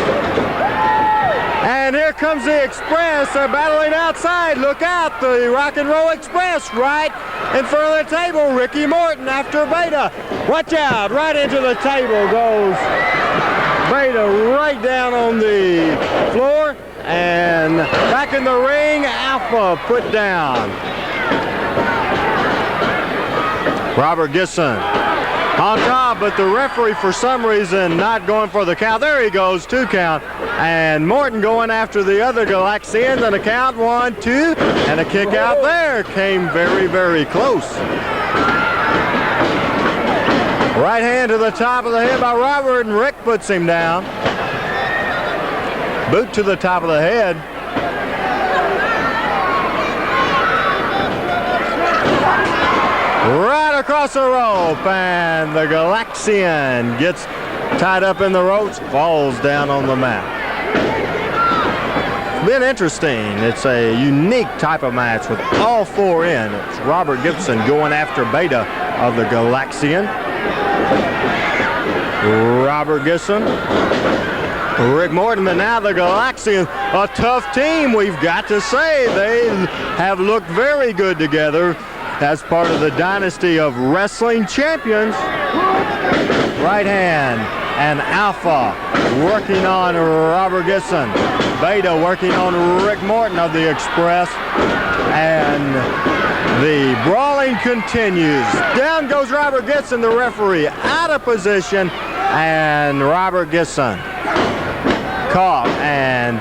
And here comes the Express. They're battling outside. Look out, the Rock and Roll Express right in front of the table. Ricky Morton after Beta. Watch out, right into the table goes Beta, right down on the floor. And back in the ring, Alpha put down. Robert Gibson on top, but the referee for some reason not going for the count. There he goes, 2 count. And Morton going after the other Galaxians, and a count, 1, 2, and a kick out there. Came very, very close. Right hand to the top of the head by Robert, and Rick puts him down. Boot to the top of the head. Right across the rope, and the Galaxian gets tied up in the ropes, falls down on the mat. It's been interesting. It's a unique type of match with all 4 in. It's Robert Gibson going after Beta of the Galaxian. Robert Gibson, Rick Morton, and now the Galaxians, a tough team, we've got to say. They have looked very good together as part of the dynasty of wrestling champions. Right hand, and Alpha working on Robert Gibson. Beta working on Rick Morton of the Express. And the brawling continues. Down goes Robert Gibson, the referee, out of position. And Robert Gibson caught, and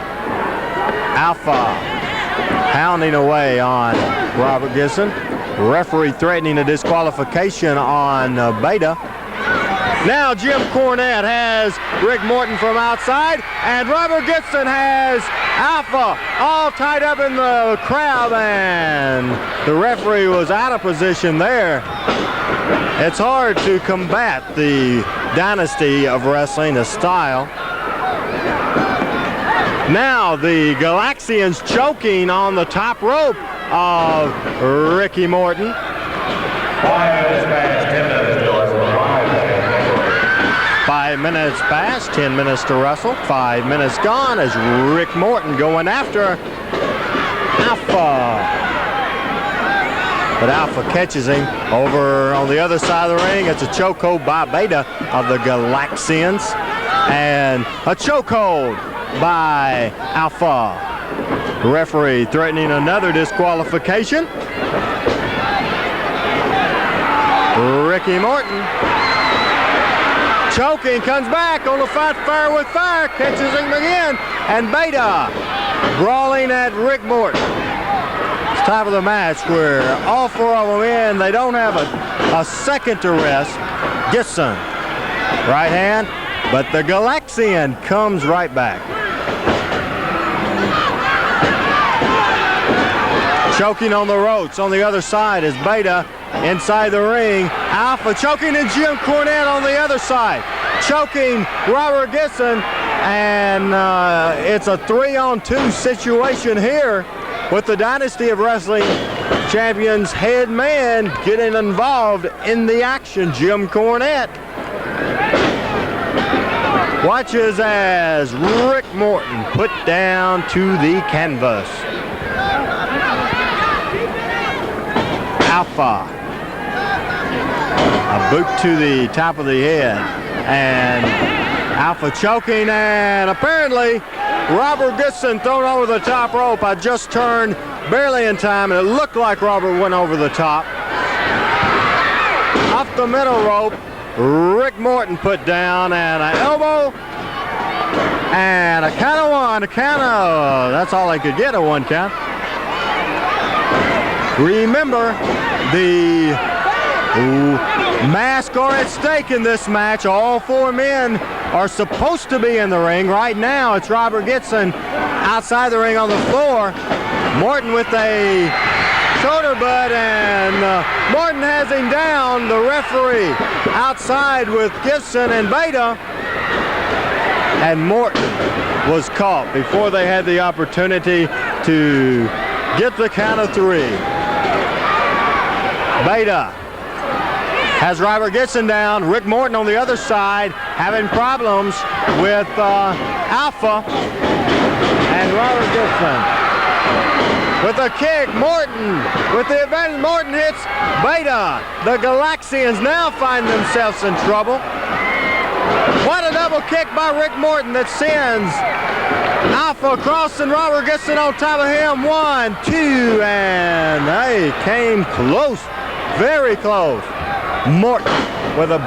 Alpha pounding away on Robert Gibson. Referee threatening a disqualification on Beta. Now Jim Cornette has Rick Morton from outside, and Robert Gibson has Alpha all tied up in the crowd, and the referee was out of position there. It's hard to combat the dynasty of wrestling, the style. Now the Galaxians choking on the top rope of Ricky Morton. 5 minutes past, 10 minutes to wrestle. 5 minutes past, 10 minutes to wrestle. 5 minutes gone as Rick Morton going after Alpha. But Alpha catches him over on the other side of the ring. It's a chokehold by Beta of the Galaxians. And a chokehold by Alpha. The referee threatening another disqualification. Ricky Morton choking, comes back on the fight fire with fire, catches him again, and Beta brawling at Rick Morton. It's time of the match where all 4 of them in, they don't have a second to rest. Gibson, right hand, but the Galaxian comes right back. Choking on the ropes on the other side is Beta inside the ring. Alpha choking, and Jim Cornette on the other side. Choking Robert Gibson, and it's a 3-on-2 situation here with the Dynasty of Wrestling Champions head man getting involved in the action. Jim Cornette watches as Rick Morton put down to the canvas. Alpha, a boot to the top of the head, and Alpha choking, and apparently Robert Gibson thrown over the top rope. I just turned barely in time, and it looked like Robert went over the top. Off the middle rope, Rick Morton put down, and an elbow, and a count of 1, a count of, that's all they could get, a 1 count. Remember, the masks are at stake in this match. All 4 men are supposed to be in the ring. Right now, it's Robert Gibson outside the ring on the floor. Morton with a shoulder butt, and Morton has him down. The referee outside with Gibson and Beta. And Morton was caught before they had the opportunity to get the count of 3. Beta has Robert Gibson down. Rick Morton on the other side having problems with Alpha. And Robert Gibson with a kick. Morton with the advantage. Morton hits Beta. The Galaxians now find themselves in trouble. What a double kick by Rick Morton that sends Alpha across, and Robert Gibson on top of him. 1, 2, and they came close. Very close. Morton with a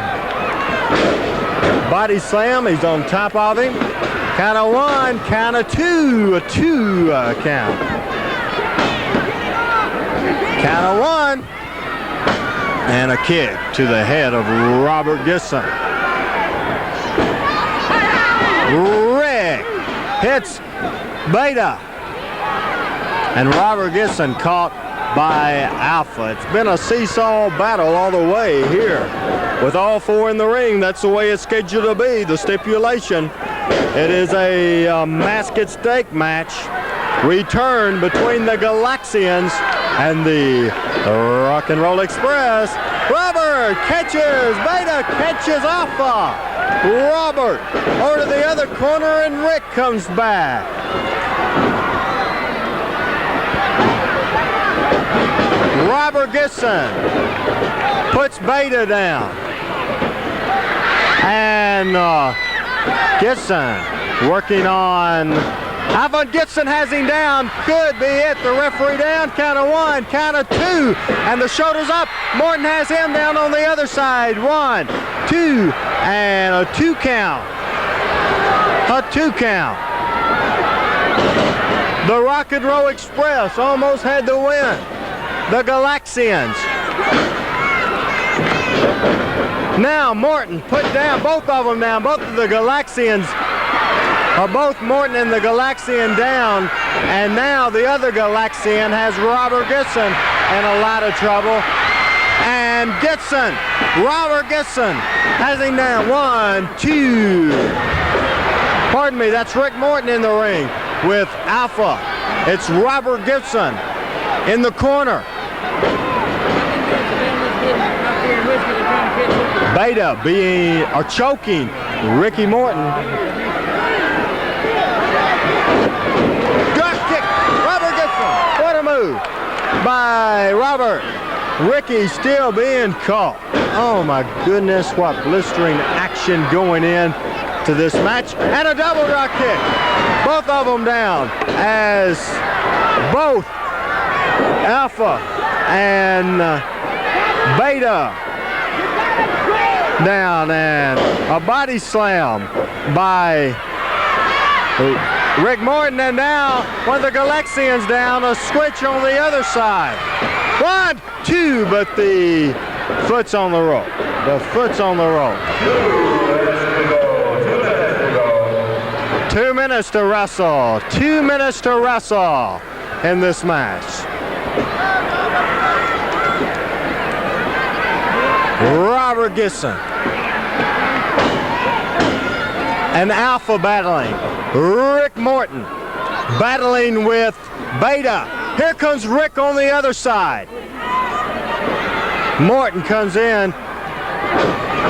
Body slam. He's on top of him. Count of one, count of two. A two count. Count of one. And a kick to the head of Robert Gibson. Rick hits Beta. And Robert Gibson caught by Alpha. It's been a seesaw battle all the way here. With all four in the ring, that's the way it's scheduled to be, the stipulation. It is a basket stake match. Return between the Galaxians and the Rock and Roll Express. Robert catches, Beta catches Alpha. Robert over to the other corner and Rick comes back. Robert Gibson puts Beta down. And Gibson working on Alpha. Gibson has him down. Could be it. The referee down. Count of one, count of two. And the shoulders up. Morton has him down on the other side. 1, 2, and a 2 count. A 2 count. The Rock and Roll Express almost had the win. The Galaxians. Now Morton put down, both of them down. Both of the Galaxians are both Morton and the Galaxian down. And now the other Galaxian has Robert Gibson in a lot of trouble. And Gibson, Robert Gibson has him down. 1, 2. Pardon me, that's Rick Morton in the ring with Alpha. It's Robert Gibson in the corner. Beta choking Ricky Morton. Drop kick, Robert Gibson. What a move by Robert. Ricky still being caught. Oh my goodness, what blistering action going in to this match. And a double drop kick. Both of them down as both Alpha and Beta down, and a body slam by Rick Morton, and now one of the Galaxians down, a switch on the other side. 1, 2, but the foot's on the rope. The foot's on the rope. 2 minutes to wrestle. 2 minutes to wrestle in this match. Robert Gibson and Alpha battling. Rick Morton battling with Beta. Here comes Rick on the other side. Morton comes in.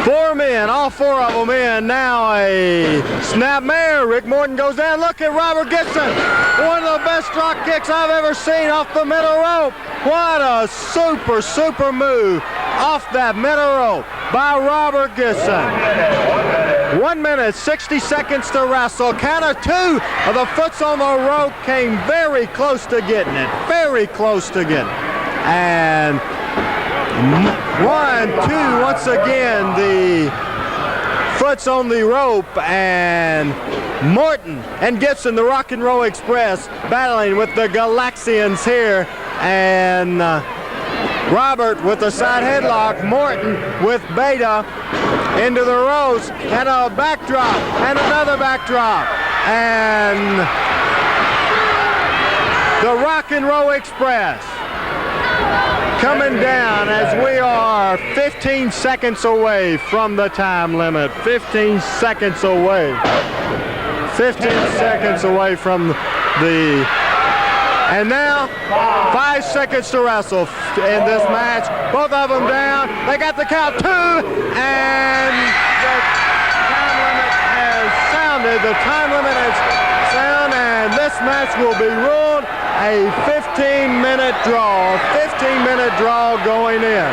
4 men, all 4 of them in. Now a snapmare. Rick Morton goes down. Look at Robert Gibson. One of the best drop kicks I've ever seen off the middle rope. What a super, super move off that middle rope by Robert Gibson. 1 minute, 60 seconds to wrestle. Count of 2. The foot's on the rope. Came very close to getting it. Very close to getting it. And 1, 2, once again, the foot's on the rope, and Morton and Gibson, the Rock and Roll Express, battling with the Galaxians here, and Robert with the side headlock, Morton with Beta into the ropes, and a backdrop, and another backdrop, and the Rock and Roll Express coming down as we are 15 seconds away from the time limit. 15 seconds away. 15 seconds away from the... And now, 5 seconds to wrestle in this match. Both of them down. They got the count 2, and the time limit has sounded. The time limit has sounded, and this match will be ruled a 15-minute draw. 15-minute draw going in.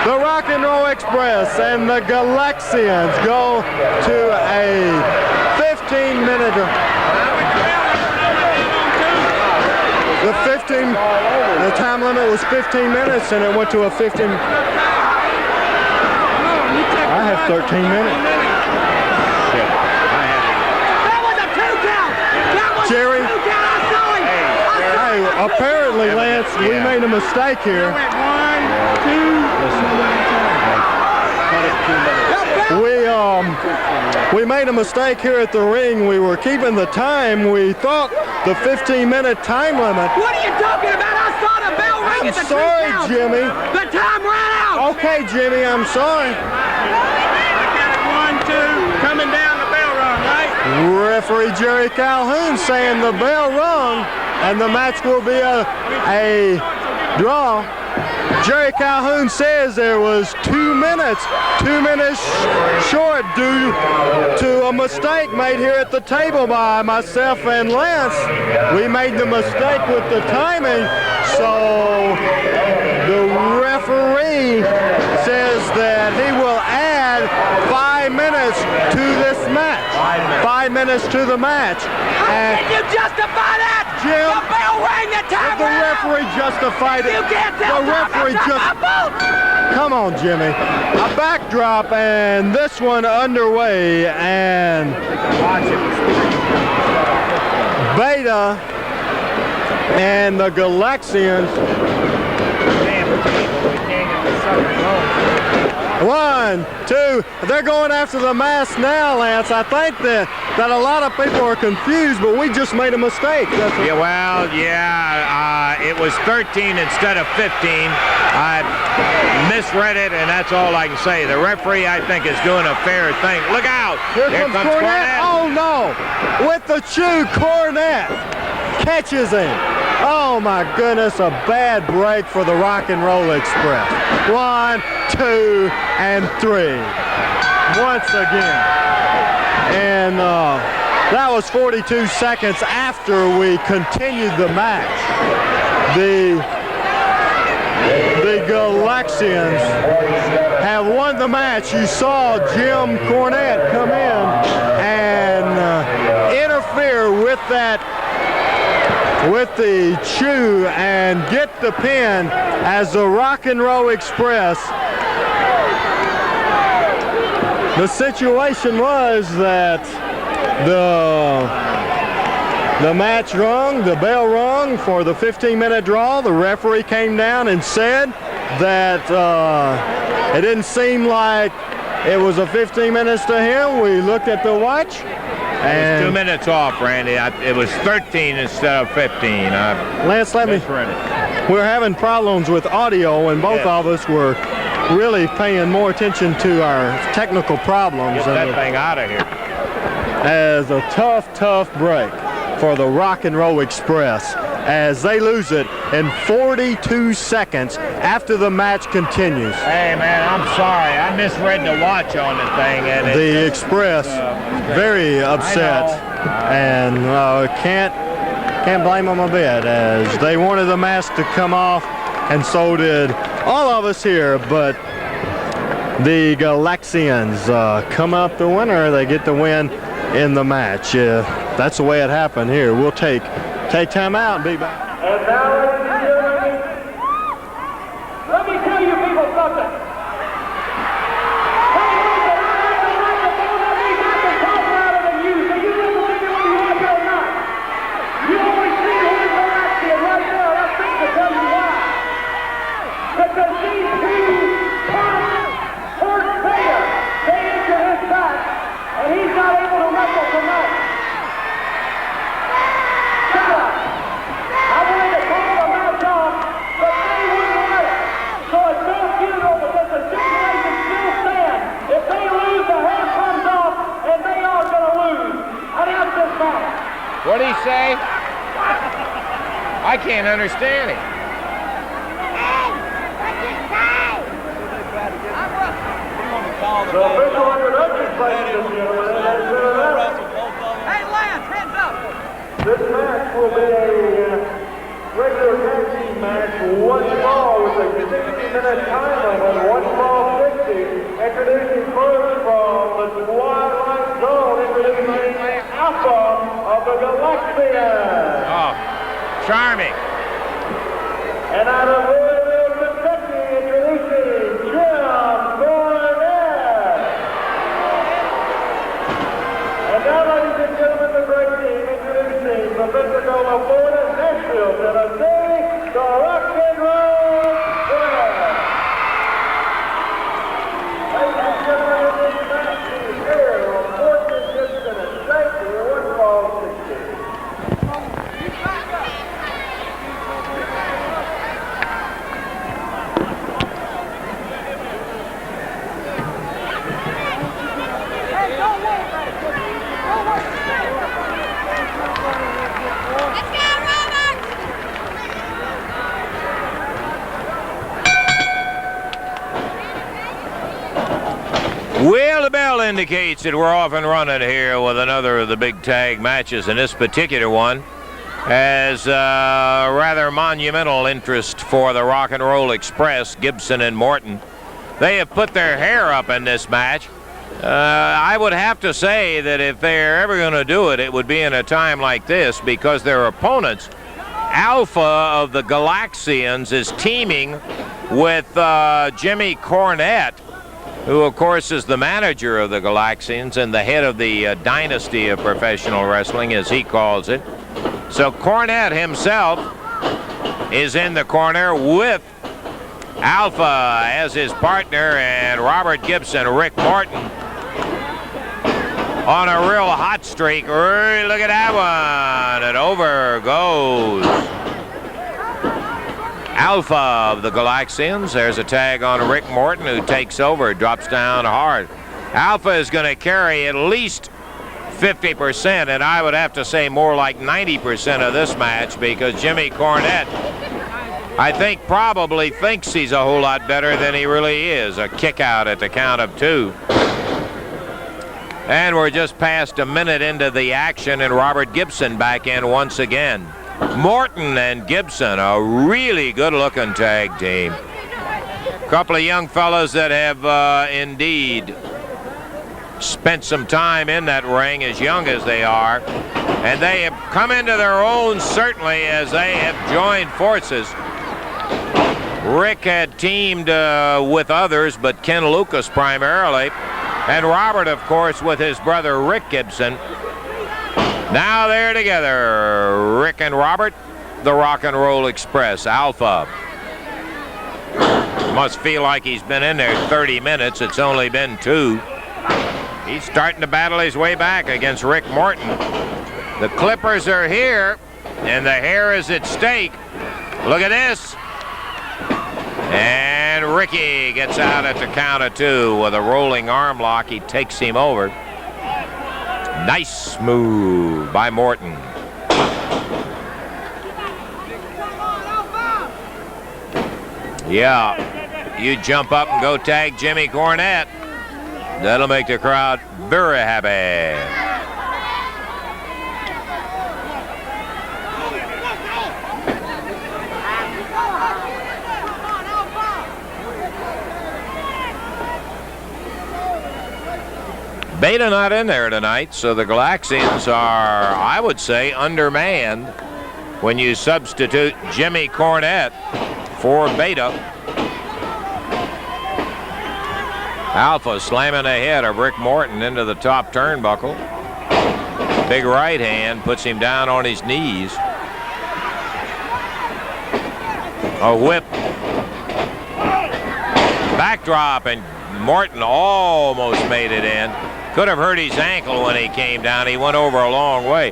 The Rock and Roll Express and the Galaxians go to a 15-minute draw. The time limit was 15 minutes, and it went to a 15. I have 13 minutes. That was a 2 count. That was Jerry. a 2 count. I saw him. Hey, apparently, Lance, we made a mistake here. We made a mistake here at the ring. We were keeping the time. We thought the 15-minute time limit. What are you talking about? I saw the bell ring at the 2 sorry, count. Jimmy. The time ran out. Okay, Jimmy, I'm sorry. I got it 1, 2, coming down the bell rung, right? Referee Jerry Calhoun saying the bell rung and the match will be a draw. Jerry Calhoun says there was 2 minutes short due to a mistake made here at the table by myself and Lance. We made the mistake with the timing, so the referee says that he will add 5 minutes to this match. 5 minutes to the match. How can you justify that? Jim, the bell rang, the time the ran referee justified it. You can't tell the referee Come on, Jimmy. A backdrop, and this one underway, and Beta and the Galaxians. 1, 2. They're going after the mask now, Lance. I think that a lot of people are confused, but we just made a mistake. Yeah, well, it was 13 instead of 15. I misread it, and that's all I can say. The referee, I think, is doing a fair thing. Look out! Here comes Cornette. Oh, no. With the chew, Cornette catches him. Oh, my goodness, a bad break for the Rock and Roll Express. 1, 2, and 3. Once again. And that was 42 seconds after we continued the match. The Galaxians have won the match. You saw Jim Cornette come in and interfere with the chew and get the pin as the Rock and Roll Express. The situation was that the match rung, the bell rung for the 15-minute draw. The referee came down and said that it didn't seem like it was a 15 minutes to him. We looked at the watch. And it was 2 minutes off, Randy. It was 13 instead of 15. Lance, we're having problems with audio, and both of us were really paying more attention to our technical problems. Get that thing out of here. As a tough break for the Rock and Roll Express as they lose it in 42 seconds after the match continues. Hey, man, I'm sorry. I misread the watch on the thing. And the Express very upset, and can't blame them a bit, as they wanted the mask to come off, and so did all of us here, but the Galaxians come out the winner. They get the win in the match. That's the way it happened here. We'll take time out and be back. And now, ladies and gentlemen, let me tell you people something. What'd he say? I can't understand it. The official introduction, ladies and gentlemen, hey, Lance, hands up! This match will be a regular tag team match, 1 fall with a 60-minute time limit, 1 fall 60. Introducing first from the Twilight Zone, introducing Alpha of the Galaxians. Oh, charming. And out of Louisville, Kentucky, introducing Jim Cornette. Well, the bell indicates that we're off and running here with another of the big tag matches, and this particular one has rather monumental interest for the Rock and Roll Express, Gibson and Morton. They have put their hair up in this match. I would have to say that if they're ever going to do it, it would be in a time like this, because their opponents, Alpha of the Galaxians, is teaming with Jimmy Cornette, who, of course, is the manager of the Galaxians and the head of the dynasty of professional wrestling, as he calls it. So Cornette himself is in the corner with Alpha as his partner, and Robert Gibson, Rick Morton, on a real hot streak. Look at that one. And over goes Alpha of the Galaxians. There's a tag on Rick Morton, who takes over, drops down hard. Alpha is going to carry at least 50%, and I would have to say more like 90% of this match, because Jimmy Cornette, I think, probably thinks he's a whole lot better than he really is. A kick out at the count of 2. And we're just past a minute into the action, and Robert Gibson back in once again. Morton and Gibson, a really good-looking tag team. A couple of young fellas that have indeed spent some time in that ring, as young as they are. And they have come into their own, certainly, as they have joined forces. Rick had teamed with others, but Ken Lucas primarily. And Robert, of course, with his brother Rick Gibson. Now they're together, Rick and Robert, the Rock and Roll Express. Alpha must feel like he's been in there 30 minutes. It's only been 2. He's starting to battle his way back against Rick Morton. The Clippers are here, and the hair is at stake. Look at this. And Ricky gets out at the count of 2 with a rolling arm lock. He takes him over. Nice move by Morton. Yeah, you jump up and go tag Jimmy Cornette. That'll make the crowd very happy. Beta not in there tonight, so the Galaxians are, I would say, undermanned when you substitute Jimmy Cornette for Beta. Alpha slamming the head of Rick Morton into the top turnbuckle. Big right hand puts him down on his knees. A whip. Backdrop, and Morton almost made it in. Could have hurt his ankle when he came down. He went over a long way.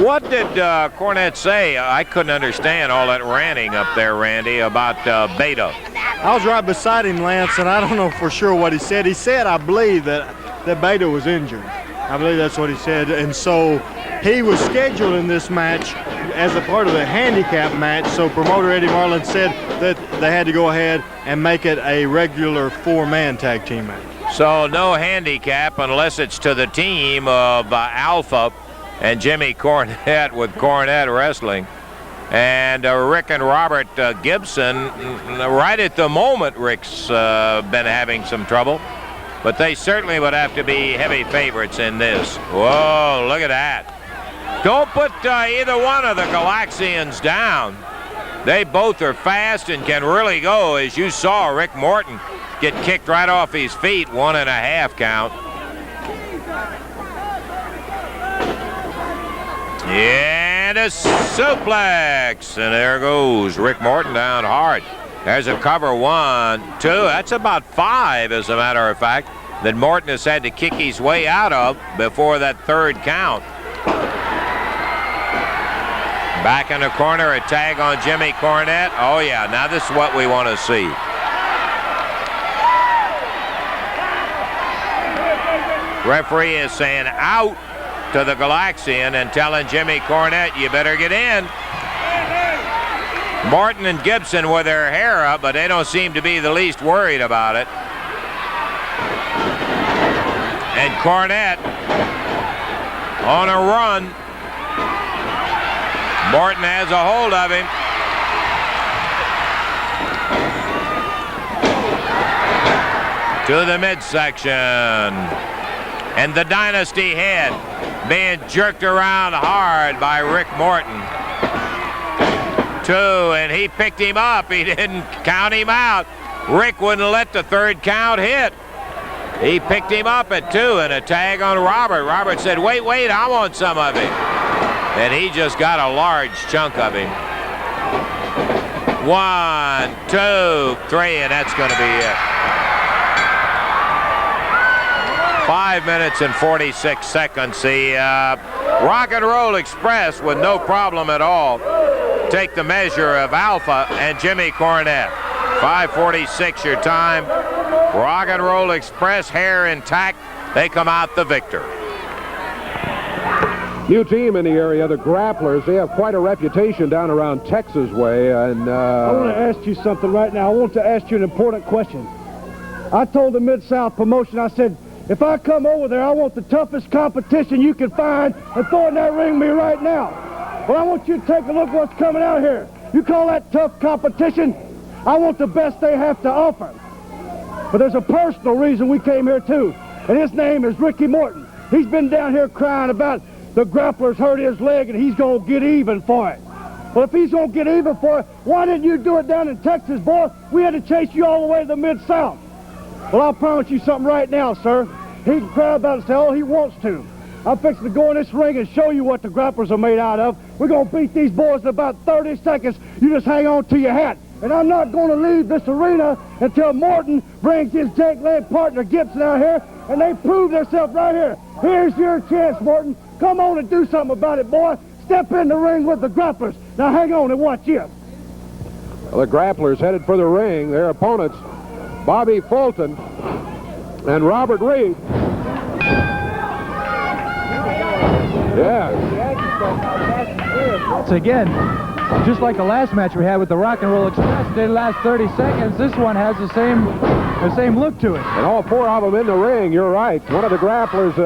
What did Cornette say? I couldn't understand all that ranting up there, Randy, about Beta. I was right beside him, Lance, and I don't know for sure what he said. He said, I believe, that Beta was injured. I believe that's what he said. And so he was scheduled in this match as a part of the handicap match. So promoter Eddie Marlin said that they had to go ahead and make it a regular 4-man tag team match. So no handicap unless it's to the team of Alpha and Jimmy Cornette with Cornette Wrestling. And Rick and Robert Gibson, right at the moment, Rick's been having some trouble. But they certainly would have to be heavy favorites in this. Whoa, look at that. Don't put either one of the Galaxians down. They both are fast and can really go, as you saw Rick Morton get kicked right off his feet, 1.5 count. And a suplex, and there goes Rick Morton down hard. There's a cover, 1, 2. That's about 5, as a matter of fact, that Morton has had to kick his way out of before that 3rd count. Back in the corner, a tag on Jimmy Cornette. Oh yeah, now this is what we want to see. Referee is saying out to the Galaxian and telling Jimmy Cornette, you better get in. Morton and Gibson with their hair up, but they don't seem to be the least worried about it. And Cornette on a run. Morton has a hold of him. To the midsection. And the Dynasty head being jerked around hard by Rick Morton. 2, and he picked him up. He didn't count him out. Rick wouldn't let the third count hit. He picked him up at 2 and a tag on Robert. Robert said, wait, I want some of him. And he just got a large chunk of him. 1, 2, 3, and that's going to be it. 5 minutes and 46 seconds. The Rock and Roll Express, with no problem at all, take the measure of Alpha and Jimmy Cornette. 5:46 your time. Rock and Roll Express, hair intact. They come out the victor. New team in the area, the Grapplers. They have quite a reputation down around Texas way. And I want to ask you something right now. I want to ask you an important question. I told the Mid-South promotion, I said, if I come over there, I want the toughest competition you can find and throw in that ring me right now. Well, I want you to take a look what's coming out here. You call that tough competition? I want the best they have to offer. But there's a personal reason we came here, too. And his name is Ricky Morton. He's been down here crying about the Grapplers hurt his leg and he's going to get even for it. Well, if he's going to get even for it, why didn't you do it down in Texas, boy? We had to chase you all the way to the Mid-South. Well, I'll promise you something right now, sir. He can cry about it and say all he wants to. I'm fixing to go in this ring and show you what the Grapplers are made out of. We're going to beat these boys in about 30 seconds. You just hang on to your hat. And I'm not going to leave this arena until Morton brings his Jake Leg partner Gibson out here and they prove themselves right here. Here's your chance, Morton. Come on and do something about it, boy. Step in the ring with the Grapplers. Now hang on and watch this. Well, the Grapplers headed for the ring. Their opponents, Bobby Fulton and Robert Reed. Yeah. So again, just like the last match we had with the Rock and Roll Express, did last 30 seconds. This one has the same look to it. And all 4 of them in the ring, you're right. One of the Grapplers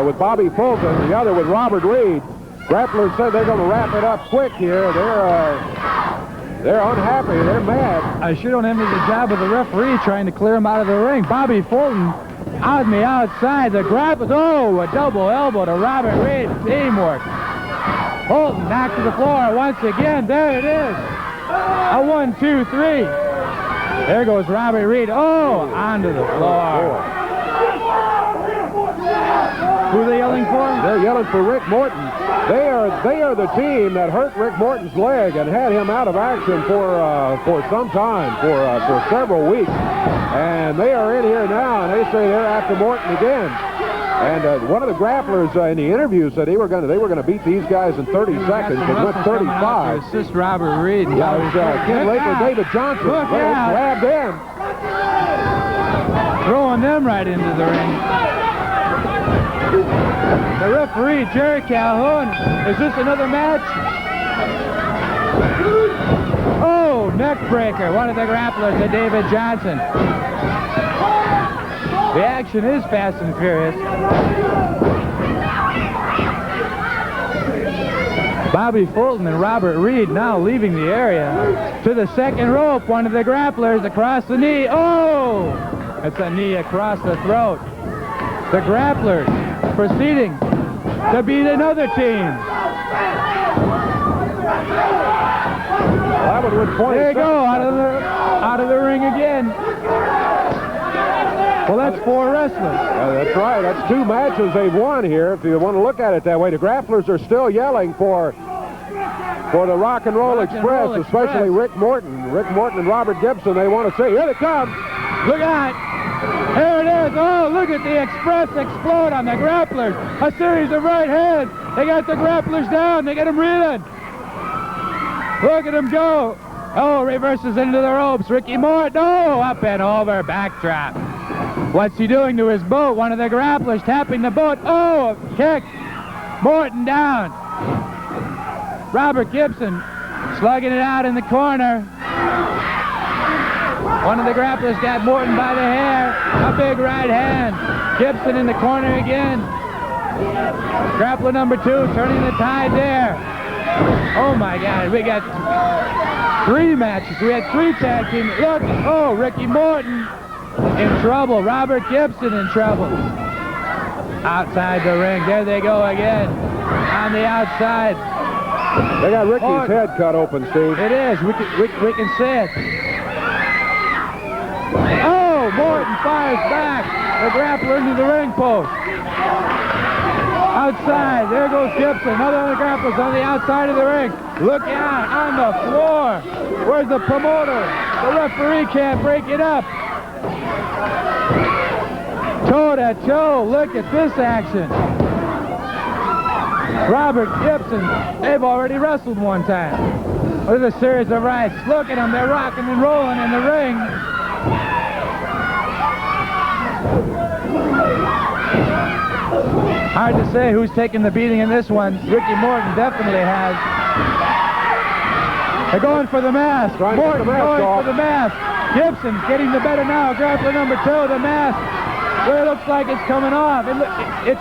with Bobby Fulton, the other with Robert Reed. Grapplers said they're going to wrap it up quick here. They're unhappy. They're mad. I sure don't envy the job of the referee trying to clear him out of the ring. Bobby Fulton on the outside. The Grapplers, a double elbow to Robert Reed. Teamwork. Fulton knocked to the floor once again. There it is. A 1, 2, 3. There goes Robert Reed. Onto the floor. Who are they yelling for? They're yelling for Rick Morton. They are the team that hurt Rick Morton's leg and had him out of action for some time, for several weeks. And they are in here now, and they say they're after Morton again. And one of the Grapplers in the interview said they were going to beat these guys in 30 seconds. It went 35. To assist Robert Reed. Yeah, it was Ken Laker, David Johnson. Grabbed them. Throwing them right into the ring. The referee, Jerry Calhoun. Is this another match? Neck breaker. One of the Grapplers to David Johnson. The action is fast and furious. Bobby Fulton and Robert Reed now leaving the area. To the second rope, one of the Grapplers across the knee. It's a knee across the throat. The Grapplers proceeding to beat another team. There you go, out of the ring again. Well, that's 4 wrestlers. That's right. That's 2 matches they've won here, if you want to look at it that way. The Grapplers are still yelling for the Rock and Roll Express, especially Rick Morton. Rick Morton and Robert Gibson, they want to say, here they come. Look out. Here it is. Look at the Express explode on the Grapplers. A series of right hands. They got the Grapplers down. They got them reeling. Look at them go. Reverses into the ropes. Ricky Morton. Up and over. Backdrop. What's he doing to his boat? One of the Grapplers tapping the boat. Kick. Morton down. Robert Gibson slugging it out in the corner. One of the Grapplers got Morton by the hair. A big right hand. Gibson in the corner again. Grappler number 2 turning the tide there. Oh my God, we got 3 matches. We had 3 tag teams. Look, oh, Ricky Morton in trouble. Robert Gibson in trouble. Outside the ring. There they go again. On the outside. They got Ricky's head cut open, Steve. It is. We can see it. Oh, Morton fires back. The grappler into the ring post. Outside. There goes Gibson. Another one of the grapplers on the outside of the ring. Look out. On the floor. Where's the promoter? The referee can't break it up. Toe to toe. Look at this action. Robert Gibson, they've already wrestled one time. Look at a series of rights. Look at them. They're rocking and rolling in the ring. Hard to say who's taking the beating in this one. Ricky Morton definitely has. They're going for the mask. Morton going for the mask. Gibson getting the better now. Grappler number 2, the mask. Well, it looks like it's coming off. He's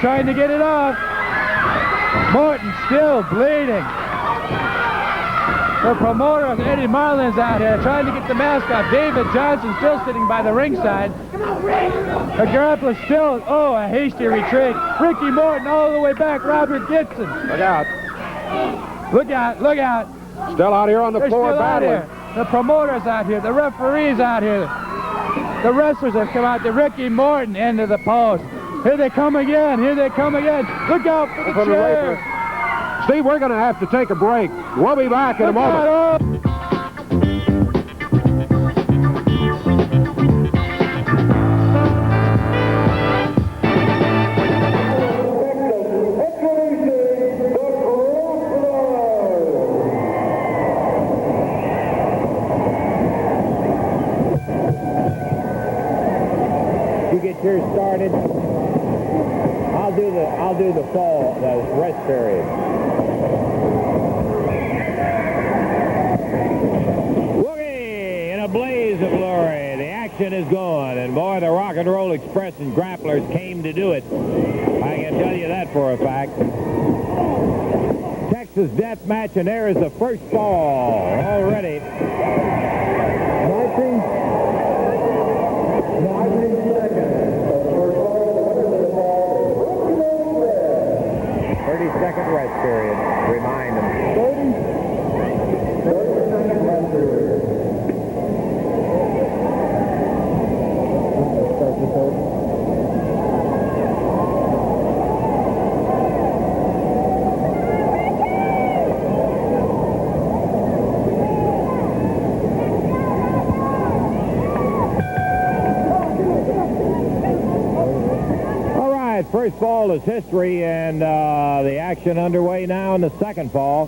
trying to get it off. Morton still bleeding. The promoter, Eddie Marlin's out here trying to get the mask off. David Johnson still sitting by the ringside. The grappler still, oh, a hasty retreat. Ricky Morton all the way back. Robert Gibson. Look out. Look out, look out. Still out here on the floor battling. The promoter's out here. The referee's out here. The wrestlers have come out. The Ricky Morton into the post. Here they come again. Here they come again. Look out for the chair. Steve, we're going to have to take a break. We'll be back in a moment. You get yours started. I'll do the fall, the rest period. Woogie in a blaze of glory. The action is gone, and boy, the Rock and Roll Express and Grapplers came to do it. I can tell you that for a fact. Texas death match, and there is the first fall already. 30-second rest period. Remind them. 30-second rest period. First fall is history, and the action underway now in the second fall.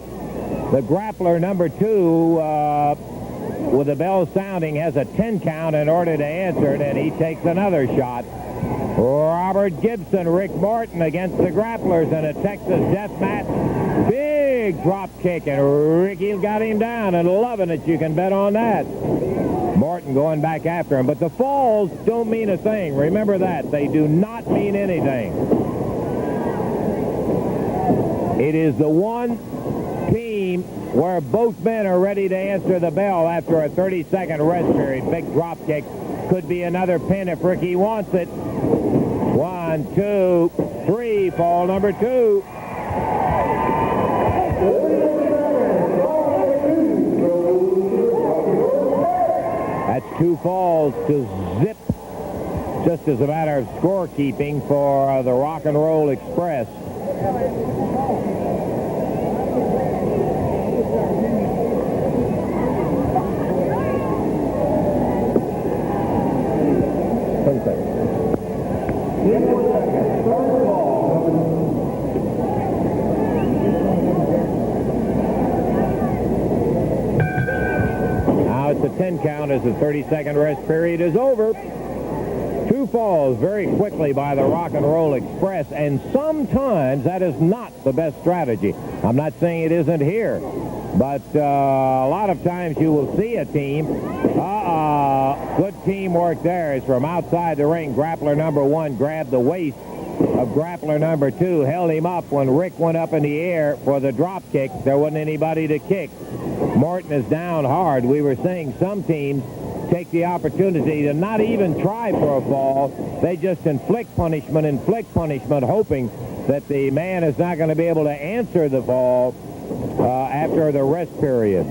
The grappler number 2, with the bell sounding, has a 10 count in order to answer it, and he takes another shot. Robert Gibson, Rick Morton against the grapplers in a Texas death match. Big drop kick, and Ricky got him down, and loving it. You can bet on that. Morton going back after him, but the falls don't mean a thing. Remember that. They do not mean anything. It is the one team where both men are ready to answer the bell after a 30-second rest period. Big drop kick. Could be another pin if Ricky wants it. 1, 2, 3, fall number 2. That's 2 falls to zip, just as a matter of scorekeeping for the Rock and Roll Express. The 10 count as the 30-second rest period is over. 2 falls very quickly by the Rock and Roll Express, and sometimes that is not the best strategy. I'm not saying it isn't here, But a lot of times you will see a team. Good teamwork there is from outside the ring. Grappler number 1 grabbed the waist of grappler number 2, held him up when Rick went up in the air for the drop kick. There wasn't anybody to kick. Morton is down hard. We were saying some teams take the opportunity to not even try for a fall. They just inflict punishment, hoping that the man is not going to be able to answer the fall after the rest period.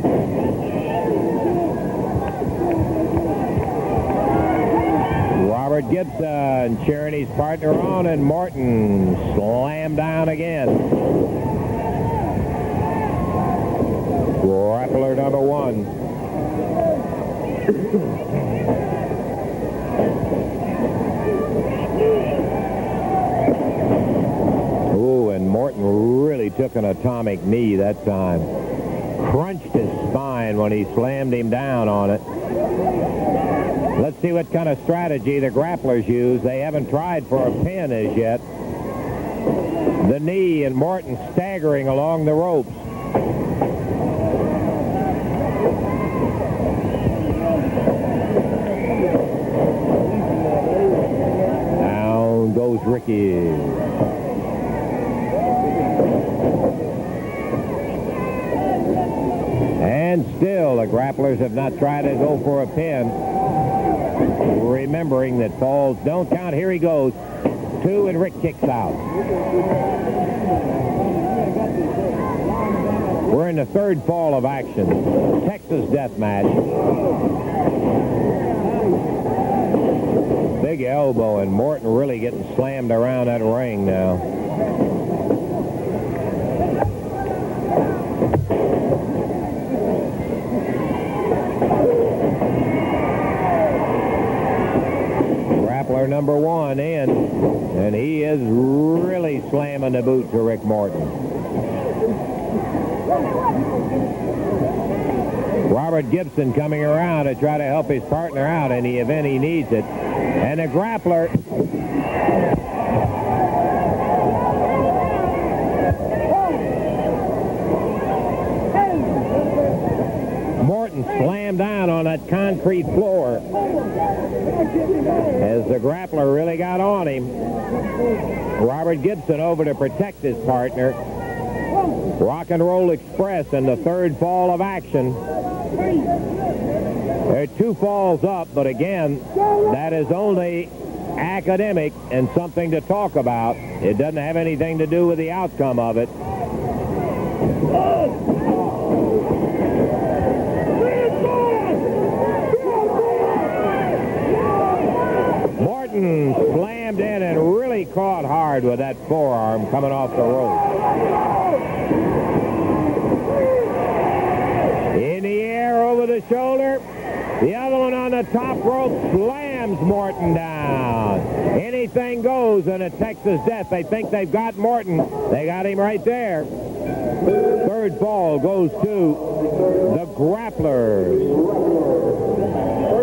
Robert Gibson cheering his partner on, and Morton slammed down again. Grappler number 1. Ooh, and Morton really took an atomic knee that time. Crunched his spine when he slammed him down on it. Let's see what kind of strategy the grapplers use. They haven't tried for a pin as yet. The knee and Morton staggering along the ropes. Down goes Ricky. And still, the grapplers have not tried to go for a pin. Remembering that falls don't count. Here he goes. 2, and Rick kicks out. We're in the 3rd fall of action. Texas death match. Big elbow, and Morton really getting slammed around that ring now. Number 1 in, and he is really slamming the boot to Rick Morton. Robert Gibson coming around to try to help his partner out in the event he needs it. And the grappler Morton slammed down on that concrete floor as the grappler really got on him. Robert Gibson over to protect his partner. Rock and Roll Express in the 3rd fall of action. There are 2 falls up, but again, that is only academic and something to talk about. It doesn't have anything to do with the outcome of it. Morton slammed in and really caught hard with that forearm coming off the rope. In the air over the shoulder. The other one on the top rope slams Morton down. Anything goes in a Texas death. They think they've got Morton. They got him right there. 3rd fall goes to the Grapplers.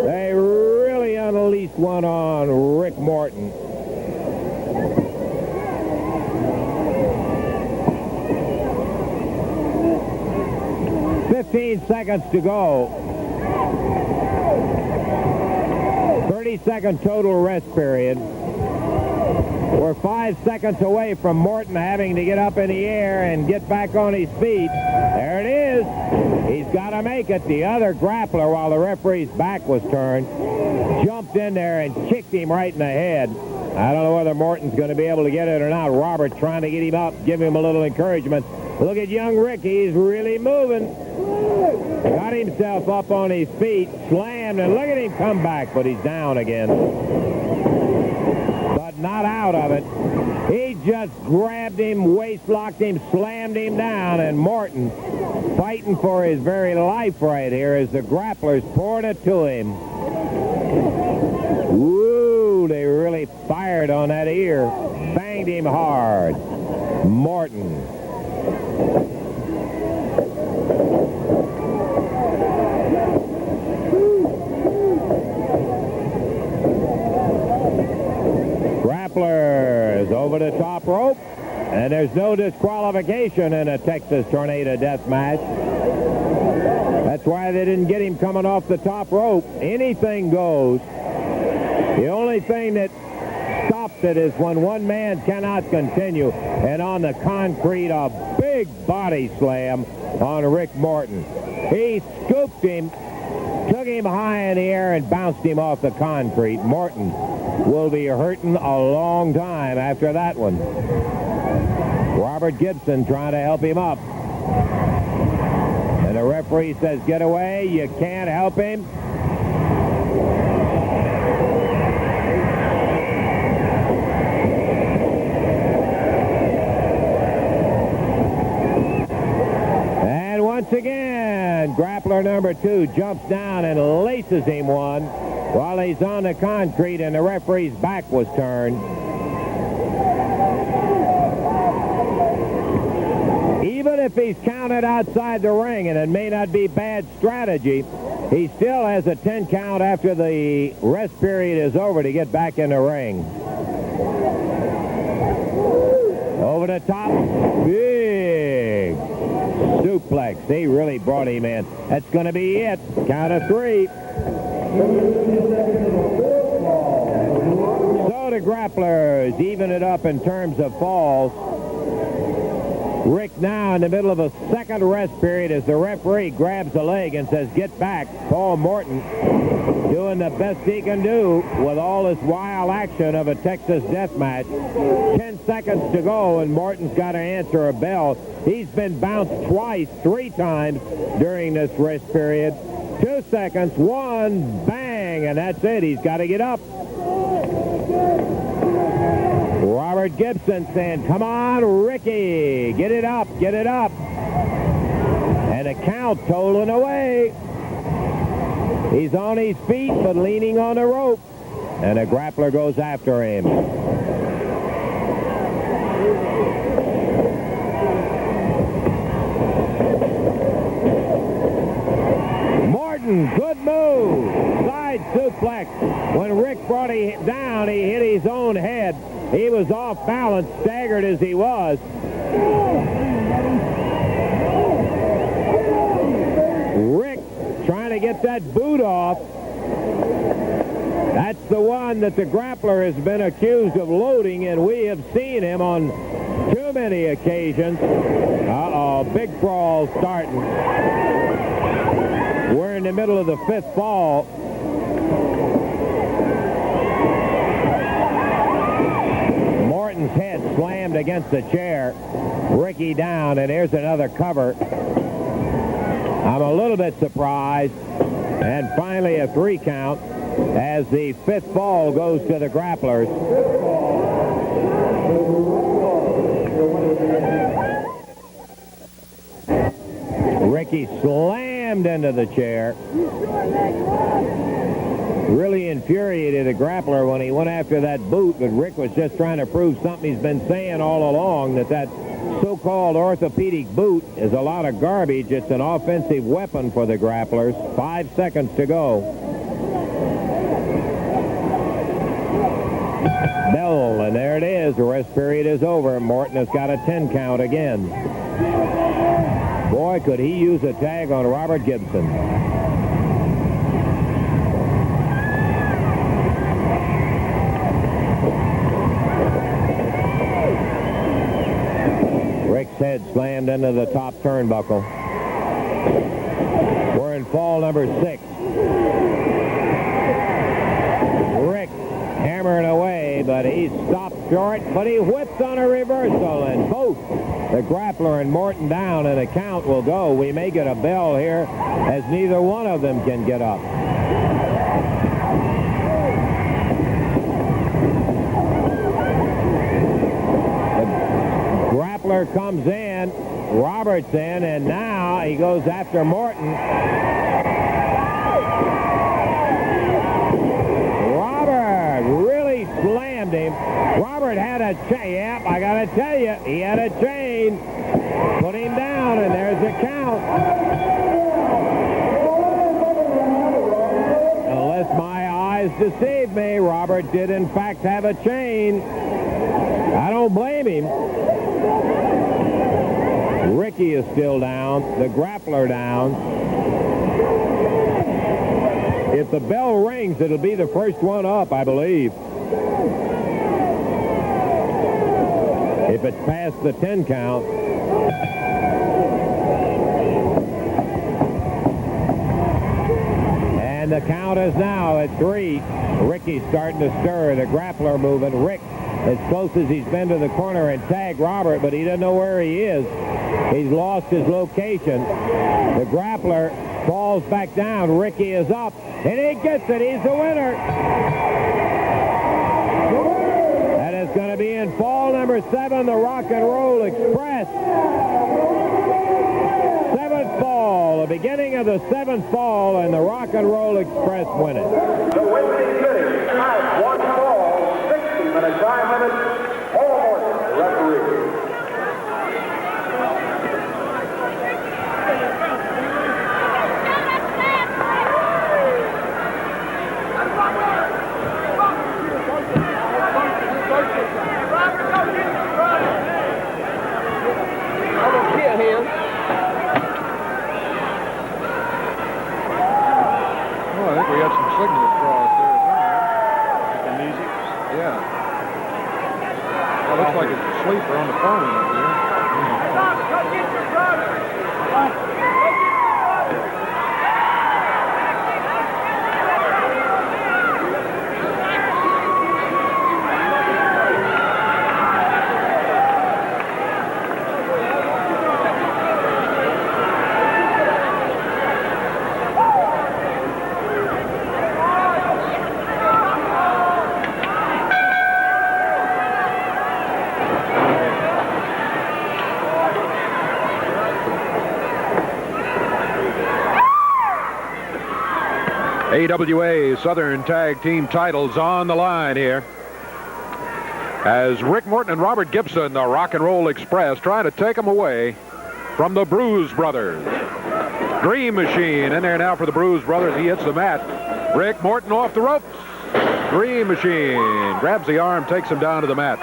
They really unleashed one on Rick Morton. "15 seconds to go. 30-second total rest period. We're 5 seconds away from Morton having to get up in the air and get back on his feet. There it is. He's got to make it. The other grappler, while the referee's back was turned, jumped in there and kicked him right in the head. I don't know whether Morton's going to be able to get it or not. Robert trying to get him up, give him a little encouragement. Look at young Rick. He's really moving. Got himself up on his feet, slammed, and look at him come back, but he's down again. But not out of it. He just grabbed him, waist-locked him, slammed him down, and Morton fighting for his very life right here as the grapplers poured it to him. Woo, they really fired on that ear. Banged him hard. Morton. Grapplers over the top rope, and there's no disqualification in a Texas Tornado death match. That's why they didn't get him coming off the top rope. Anything goes. The only thing that stops it is when one man cannot continue. And on the concrete, a big body slam on Rick Morton. He scooped him, took him high in the air, and bounced him off the concrete. Morton will be hurting a long time after that one. Robert Gibson trying to help him up. And the referee says, get away, you can't help him. And once again, grappler number 2 jumps down and laces him one while he's on the concrete and the referee's back was turned. Even if he's counted outside the ring, and it may not be bad strategy, he still has a 10 count after the rest period is over to get back in the ring. Over the top, big suplex. He really brought him in. That's going to be it. Count of 3. So the grapplers even it up in terms of falls. Rick now in the middle of a second rest period as the referee grabs a leg and says, get back. Paul Morton doing the best he can do with all this wild action of a Texas death match. 10 seconds to go, and Morton's got to answer a bell. He's been bounced twice, 3 times during this rest period. 2 seconds, 1, bang, and that's it. He's got to get up. Robert Gibson saying, come on, Ricky, get it up, get it up. And a count tolling away. He's on his feet, but leaning on the rope. And a grappler goes after him. Morton, good move. Side suplex. When Rick brought him down, he hit his own head. He was off balance, staggered as he was. Rick trying to get that boot off. That's the one that the grappler has been accused of loading, and we have seen him on too many occasions. Uh-oh, big brawl starting. We're in the middle of the 5th fall. Morton's head slammed against the chair. Ricky down, and here's another cover. I'm a little bit surprised. And finally a 3 count as the 5th fall goes to the grapplers. Ricky slammed into the chair. Really infuriated the grappler when he went after that boot, but Rick was just trying to prove something he's been saying all along, that so-called orthopedic boot is a lot of garbage. It's an offensive weapon for the grapplers. 5 seconds to go. Bell, and there it is. The rest period is over. Morton has got a 10 count again. Boy, could he use a tag on Robert Gibson. Rick's head slammed into the top turnbuckle. We're in fall number 6. Rick hammering away, but he's stopped short, but he whips on a reversal, and both the grappler and Morton down, and a count will go. We may get a bell here as neither one of them can get up. Grappler comes in, Robertson, and now he goes after Morton. Robert really slammed him. Robert had a chain. Yep, I got to tell you, he had a chain. Put him down, and there's a count. Unless my eyes deceive me, Robert did in fact have a chain. I don't blame him. Ricky is still down, the grappler down. If the bell rings, it'll be the first one up, I believe. If it's past the 10 count. And the count is now at 3. Ricky's starting to stir. The grappler moving. Rick, as close as he's been to the corner and tag Robert, but he doesn't know where he is. He's lost his location. The grappler falls back down. Ricky is up, and he gets it. He's the winner. That is going to be in fall number 7, the Rock and Roll Express. 7th fall, the beginning of the 7th fall, and the Rock and Roll Express win it. The winning finish at 1 fall, 60-minute time limit. Paul Morton, the referee. I think we got some signals crossed there somewhere. Like music? Yeah. Well, looks like it's a sleeper on the phone up there. AWA Southern Tag Team titles on the line here as Rick Morton and Robert Gibson, the Rock and Roll Express, trying to take them away from the Bruise Brothers. Dream Machine in there now for the Bruise Brothers. He hits the mat. Rick Morton off the ropes. Dream Machine grabs the arm, takes him down to the mat.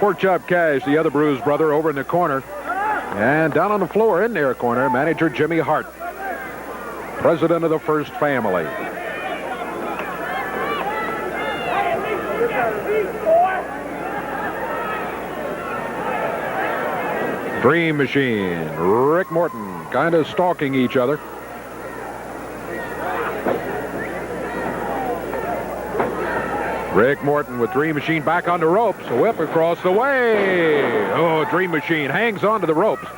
Pork Chop Cash, the other Bruise Brother, over in the corner. And down on the floor in their corner, manager Jimmy Hart, president of the First Family. Dream Machine, Rick Morton, kind of stalking each other. Rick Morton with Dream Machine back on the ropes. A whip across the way. Oh, Dream Machine hangs onto the ropes.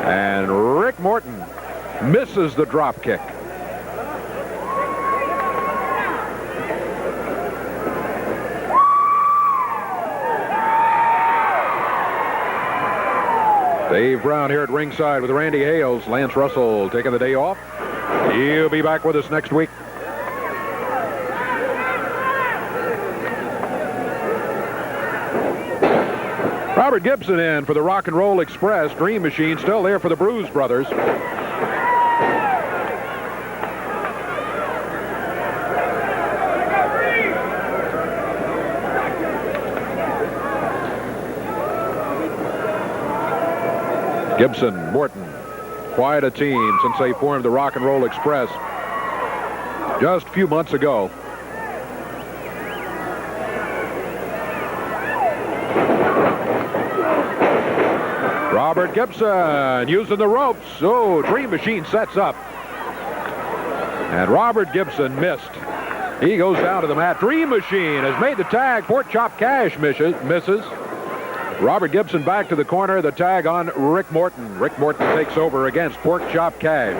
And Rick Morton misses the drop kick. Dave Brown here at ringside with Randy Hales. Lance Russell taking the day off. He'll be back with us next week. Robert Gibson in for the Rock and Roll Express. Dream Machine still there for the Bruise Brothers. Gibson, Morton, quite a team since they formed the Rock and Roll Express just a few months ago. Robert Gibson using the ropes. Oh, Dream Machine sets up. And Robert Gibson missed. He goes down to the mat. Dream Machine has made the tag. Pork Chop Cash misses. Robert Gibson back to the corner. The tag on Rick Morton. Rick Morton takes over against Pork Chop Cash.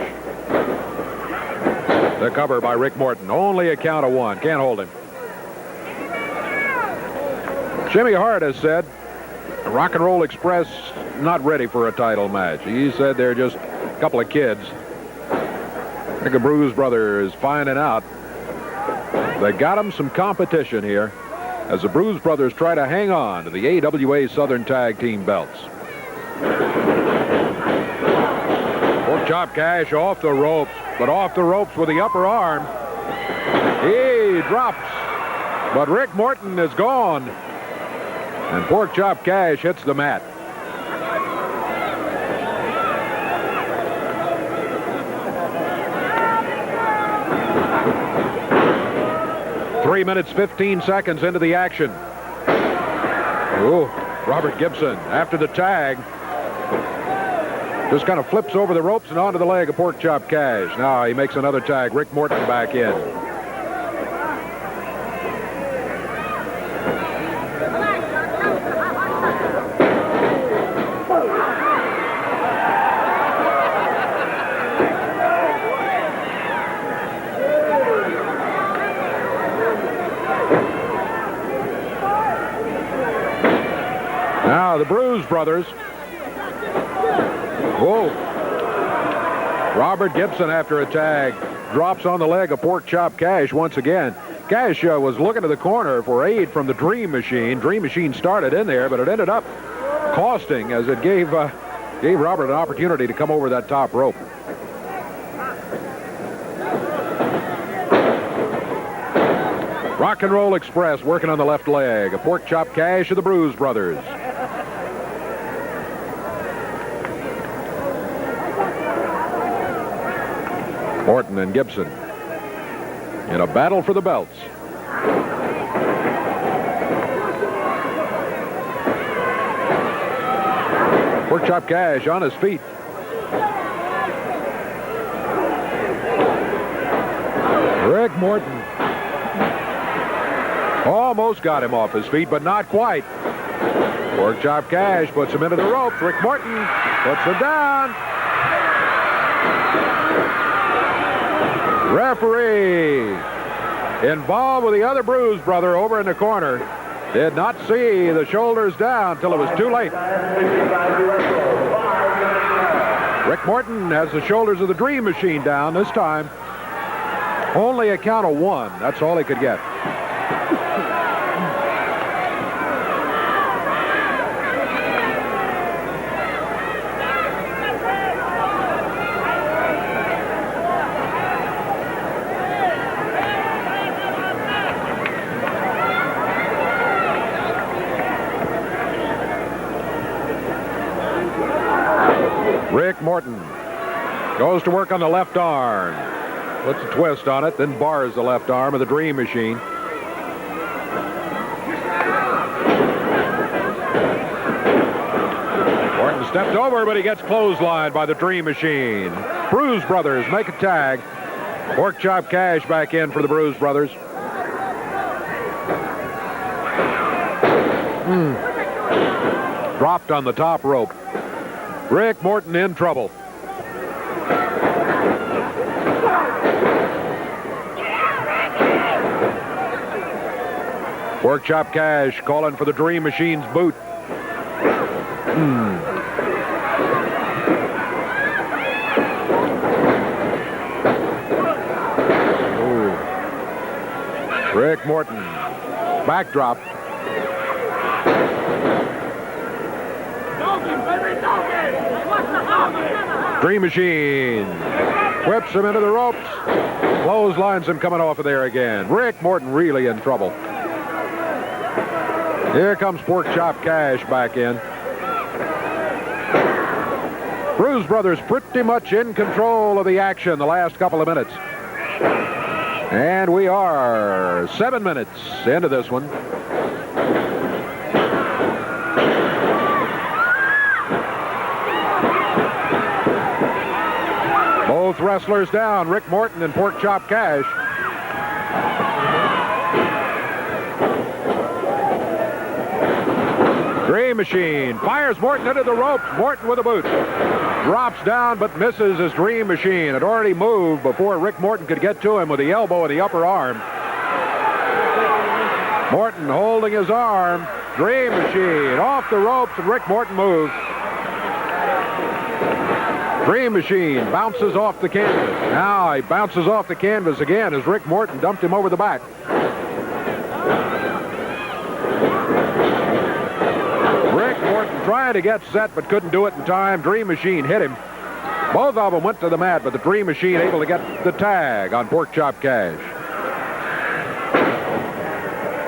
The cover by Rick Morton. Only a count of 1. Can't hold him. Jimmy Hart has said the Rock and Roll Express not ready for a title match. He said they're just a couple of kids. I think the Bruise Brothers finding out they got them some competition here as the Bruise Brothers try to hang on to the AWA Southern Tag Team belts. Pork Chop Cash off the ropes, but off the ropes with the upper arm. He drops, but Rick Morton is gone. And Pork Chop Cash hits the mat. 3 minutes, 15 seconds into the action. Oh, Robert Gibson, after the tag, just kind of flips over the ropes and onto the leg of Pork Chop Cash. Now he makes another tag. Rick Morton back in. Now the Bruise Brothers. Whoa. Robert Gibson, after a tag, drops on the leg of Pork Chop Cash once again. Cash was looking to the corner for aid from the Dream Machine. Dream Machine started in there, but it ended up costing as it gave Robert an opportunity to come over that top rope. Rock and Roll Express working on the left leg of Pork Chop Cash of the Bruise Brothers. Morton and Gibson in a battle for the belts. Pork Chop Cash on his feet. Rick Morton almost got him off his feet, but not quite. Pork Chop Cash puts him into the ropes. Rick Morton puts him down. Referee involved with the other Bruise brother over in the corner did not see the shoulders down until it was too late. Rick Morton has the shoulders of the Dream Machine down this time. Only a count of 1. That's all he could get. Rick Morton goes to work on the left arm. Puts a twist on it, then bars the left arm of the Dream Machine. Morton stepped over, but he gets clotheslined by the Dream Machine. Bruise Brothers make a tag. Pork Chop Cash back in for the Bruise Brothers. Dropped on the top rope. Rick Morton in trouble. Pork Chop Cash calling for the Dream Machine's boot. Rick Morton. Backdrop. Dream Machine whips him into the ropes. Clotheslines him coming off of there again. Rick Morton really in trouble. Here comes Pork Chop Cash back in. Bruise Brothers pretty much in control of the action the last couple of minutes. And we are 7 minutes into this one. Both wrestlers down, Rick Morton and Pork Chop Cash. Dream Machine fires Morton into the ropes. Morton with a boot. Drops down but misses his Dream Machine. Had already moved before Rick Morton could get to him with the elbow in the upper arm. Morton holding his arm. Dream Machine off the ropes, and Rick Morton moves. Dream Machine bounces off the canvas. Now he bounces off the canvas again as Rick Morton dumped him over the back. Rick Morton trying to get set but couldn't do it in time. Dream Machine hit him. Both of them went to the mat, but the Dream Machine able to get the tag on Pork Chop Cash.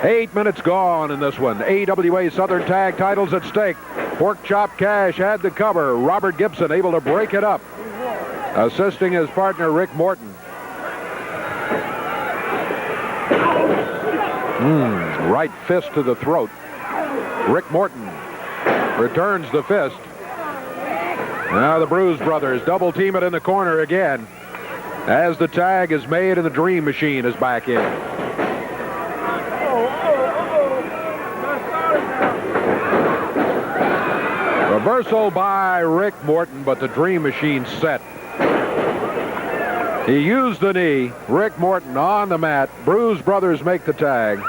8 minutes gone in this one. AWA Southern Tag titles at stake. Pork Chop Cash had the cover. Robert Gibson able to break it up, assisting his partner Rick Morton. Right fist to the throat. Rick Morton returns the fist. Now the Bruise Brothers double team it in the corner again as the tag is made and the Dream Machine is back in. Reversal by Rick Morton, but the Dream Machine set. He used the knee. Rick Morton on the mat. Bruise Brothers make the tag.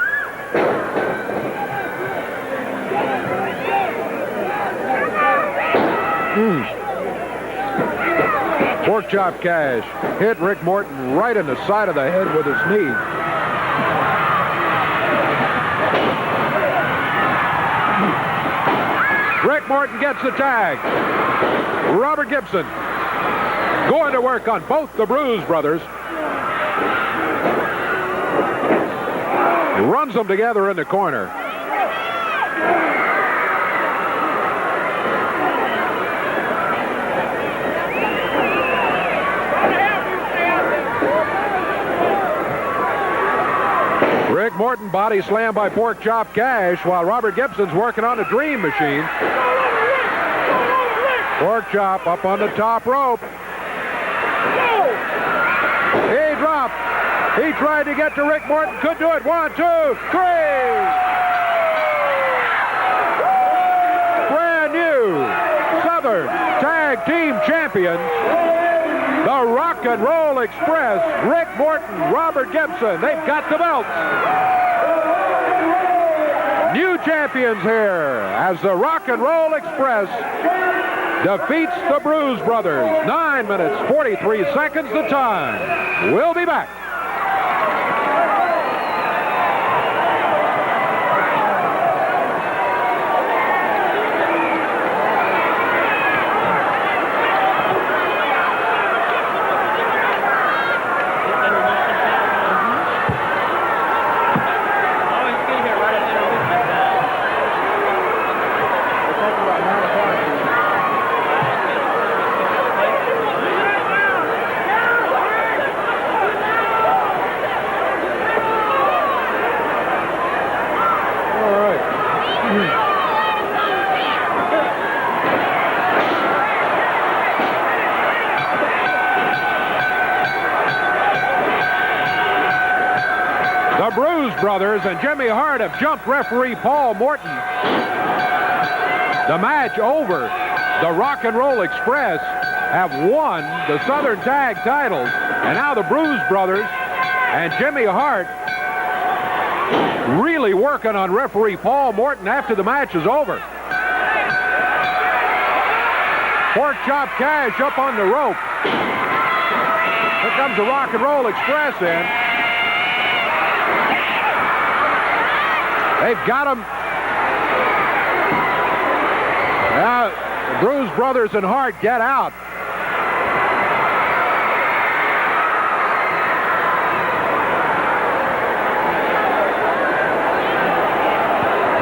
Pork Chop Cash hit Rick Morton right in the side of the head with his knee. Rick Morton gets the tag. Robert Gibson going to work on both the Bruise Brothers. He runs them together in the corner. Rick Morton body slam by Pork Chop Cash while Robert Gibson's working on the Dream Machine. Pork Chop up on the top rope. He dropped. He tried to get to Rick Morton. Could do it. 1, 2, 3. Brand new Southern Tag Team Champions. The Rock and Roll Express, Rick Morton, Robert Gibson. They've got the belts. New champions here as the Rock and Roll Express defeats the Bruise Brothers. 9 minutes, 43 seconds the time. We'll be back. Brothers and Jimmy Hart have jumped referee Paul Morton. The match over. The Rock and Roll Express have won the Southern Tag titles. And now the Bruise Brothers and Jimmy Hart really working on referee Paul Morton after the match is over. Pork Chop Cash up on the rope. Here comes the Rock and Roll Express in. They've got him. Now, the Bruise Brothers and Hart get out.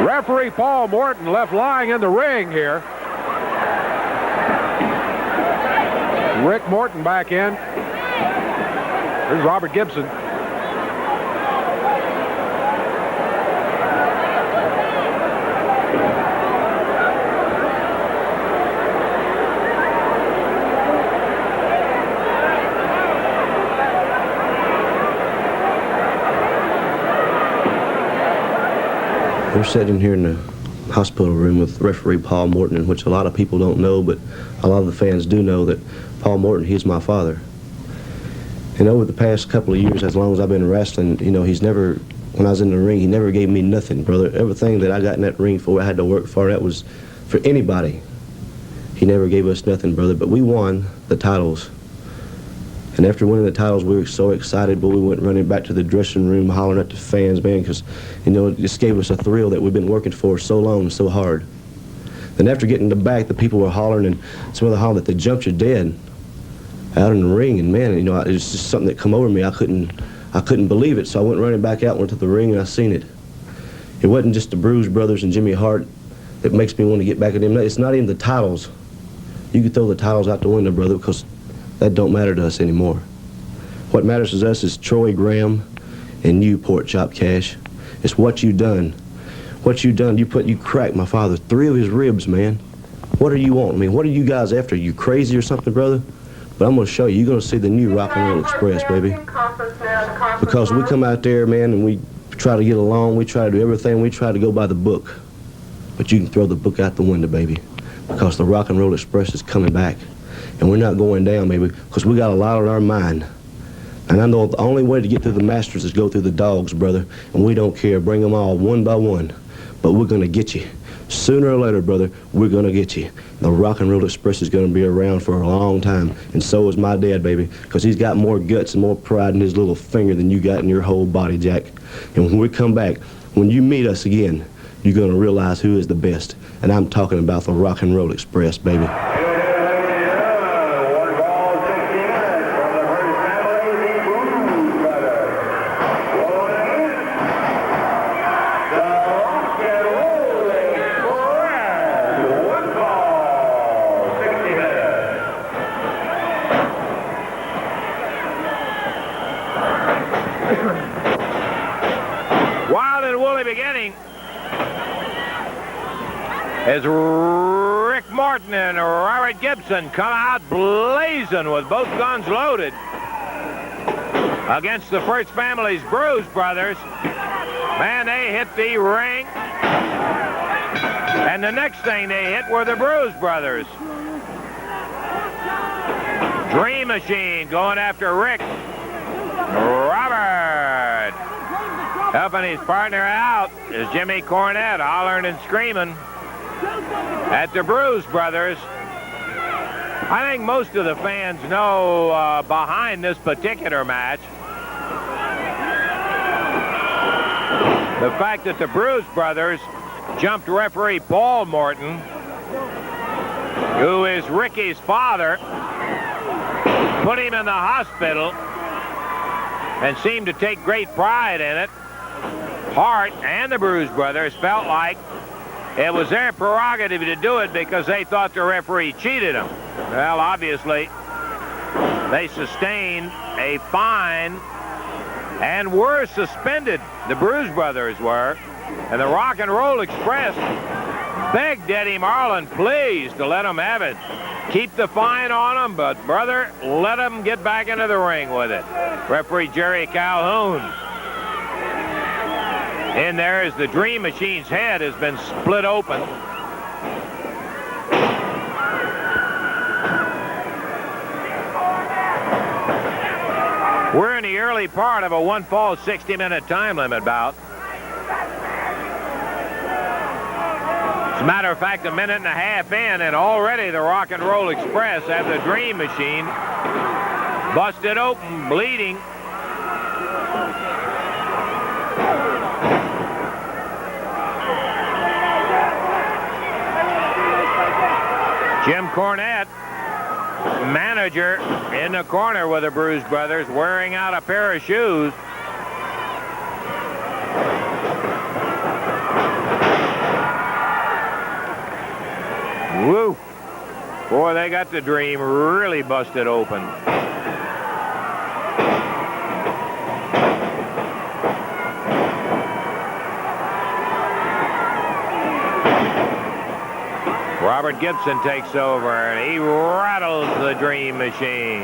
Referee Paul Morton left lying in the ring here. Rick Morton back in. Here's Robert Gibson. We're sitting here in the hospital room with referee Paul Morton, which a lot of people don't know, but a lot of the fans do know that Paul Morton, he's my father. And over the past couple of years, as long as I've been wrestling, you know, he's never, when I was in the ring, he never gave me nothing, brother. Everything that I got in that ring for, I had to work for, that was for anybody. He never gave us nothing, brother, but we won the titles. And after winning the titles, we were so excited, but we went running back to the dressing room, hollering at the fans, man, because, you know, it just gave us a thrill that we've been working for so long and so hard. Then after getting the back, the people were hollering, and some of the hollering that they jumped you dead out in the ring, and man, you know, it was just something that come over me. I couldn't believe it, so I went running back out, went to the ring, and I seen it. It wasn't just the Bruise Brothers and Jimmy Hart that makes me want to get back at them. It's not even the titles. You could throw the titles out the window, brother, because that don't matter to us anymore. What matters to us is Troy Graham and you, Pork Chop Cash. It's what you done. What you done, you cracked my father 3 of his ribs, man. What do you want? I mean, what are you guys after? You crazy or something, brother? But I'm going to show you. You're going to see the new Rock and Roll Express, baby. Because we come out there, man, and we try to get along. We try to do everything. We try to go by the book. But you can throw the book out the window, baby. Because the Rock and Roll Express is coming back. And we're not going down, baby, because we got a lot on our mind. And I know the only way to get through the Masters is go through the dogs, brother. And we don't care. Bring them all one by one. But we're going to get you. Sooner or later, brother, we're going to get you. The Rock and Roll Express is going to be around for a long time. And so is my dad, baby, because he's got more guts and more pride in his little finger than you got in your whole body, Jack. And when we come back, when you meet us again, you're going to realize who is the best. And I'm talking about the Rock and Roll Express, baby. As Rick Morton and Robert Gibson come out blazing with both guns loaded against the First Family's Bruise Brothers. Man, they hit the ring. And the next thing they hit were the Bruise Brothers. Dream Machine going after Rick. Robert helping his partner out is Jimmy Cornette hollering and screaming at the Bruise Brothers. I think most of the fans know behind this particular match the fact that the Bruise Brothers jumped referee Paul Morton, who is Ricky's father, put him in the hospital and seemed to take great pride in it. Hart and the Bruise Brothers felt like it was their prerogative to do it because they thought the referee cheated them. Well, obviously, they sustained a fine and were suspended. The Bruise Brothers were. And the Rock and Roll Express begged Eddie Marlin, please, to let them have it. Keep the fine on them, but, brother, let them get back into the ring with it. Referee Jerry Calhoun in there as the Dream Machine's head has been split open. We're in the early part of a one-fall 60-minute time limit bout. As a matter of fact, a minute and a half in, and already the Rock and Roll Express have the Dream Machine busted open, bleeding. Jim Cornette, manager, in the corner with the Bruise Brothers, wearing out a pair of shoes. Woo! Boy, they got the Dream really busted open. Robert Gibson takes over, and he rattles the Dream Machine.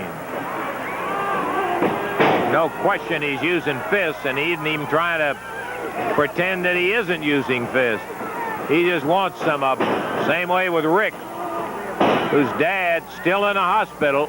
No question he's using fists, and he isn't even trying to pretend that he isn't using fists. He just wants some of them. Same way with Rick, whose dad's still in the hospital.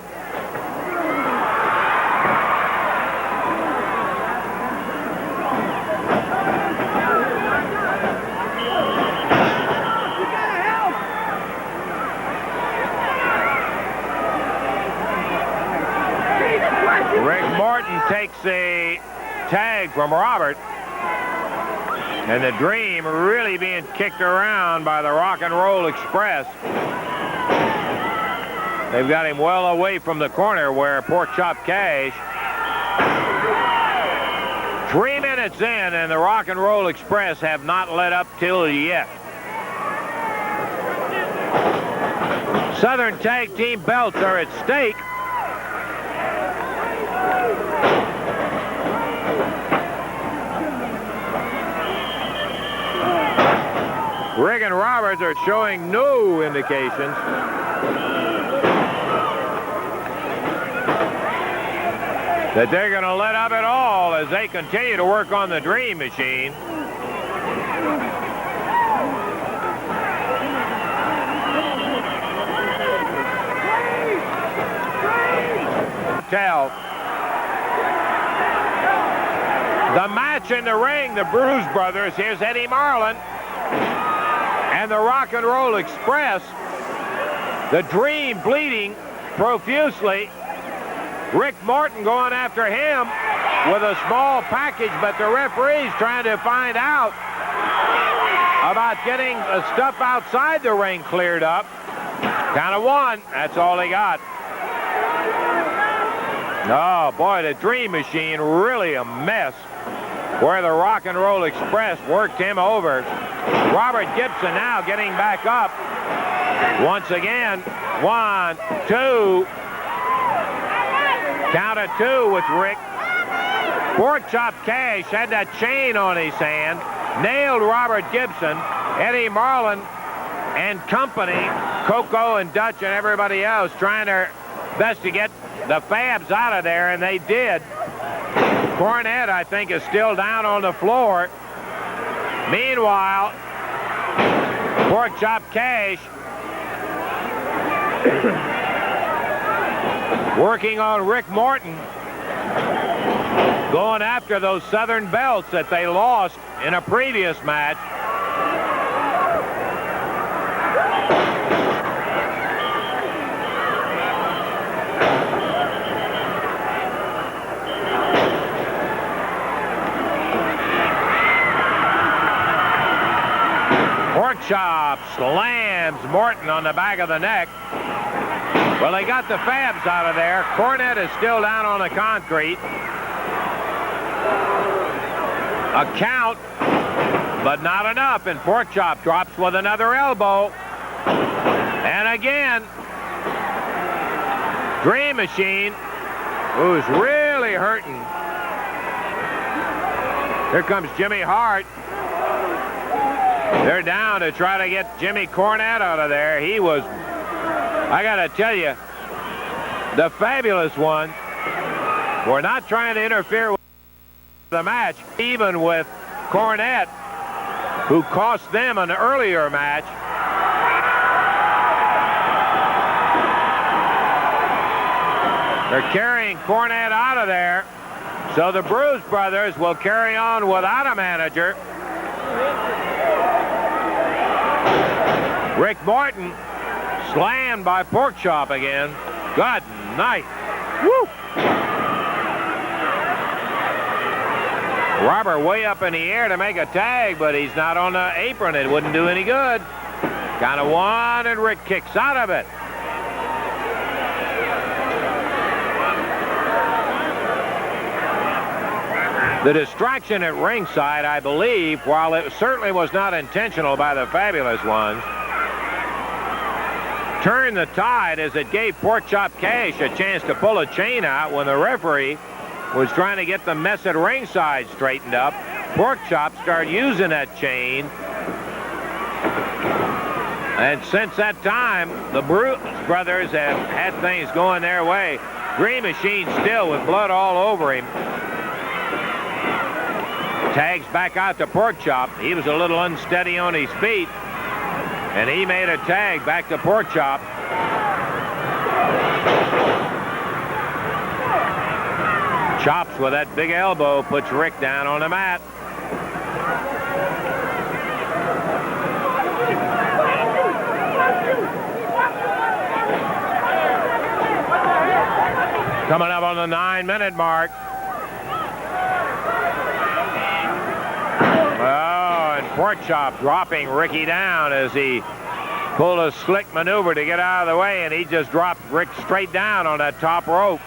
Rick Morton takes a tag from Robert. And the Dream really being kicked around by the Rock and Roll Express. They've got him well away from the corner where Pork Chop Cash. 3 minutes in, and the Rock and Roll Express have not let up till yet. Southern Tag Team belts are at stake. Rick and Roberts are showing no indications that they're going to let up at all as they continue to work on the Dream Machine. Tell. The match in the ring, the Bruise Brothers. Here's Eddie Marlin and the Rock and Roll Express. The Dream bleeding profusely. Rick Morton going after him with a small package, but the referee's trying to find out about getting the stuff outside the ring cleared up. Count of one. That's all they got. Oh, boy, the Dream Machine, really a mess where the Rock and Roll Express worked him over. Robert Gibson now getting back up. Once again, 1, 2. Count of 2 with Rick. Pork Chop Cash had that chain on his hand. Nailed Robert Gibson. Eddie Marlin and company, Coco and Dutch and everybody else, trying their best to get the Fabs out of there, and they did. Cornette, I think, is still down on the floor. Meanwhile, Pork Chop Cash working on Rick Morton, going after those Southern belts that they lost in a previous match. Pork Chop slams Morton on the back of the neck. Well, they got the Fabs out of there. Cornette is still down on the concrete. A count, but not enough, and Pork Chop drops with another elbow. And again, Dream Machine, who's really hurting. Here comes Jimmy Hart. They're down to try to get Jimmy Cornette out of there. He was, I gotta tell you, the Fabulous Ones were not trying to interfere with the match, even with Cornette, who cost them an earlier match. They're carrying Cornette out of there, so the Bruise Brothers will carry on without a manager. Rick Morton slammed by Pork Chop again. Good night. Woo! Robert way up in the air to make a tag, but he's not on the apron. It wouldn't do any good. Count of 1, and Rick kicks out of it. The distraction at ringside, I believe, while it certainly was not intentional by the Fabulous Ones, turned the tide as it gave Pork Chop Cash a chance to pull a chain out when the referee was trying to get the mess at ringside straightened up. Pork Chop started using that chain. And since that time, the Bruise Brothers have had things going their way. Dream Machine still with blood all over him. Tags back out to Pork Chop. He was a little unsteady on his feet, and he made a tag back to Pork Chop. Chops with that big elbow puts Rick down on the mat. Coming up on the 9-minute mark. Oh, and Pork Chop dropping Ricky down as he pulled a slick maneuver to get out of the way, and he just dropped Rick straight down on that top rope.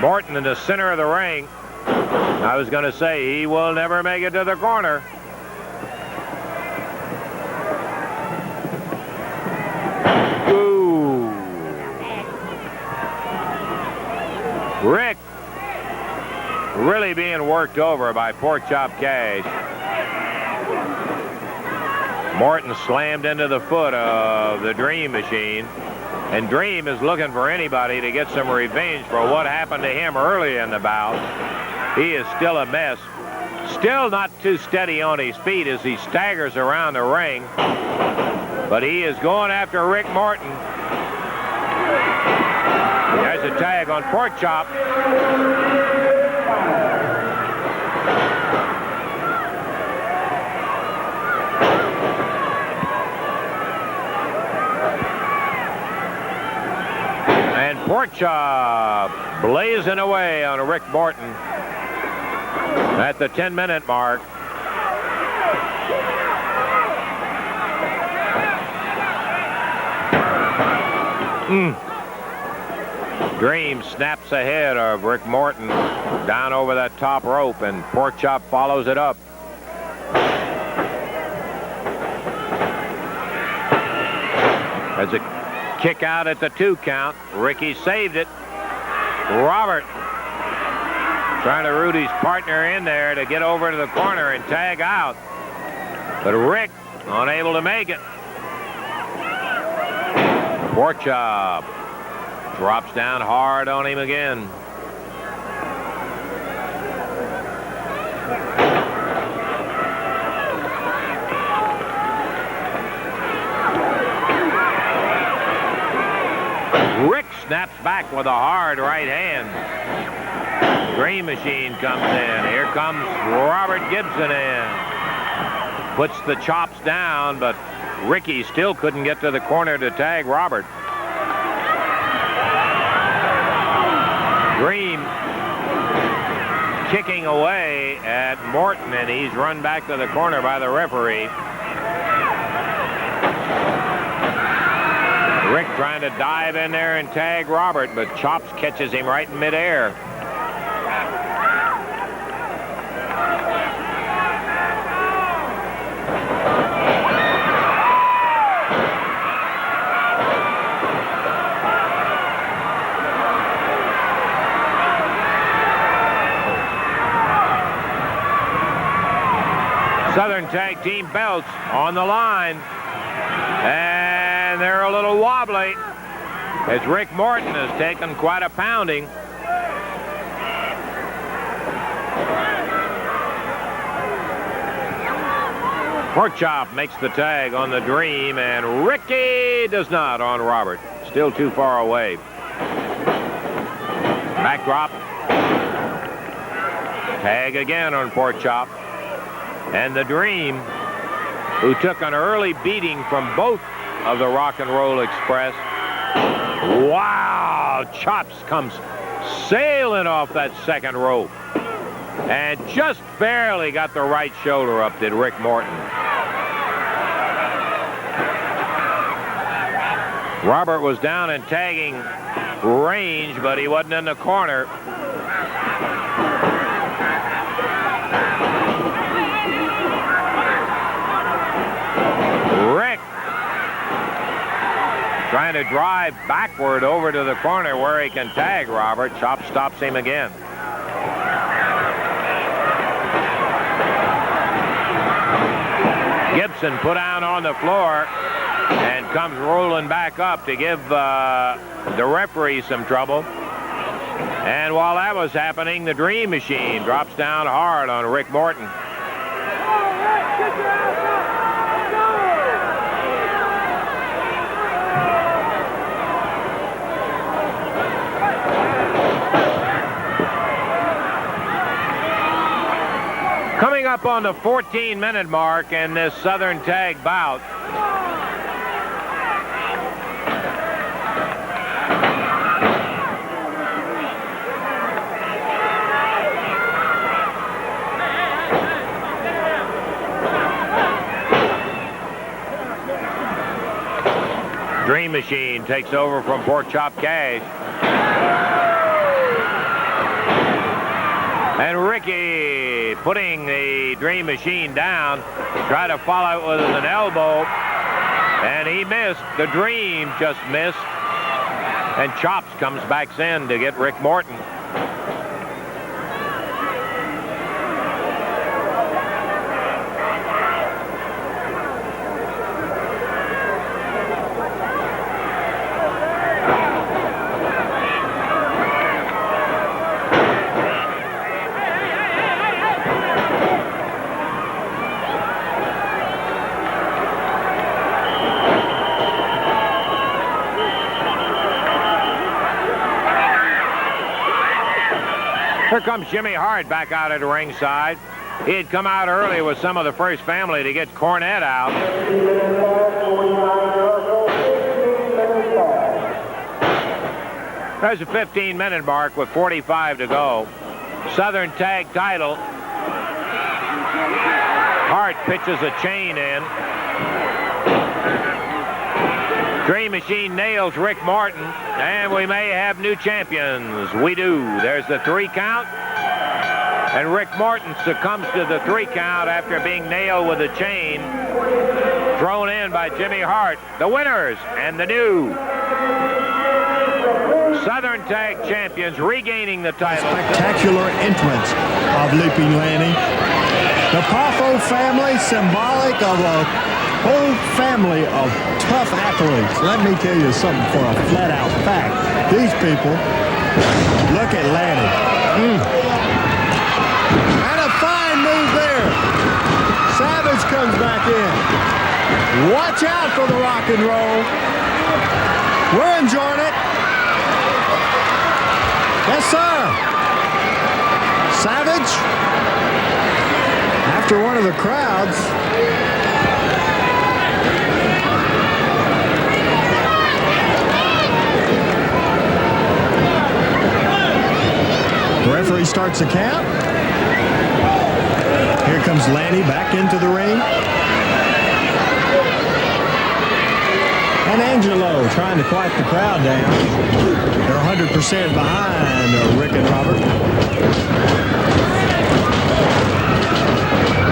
Morton in the center of the ring. I was going to say he will never make it to the corner. Ooh. Rick really being worked over by Pork Chop Cash. Morton slammed into the foot of the Dream Machine. And Dream is looking for anybody to get some revenge for what happened to him early in the bout. He is still a mess. Still not too steady on his feet as he staggers around the ring. But he is going after Rick Morton. There's a tag on Pork Chop. And Pork Chop blazing away on Rick Morton at the 10-minute mark. Dream snaps ahead of Rick Morton down over that top rope, and Pork Chop follows it up. As a kick out at the 2 count, Ricky saved it. Robert trying to root his partner in there to get over to the corner and tag out. But Rick unable to make it. Pork Chop drops down hard on him again. Rick snaps back with a hard right hand. Dream Machine comes in. Here comes Robert Gibson in. Puts the chops down, but Ricky still couldn't get to the corner to tag Robert. Dream kicking away at Morton, and he's run back to the corner by the referee. Rick trying to dive in there and tag Robert, but Chops catches him right in midair. Southern Tag Team belts on the line. And they're a little wobbly as Rick Morton has taken quite a pounding. Pork Chop makes the tag on the Dream, and Ricky does not on Robert. Still too far away. Backdrop. Tag again on Pork Chop. And the Dream, who took an early beating from both of the Rock and Roll Express. Wow! Chops comes sailing off that second rope. And just barely got the right shoulder up, did Rick Morton. Robert was down in tagging range, but he wasn't in the corner. Rick trying to drive backward over to the corner where he can tag Robert. Chop stops him again. Gibson put down on the floor and comes rolling back up to give the referee some trouble. And while that was happening, the Dream Machine drops down hard on Rick Morton. Coming up on the 14-minute mark in this Southern Tag bout. Dream Machine takes over from Pork Chop Cash. And Ricky putting the Dream Machine down, try to follow it with an elbow, and he missed. The Dream just missed, and Chops comes back in to get Rick Morton. Here comes Jimmy Hart back out at ringside. He had come out early with some of the first family to get Cornette out. There's a 15-minute mark with 45 to go. Southern Tag title. Hart pitches a chain in. Dream Machine nails Rick Morton, and we may have new champions. We do. There's the 3 count. And Rick Morton succumbs to the 3 count after being nailed with a chain. Thrown in by Jimmy Hart. The winners and the new Southern Tag Champions regaining the title. Spectacular entrance of Leaping Lanny. The Pavo family, symbolic of a whole family of tough athletes. Let me tell you something for a flat-out fact. These people, look at Lanny. And a fine move there. Savage comes back in. Watch out for the rock and roll. We're enjoying it. Yes, sir. Savage, after one of the crowds. The referee starts the count. Here comes Lanny back into the ring. And Angelo trying to quiet the crowd down. They're 100% behind Rick and Robert.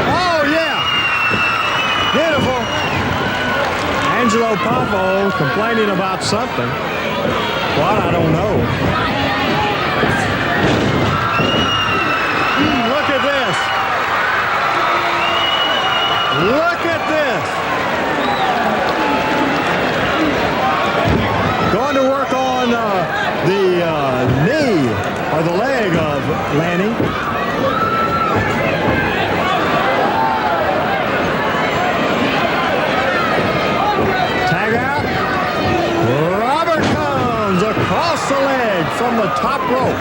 Oh, yeah. Beautiful. Angelo Pavo complaining about something. What? I don't know. Look at this. Look at this. Going to work on the knee or the leg of Lanny. Tag out. Robert comes across the leg from the top rope.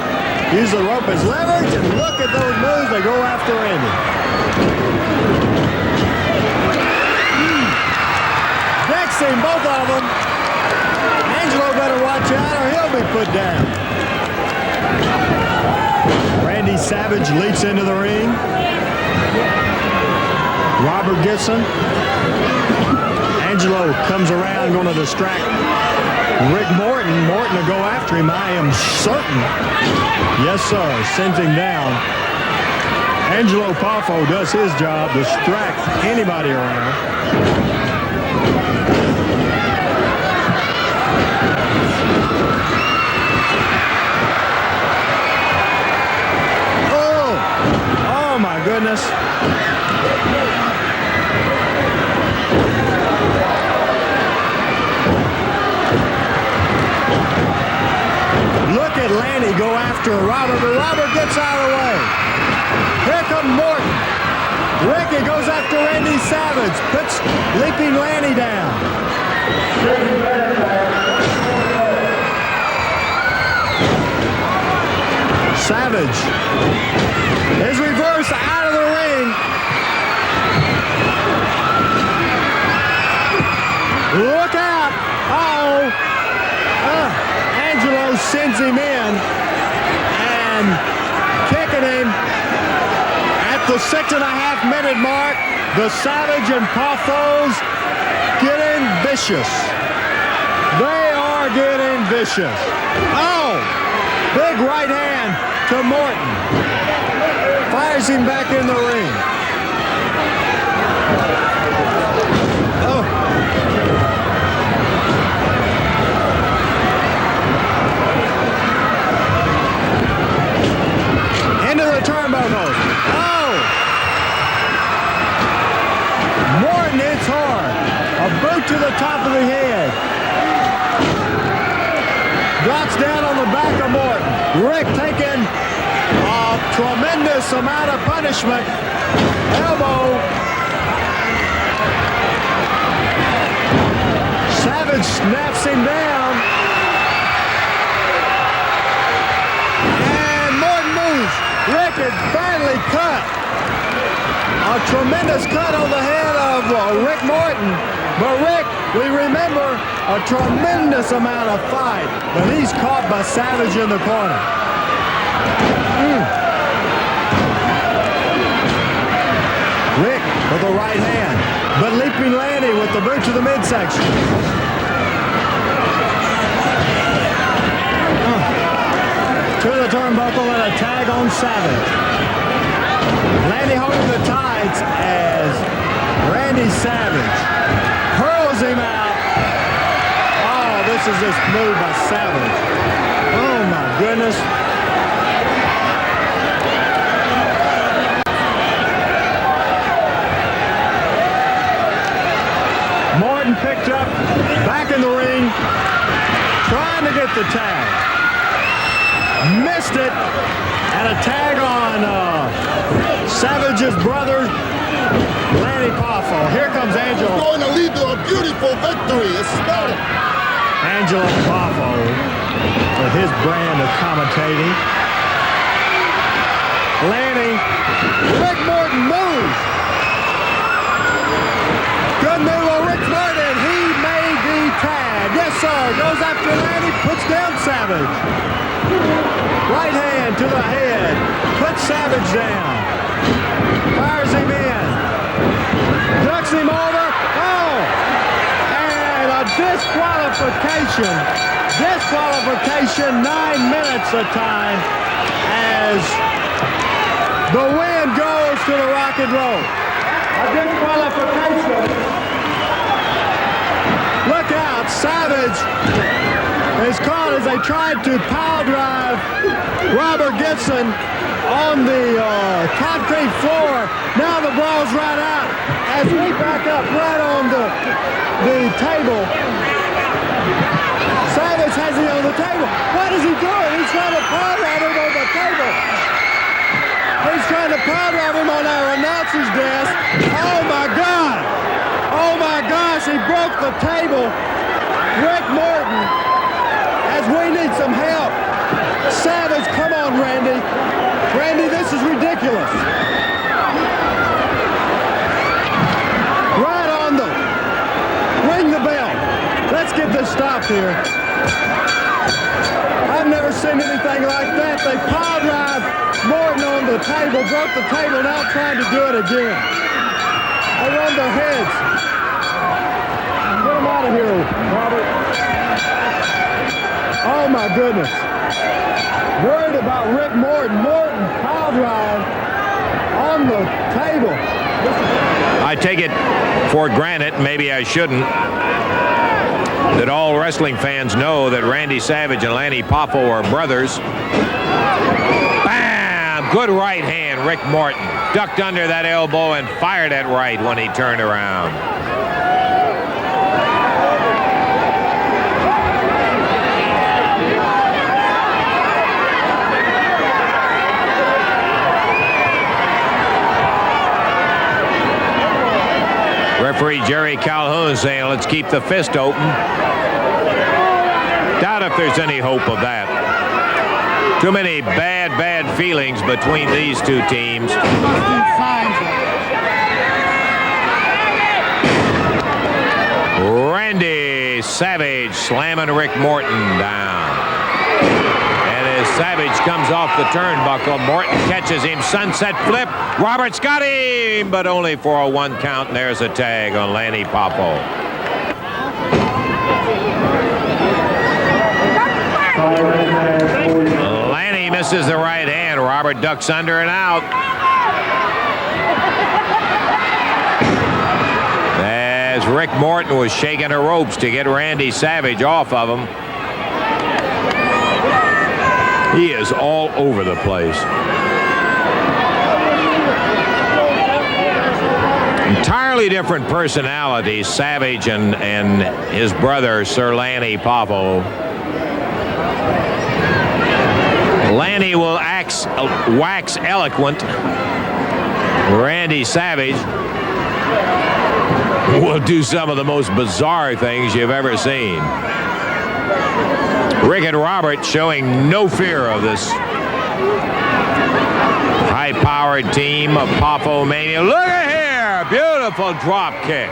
Use the rope as leverage, and look at those moves. They go after Randy. Mixing both of them. Angelo better watch out or he'll be put down. Randy Savage leaps into the ring. Robert Gibson. Angelo comes around, going to distract Rick Morton. Morton to go after him, I am certain. Yes, sir. Sends him down. Angelo Pavo does his job, distract anybody around. Oh my goodness. Look at Lanny go after Robert, but Robert gets out of the way. Here comes Morton. Ricky goes after Randy Savage, puts Leaping Lanny down. Savage is reversed out of the ring. Look out. Angelo sends him in and kicking him at the 6.5-minute mark. The Savage and Pavos getting vicious. They are getting vicious. Big right hand to Morton. Fires him back in the ring. Into the turnbuckles. Morton hits hard. A boot to the top of the head. Drops down on the back of Morton. Rick taking a tremendous amount of punishment. Elbow. Savage snaps him down. And Morton moves. badly cut. A tremendous cut on the head of Rick Morton. But Rick, we remember a tremendous amount of fight. But he's caught by Savage in the corner. Rick with the right hand. But Leaping Lanny with the boot to the midsection. To the turnbuckle and a tag on Savage. Lanny holding the tights as Randy Savage hurls him out. Oh, this is just move by Savage. Oh my goodness. Morton picked up, back in the ring, trying to get the tag. Missed it, and a tag on Savage's brother, Lanny Pavo. Here comes Angelo. Going to lead to a beautiful victory. It's started. Angelo Pavo with his brand of commentating. Lanny, Rick Morton moves. Good move on Rick Morton. He made the tag. Yes, sir. Goes after Lanny, puts down Savage. Right hand to the head. Puts Savage down. Fires him in. Ducks him over. Oh! And a disqualification. Disqualification, 9 minutes of time as the win goes to the Rock and Roll. A disqualification. Look out, Savage is caught as they tried to power drive Robert Gibson on the concrete floor. Now the brawl's right out as we back up right on the table. Savage has it on the table. What is he doing? He's trying to power drive him on the table. He's trying to power drive him on our announcer's desk. Oh my God! Oh my gosh, he broke the table. Rick Morton, as we need some help. Savage, come on, Randy. Randy, this is ridiculous. Right on the, ring the bell. Let's get this stopped here. I've never seen anything like that. They power drive Morton on the table, broke the table, now trying to do it again. They run their heads. Get them out of here, Robert. Oh my goodness. Worried about Rick Morton. Morton power drive on the table. I take it for granted, maybe I shouldn't, that all wrestling fans know that Randy Savage and Lanny Pavo are brothers. Bam! Good right hand, Rick Morton. Ducked under that elbow and fired it right when he turned around. Referee Jerry Calhoun saying, let's keep the fist open. Doubt if there's any hope of that. Too many bad feelings between these two teams. Randy Savage slamming Rick Morton down. And as Savage comes off the turnbuckle, Morton catches him, sunset flip. Roberts got him, but only for a 1 count, and there's a tag on Lanny Pavo. Lanny misses the right hand. Robert ducks under and out. As Rick Morton was shaking the ropes to get Randy Savage off of him. He is all over the place. Entirely different personalities, Savage and his brother, Sir Lanny Pavo. Lanny will wax eloquent. Randy Savage will do some of the most bizarre things you've ever seen. Rick and Robert showing no fear of this High-powered team of Pavo Mania. Look at here! Beautiful drop kick.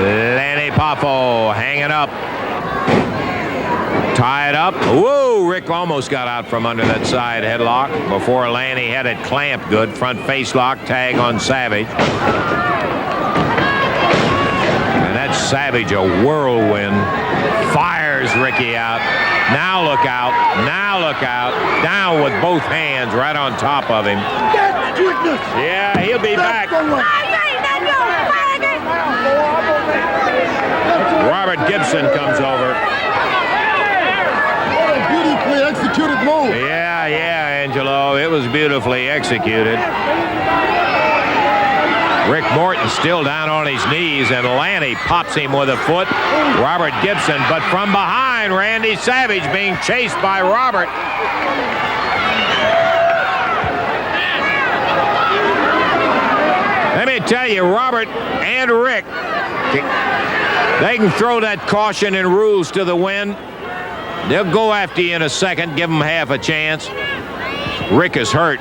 Lanny Pavo hanging up. Tied up. Whoa, Rick almost got out from under that side headlock before Lanny had it clamped good. Front face lock, tag on Savage. And that's Savage, a whirlwind. Fires Ricky out. Now look out. Now look out. Down with both hands right on top of him. Yeah, he'll be back. Robert Gibson comes over. Beautifully executed move. Yeah, Angelo. It was beautifully executed. Rick Morton still down on his knees, and Lanny pops him with a foot. Robert Gibson, but from behind, Randy Savage being chased by Robert. Let me tell you, Robert and Rick, they can throw that caution and rules to the wind. They'll go after you in a second, give them half a chance. Rick is hurt.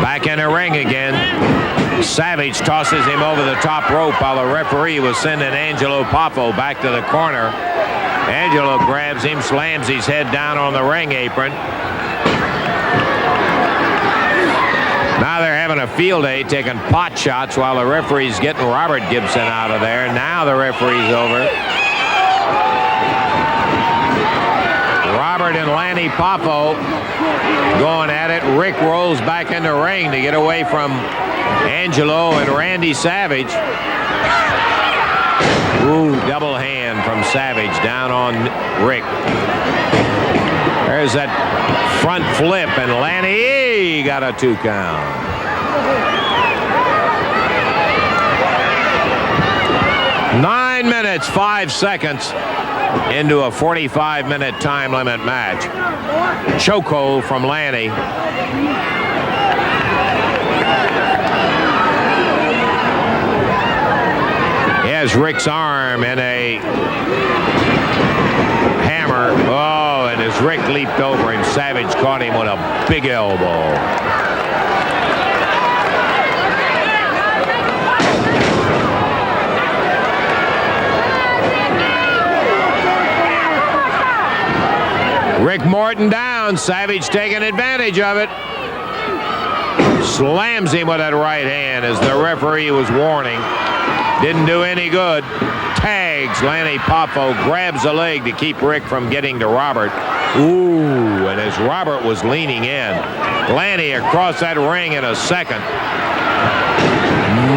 Back in the ring again. Savage tosses him over the top rope while the referee was sending Angelo Pavo back to the corner. Angelo grabs him, slams his head down on the ring apron. Now they're having a field day, taking pot shots while the referee's getting Robert Gibson out of there. Now the referee's over. Robert and Lanny Pavo going at it. Rick rolls back in the ring to get away from Angelo and Randy Savage. Ooh, double hand from Savage down on Rick. There's that front flip, and Lanny got a 2 count. Nine minutes, 5 seconds into a 45-minute time limit match. Chokehold from Lanny. He has Rick's arm in a hammer. Oh, and as Rick leaped over him, Savage caught him with a big elbow. Rick Morton down. Savage taking advantage of it. Slams him with that right hand as the referee was warning. Didn't do any good. Tags Lanny Pavo, grabs a leg to keep Rick from getting to Robert. Ooh, and as Robert was leaning in, Lanny across that ring in a second.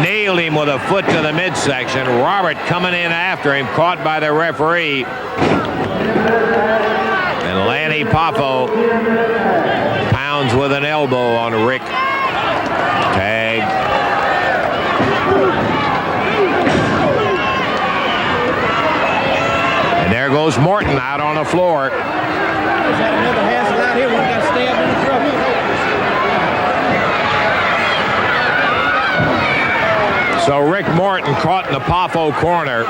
Nailed him with a foot to the midsection. Robert coming in after him, caught by the referee. And Lanny Pavo pounds with an elbow on Rick. Tag. And there goes Morton out on the floor. So Rick Morton caught in the Pavo corner.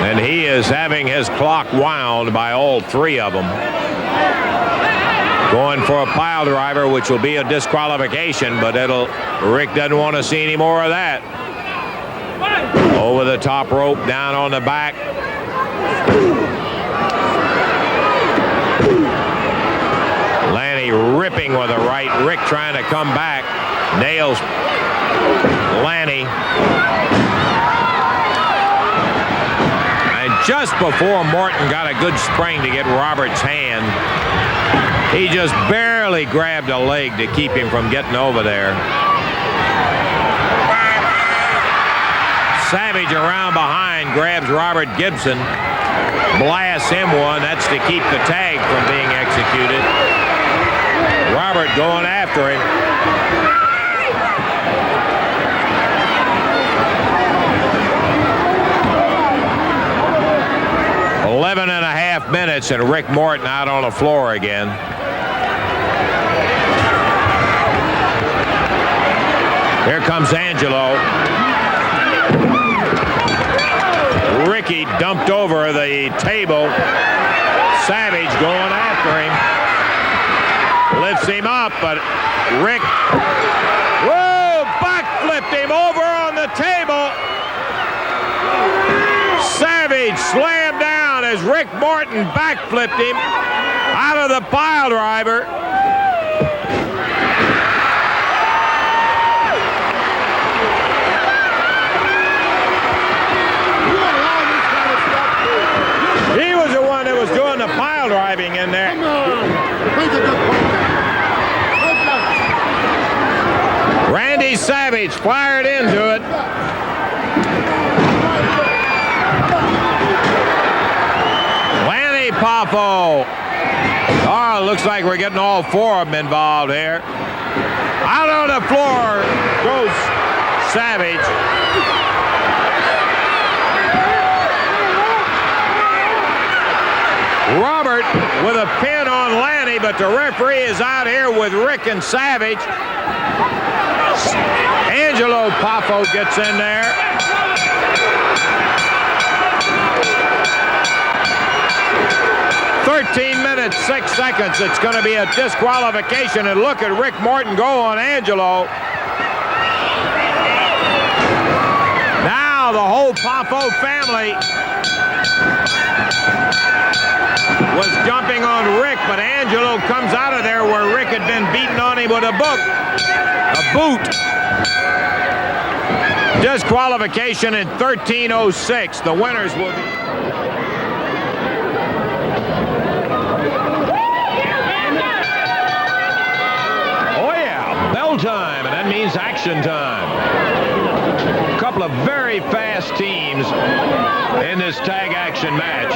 And he is having his clock wound by all three of them. Going for a pile driver, which will be a disqualification, but Rick doesn't want to see any more of that. Over the top rope, down on the back. Lanny ripping with a right. Rick trying to come back. Nails Lanny. And just before Morton got a good spring to get Robert's hand, he just barely grabbed a leg to keep him from getting over there. Savage around behind grabs Robert Gibson, blasts him one. That's to keep the tag from being executed. Robert going after him. "11 and a half minutes, and Rick Morton out on the floor again. Here comes Angelo. Ricky dumped over the table. Savage going after him. Lifts him up, but Rick, whoa, backflipped him over on the table. Savage slammed down as Rick Morton backflipped him out of the pile driver. He was the one that was doing the pile driving in there. Randy Savage fired into it. Lanny Pavo. Oh, looks like we're getting all four of them involved here. Out on the floor goes Savage. Robert with a pin on Lanny, but the referee is out here with Rick and Savage. Angelo Pavo gets in there. "13 minutes, 6 seconds. It's going to be a disqualification, and look at Rick Morton go on Angelo. Now the whole Pavo family was jumping on Rick, but Angelo comes out of there where Rick had been beaten on him with a boot. Disqualification in 13:06. The winners will be... Oh yeah, bell time, and that means action time. A couple of very fast teams in this tag action match.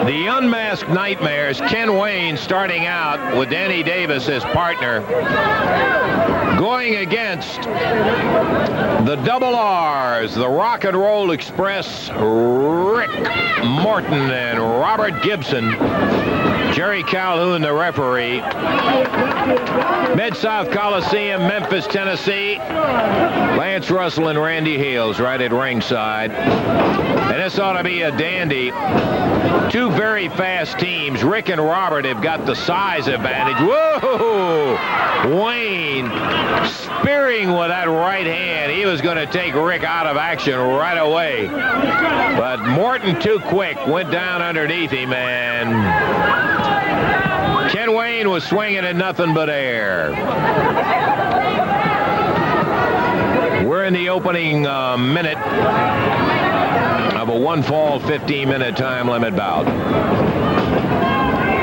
The Unmasked Nightmares, Ken Wayne starting out with Danny Davis as partner, going against the Double R's, the Rock and Roll Express, Rick Morton and Robert Gibson. Jerry Calhoun, the referee. Mid-South Coliseum, Memphis, Tennessee. Lance Russell and Randy Hales right at ringside. And this ought to be a dandy. Two very fast teams. Rick and Robert have got the size advantage. Whoa! Wayne spearing with that right hand. He was going to take Rick out of action right away. But Morton, too quick, went down underneath him, and Ken Wayne was swinging at nothing but air. We're in the opening minute of a one-fall 15-minute time limit bout.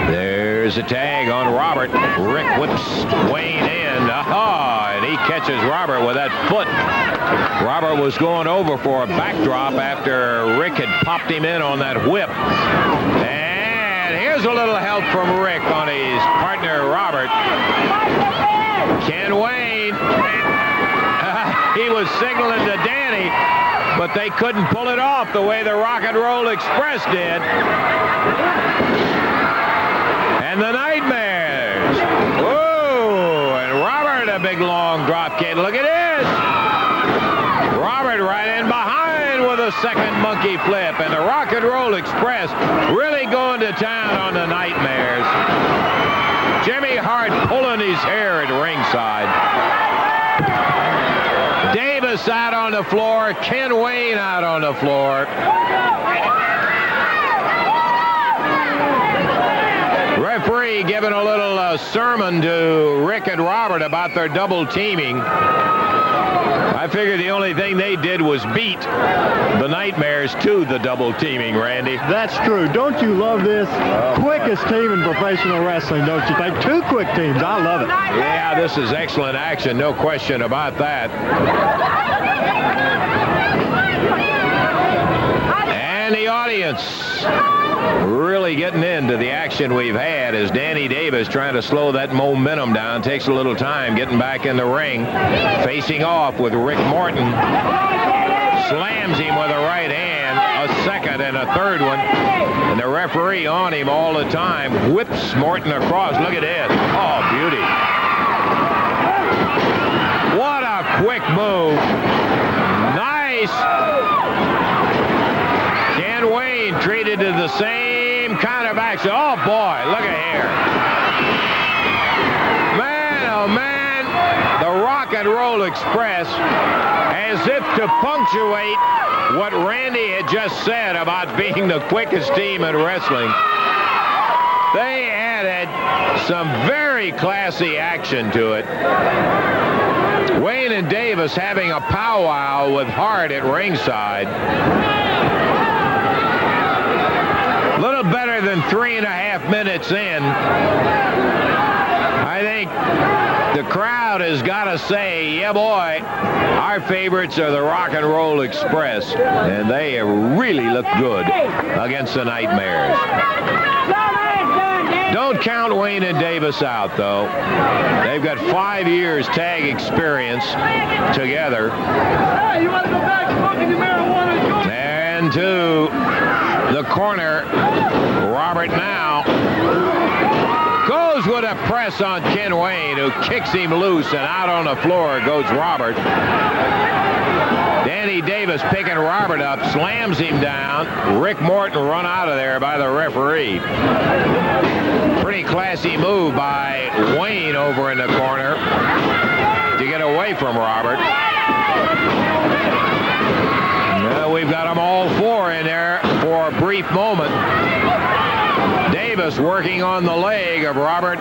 There's a tag on Robert. Rick whips Wayne in. Aha! And he catches Robert with that foot. Robert was going over for a backdrop after Rick had popped him in on that whip. And here's a little help from Rick on his partner, Robert. Ken Wayne. He was signaling to Danny, but they couldn't pull it off the way the Rock and Roll Express did. And the Nightmares. Whoa! And Robert, a big long drop kick. Look at this. Robert right in behind with a second monkey flip. And the Rock and Roll Express really going to town on the Nightmares. Jimmy Hart pulling his hair at ringside. Davis out on the floor. Ken Wayne out on the floor. Referee giving a little sermon to Rick and Robert about their double teaming. I figure the only thing they did was beat the Nightmares to the double teaming, Randy. That's true. Don't you love this? Quickest team in professional wrestling, don't you think? Two quick teams. I love it. Yeah, this is excellent action. No question about that. And the audience really getting into the action we've had as Danny Davis trying to slow that momentum down. Takes a little time getting back in the ring. Facing off with Rick Morton. Slams him with a right hand. A second and a third one. And the referee on him all the time. Whips Morton across. Look at this. Oh, beauty. What a quick move. Nice. Ken Wayne treated to the same kind of action. Oh, boy, look at here. Man, oh, man, the Rock and Roll Express, as if to punctuate what Randy had just said about being the quickest team in wrestling, they added some very classy action to it. Wayne and Davis having a powwow with Hart at ringside. A little better than 3.5 minutes in. I think the crowd has got to say, yeah, boy, our favorites are the Rock and Roll Express, and they have really looked good against the Nightmares. Don't count Wayne and Davis out, though. They've got 5 years tag experience together. Hey, you want to go back smoking your marijuana? And to the corner, Robert now goes with a press on Ken Wayne, who kicks him loose, and out on the floor goes Robert. Danny Davis picking Robert up, slams him down. Rick Morton run out of there by the referee. Pretty classy move by Wayne over in the corner to get away from Robert. Well, we've got them all four in there for a brief moment. Davis working on the leg of Robert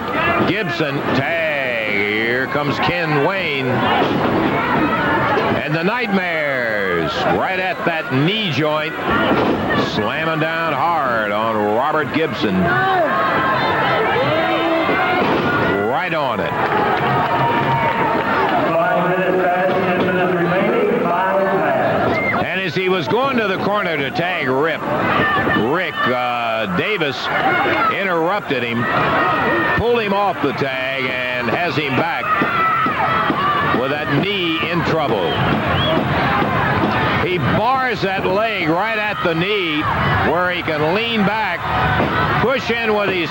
Gibson. Tag. Here comes Ken Wayne. And the Nightmares right at that knee joint, slamming down hard on Robert Gibson. Right on it. 5 minutes past, 10 minutes remaining, 5 past. And as he was going to the corner to tag Rick, Davis interrupted him, pulled him off the tag, and has him back with that knee in trouble. He bars that leg right at the knee where he can lean back, push in with his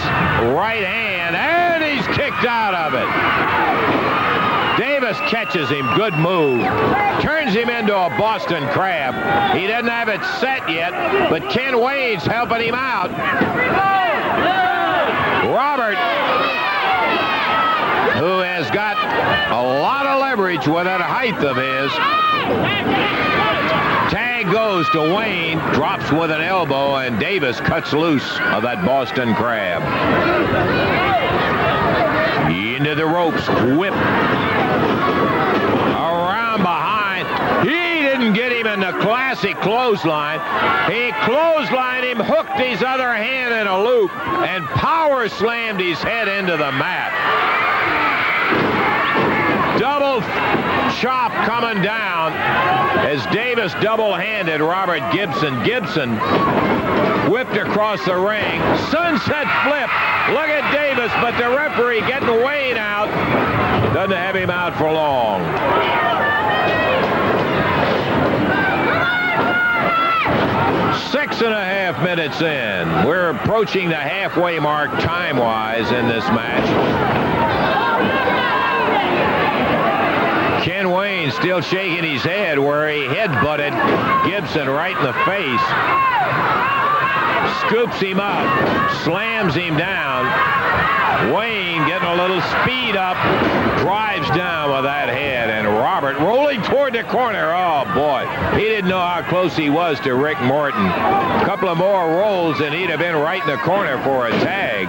right hand, and he's kicked out of it. Davis catches him. Good move. Turns him into a Boston Crab. He doesn't have it set yet, but Ken Wayne's helping him out. Robert, who has got a lot of leverage with that height of his. Tag goes to Wayne, drops with an elbow, and Davis cuts loose of that Boston Crab. Into the ropes, whip. Around behind. He didn't get him in the classic clothesline. He clotheslined him, hooked his other hand in a loop, and power slammed his head into the mat. Double chop coming down as Davis double-handed Robert Gibson. Gibson whipped across the ring. Sunset flip. Look at Davis, but the referee getting Wayne out. Doesn't have him out for long. Six and a half minutes in. We're approaching the halfway mark time-wise in this match. Ken Wayne still shaking his head where he head-butted Gibson right in the face. Scoops him up, slams him down. Wayne getting a little speed up, drives down with that head, and Robert rolling toward the corner. Oh, boy. He didn't know how close he was to Rick Morton. A couple of more rolls, and he'd have been right in the corner for a tag.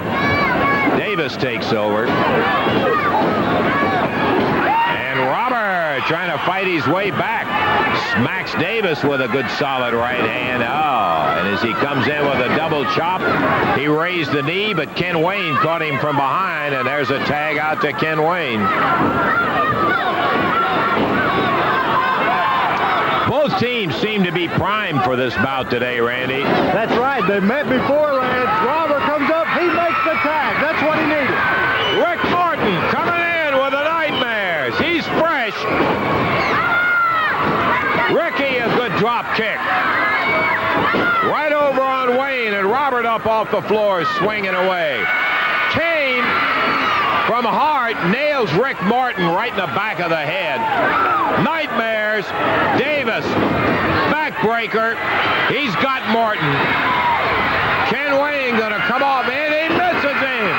Davis takes over. Robert trying to fight his way back. Smacks Davis with a good solid right hand. Oh, and as he comes in with a double chop, he raised the knee, but Ken Wayne caught him from behind, and there's a tag out to Ken Wayne. Both teams seem to be primed for this bout today, Randy. That's right. They met before, Lance. Robert comes up. He makes the tag. That's what he needed. Rick Morton coming in with the Nightmares. He's fresh. Ricky, a good drop kick. Right over on Wayne, and Robert up off the floor, swinging away. Kane from Hart nails Rick Morton right in the back of the head. Nightmares. Davis, backbreaker. He's got Morton. Ken Wayne going to come off, and he misses him.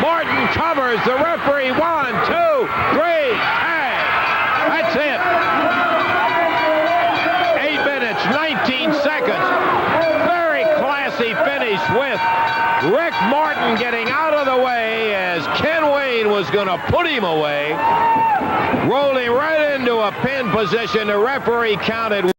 Morton covers. The referee, 1, 2, 3, tag. That's it. 8 minutes, 19 seconds. Very classy finish with Rick Morton getting out of the way as Ken Wayne was going to put him away. Rolling right into a pin position. The referee counted